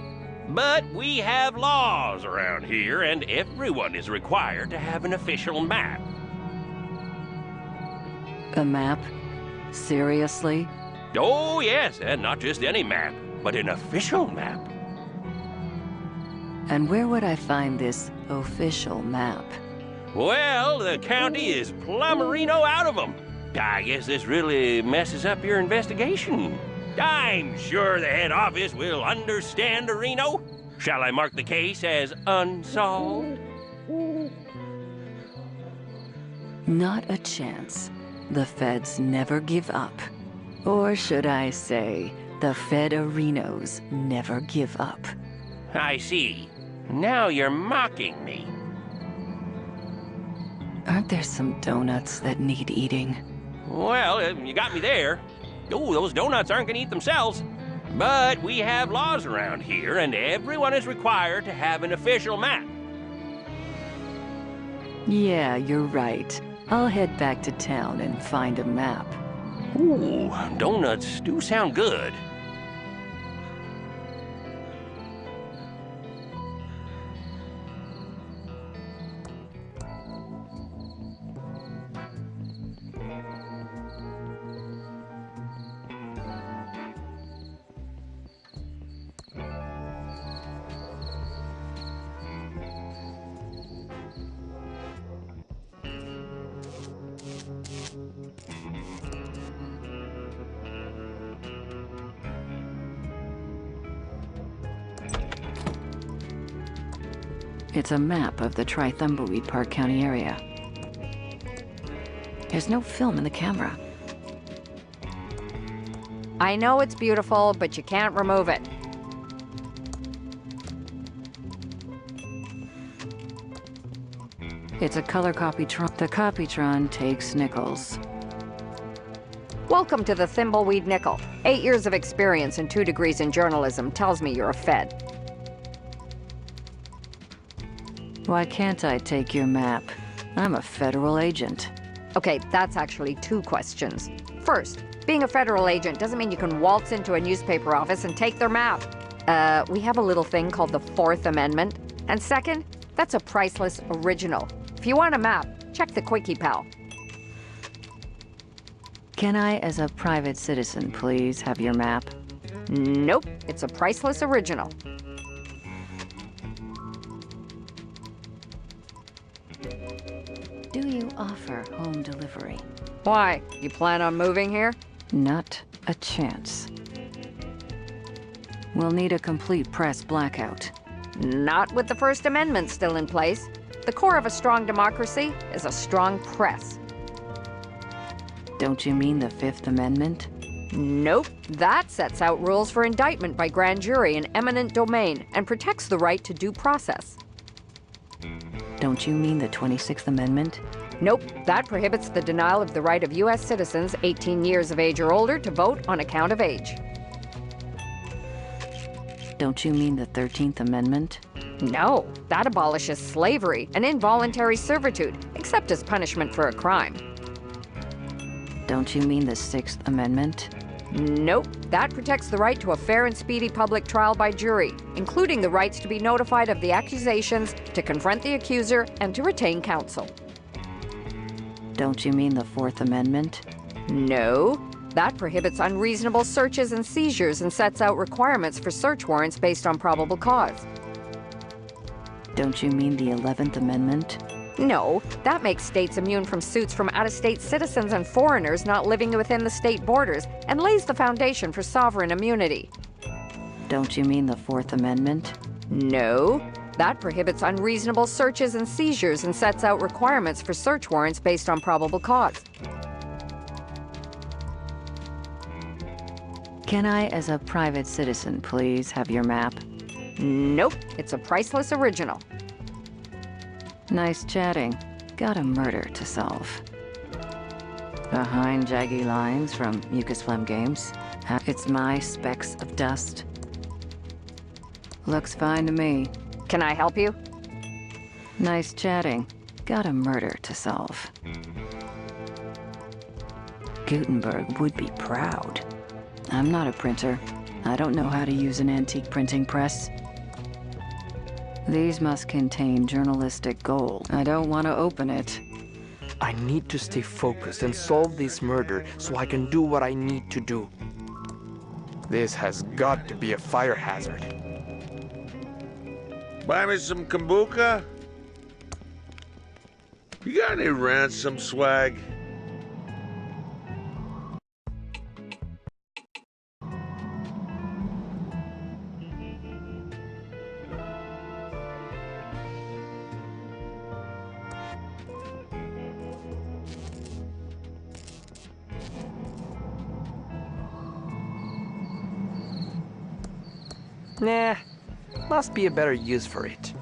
But we have laws around here, and everyone is required to have an official map. A map? Seriously? Oh, yes, and not just any map, but an official map. And where would I find this official map? Well, the county is plumberino out of them. I guess this really messes up your investigation. I'm sure the head office will understand, Reno. Shall I mark the case as unsolved? Not a chance. The feds never give up. Or should I say, the Federinos never give up. I see. Now you're mocking me. Aren't there some donuts that need eating? Well, you got me there. Oh, those donuts aren't gonna eat themselves. But we have laws around here, and everyone is required to have an official map. Yeah, you're right. I'll head back to town and find a map. Ooh, donuts do sound good. It's a map of the Thimbleweed Park County area. There's no film in the camera. I know it's beautiful, but you can't remove it. It's a color copytron. The copytron takes nickels. Welcome to the Thimbleweed Nickel. 8 years of experience and 2 degrees in journalism tells me you're a Fed. Why can't I take your map? I'm a federal agent. Okay, that's actually 2 questions. First, being a federal agent doesn't mean you can waltz into a newspaper office and take their map. We have a little thing called the 4th Amendment. And second, that's a priceless original. If you want a map, check the Quickie Pal. Can I, as a private citizen, please have your map? Nope, it's a priceless original. Do you offer home delivery? Why? You plan on moving here? Not a chance. We'll need a complete press blackout. Not with the First Amendment still in place. The core of a strong democracy is a strong press. Don't you mean the Fifth Amendment? Nope. That sets out rules for indictment by grand jury in eminent domain and protects the right to due process. Don't you mean the 26th Amendment? Nope. That prohibits the denial of the right of U.S. citizens 18 years of age or older to vote on account of age. Don't you mean the 13th Amendment? No. That abolishes slavery and involuntary servitude, except as punishment for a crime. Don't you mean the 6th Amendment? Nope. That protects the right to a fair and speedy public trial by jury, including the rights to be notified of the accusations, to confront the accuser, and to retain counsel. Don't you mean the 4th Amendment? No. That prohibits unreasonable searches and seizures and sets out requirements for search warrants based on probable cause. Don't you mean the 11th Amendment? No, that makes states immune from suits from out-of-state citizens and foreigners not living within the state borders and lays the foundation for sovereign immunity. Don't you mean the 4th Amendment? No, that prohibits unreasonable searches and seizures and sets out requirements for search warrants based on probable cause. Can I, as a private citizen, please have your map? Nope, it's a priceless original. Nice chatting. Got a murder to solve. Behind jaggy lines from Mucus Phlegm Games. It's my specks of dust. Looks fine to me. Can I help you? Nice chatting. Got a murder to solve. Gutenberg would be proud. I'm not a printer. I don't know how to use an antique printing press. These must contain journalistic gold. I don't want to open it. I need to stay focused and solve this murder so I can do what I need to do. This has got to be a fire hazard. Buy me some kombucha? You got any ransom swag? Nah, must be a better use for it.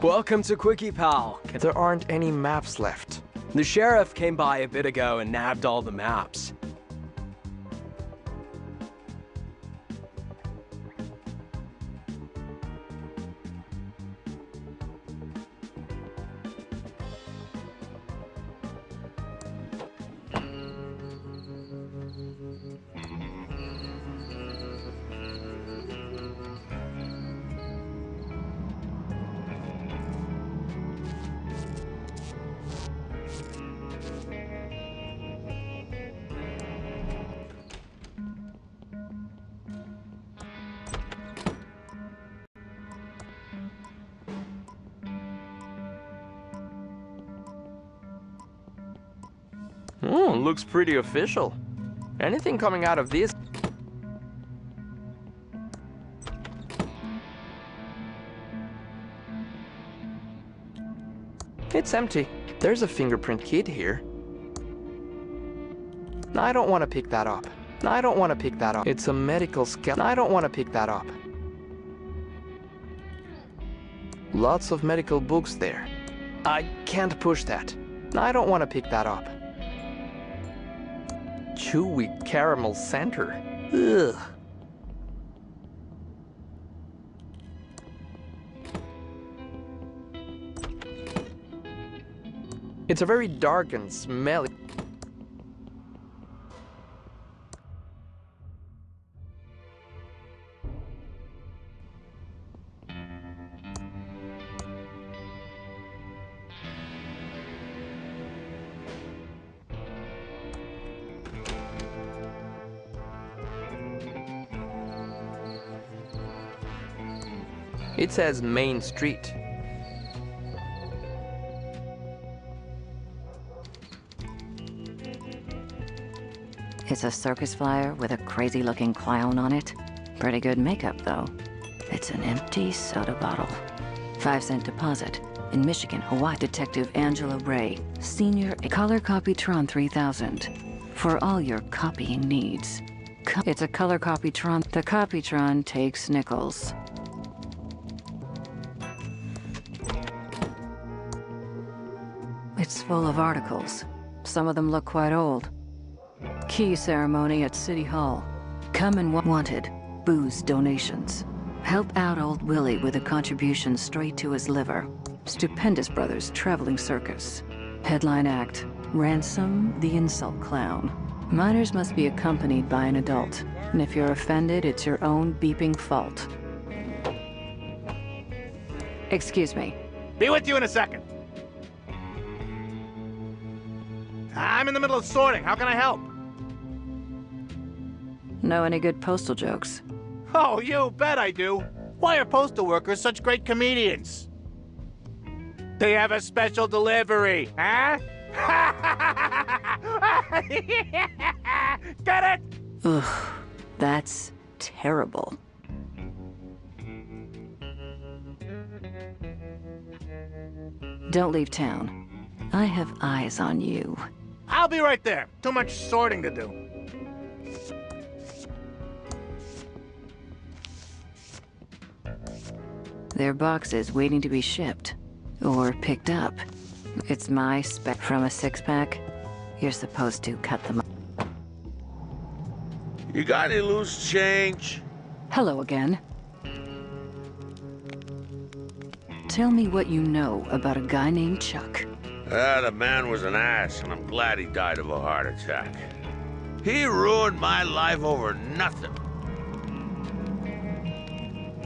Welcome to Quickie Pal. There aren't any maps left. The sheriff came by a bit ago and nabbed all the maps. Looks pretty official. Anything coming out of this? It's empty. There's a fingerprint kit here. I don't want to pick that up. I don't want to pick that up. It's a medical skeleton. I don't want to pick that up. Lots of medical books there. I can't push that. I don't want to pick that up. Chewy caramel center. Ugh. It's a very dark and smelly. It says Main Street. It's a circus flyer with a crazy-looking clown on it. Pretty good makeup, though. It's an empty soda bottle. 5-cent deposit. In Michigan, Hawaii. Detective Angela Ray, Senior, Color Copytron 3000. For all your copying needs. It's a color Copytron. The Copytron takes nickels. It's full of articles. Some of them look quite old. Key ceremony at City Hall. Come and wanted. Booze donations. Help out old Willie with a contribution straight to his liver. Stupendous Brothers Traveling Circus. Headline act. Ransom the Insult Clown. Minors must be accompanied by an adult. And if you're offended, it's your own beeping fault. Excuse me. Be with you in a second. I'm in the middle of sorting. How can I help? Know any good postal jokes? Oh, you bet I do. Why are postal workers such great comedians? They have a special delivery, huh? Get it? Ugh, that's terrible. Don't leave town. I have eyes on you. I'll be right there. Too much sorting to do. There are boxes waiting to be shipped. Or picked up. It's my spec from a six-pack. You're supposed to cut them up. You got any loose change? Hello again. Tell me what you know about a guy named Chuck. The man was an ass, and I'm glad he died of a heart attack. He ruined my life over nothing.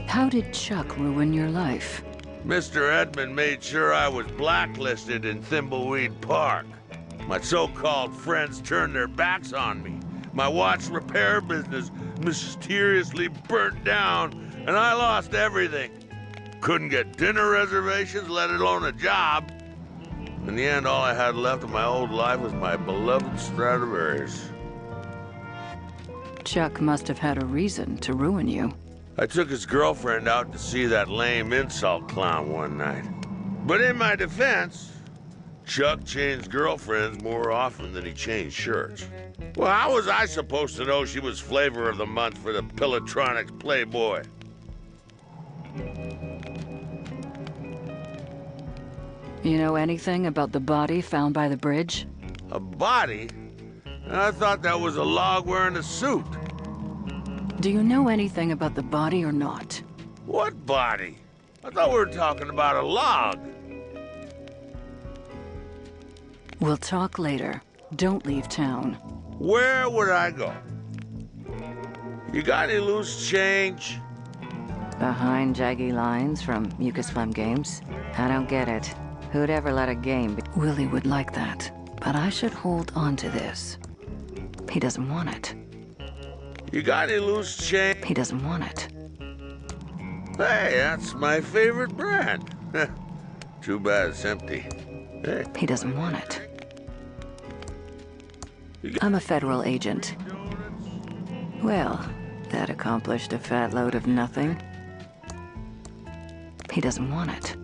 How did Chuck ruin your life? Mr. Edmund made sure I was blacklisted in Thimbleweed Park. My so-called friends turned their backs on me. My watch repair business mysteriously burnt down, and I lost everything. Couldn't get dinner reservations, let alone a job. In the end, all I had left of my old life was my beloved Stradivarius. Chuck must have had a reason to ruin you. I took his girlfriend out to see that lame insult clown one night. But in my defense, Chuck changed girlfriends more often than he changed shirts. Well, how was I supposed to know she was flavor of the month for the Pilotronics Playboy? You know anything about the body found by the bridge? A body? I thought that was a log wearing a suit. Do you know anything about the body or not? What body? I thought we were talking about a log. We'll talk later. Don't leave town. Where would I go? You got any loose change? Behind jaggy lines from Mucus Phlegm games? I don't get it. Who'd ever let a game be? Willie would like that, but I should hold on to this. He doesn't want it. You got any loose change? He doesn't want it. Hey, that's my favorite brand. Too bad it's empty. Hey. He doesn't want it. I'm a federal agent. Well, that accomplished a fat load of nothing. He doesn't want it.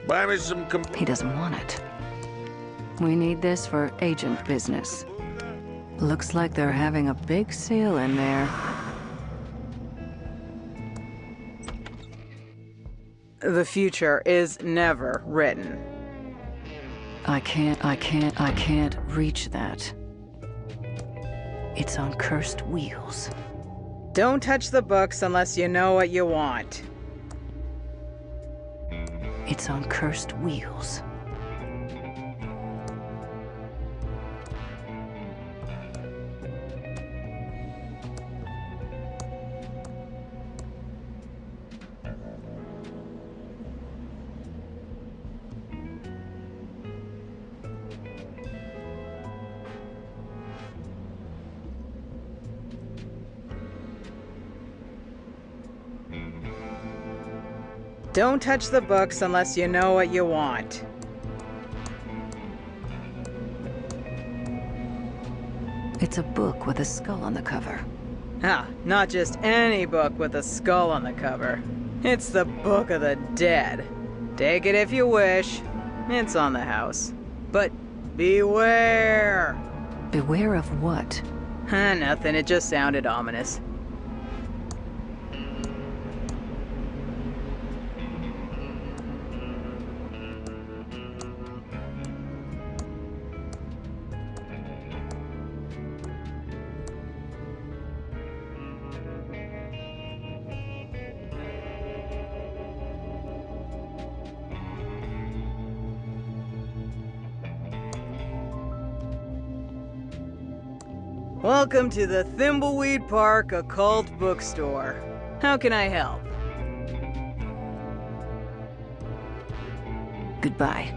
Buy me some He doesn't want it. We need this for agent business. Looks like they're having a big sale in there. The future is never written. I can't reach that. It's on cursed wheels. Don't touch the books unless you know what you want. It's on cursed wheels. Don't touch the books unless you know what you want. It's a book with a skull on the cover. Ah, not just any book with a skull on the cover. It's the Book of the Dead. Take it if you wish. It's on the house. But beware! Beware of what? Nothing, it just sounded ominous. Welcome to the Thimbleweed Park Occult Bookstore. How can I help? Goodbye.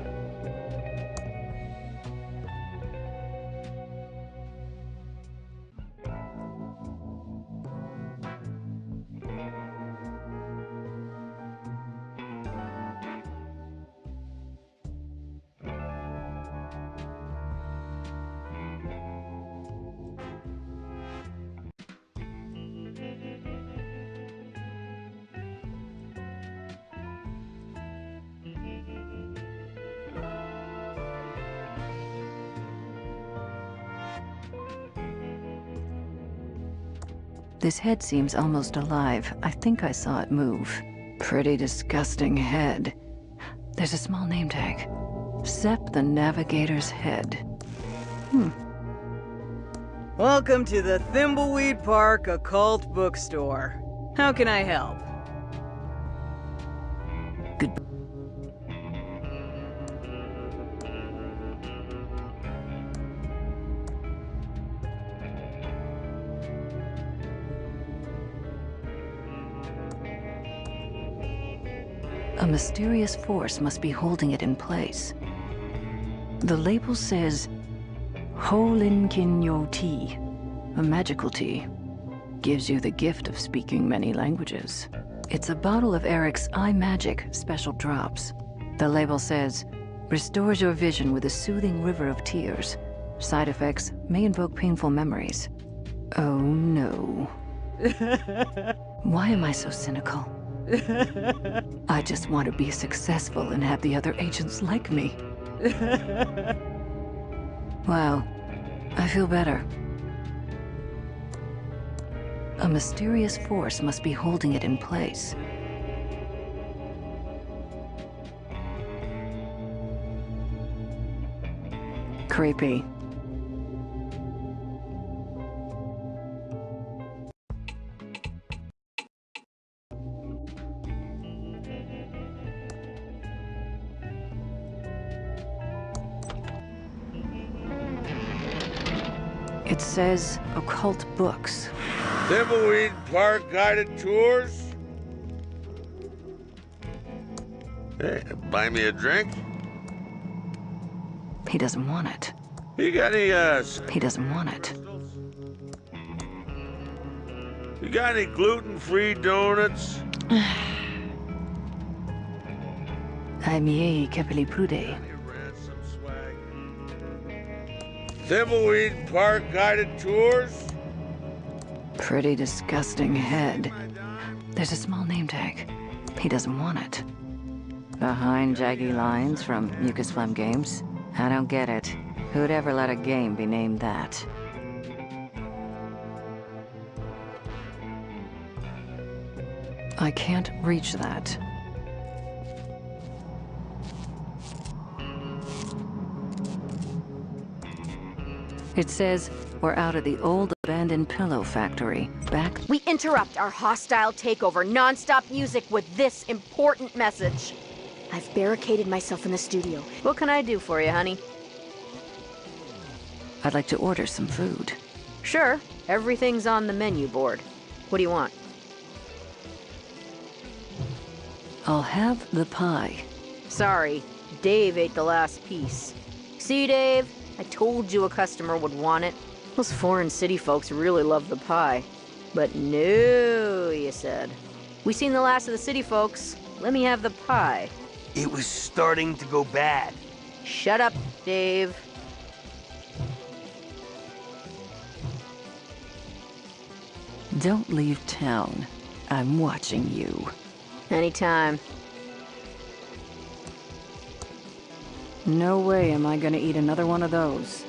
This head seems almost alive. I think I saw it move. Pretty disgusting head. There's a small name tag. Sepp the Navigator's head. Welcome to the Thimbleweed Park Occult Bookstore. How can I help? Goodbye. A mysterious force must be holding it in place. The label says, Holinkinyo tea, a magical tea. Gives you the gift of speaking many languages. It's a bottle of Eric's eye magic special drops. The label says, restores your vision with a soothing river of tears. Side effects may invoke painful memories. Oh no. Why am I so cynical? I just want to be successful and have the other agents like me. Wow, I feel better. A mysterious force must be holding it in place. Creepy. It says occult books. Thimbleweed Park guided tours? Hey, buy me a drink? He doesn't want it. You got any, He doesn't want it. You got any gluten-free donuts? Ai miei capelli prude. Thimbleweed Park guided tours? Pretty disgusting head. There's a small name tag. He doesn't want it. Behind jaggy lines from Mucus Phlegm Games? I don't get it. Who'd ever let a game be named that? I can't reach that. It says, we're out of the old abandoned pillow factory. Back. We interrupt our hostile takeover non-stop music with this important message. I've barricaded myself in the studio. What can I do for you, honey? I'd like to order some food. Sure. Everything's on the menu board. What do you want? I'll have the pie. Sorry, Dave ate the last piece. See, Dave? I told you a customer would want it. Those foreign city folks really love the pie. But no, you said. We seen the last of the city folks. Let me have the pie. It was starting to go bad. Shut up, Dave. Don't leave town. I'm watching you. Anytime. No way am I gonna eat another one of those.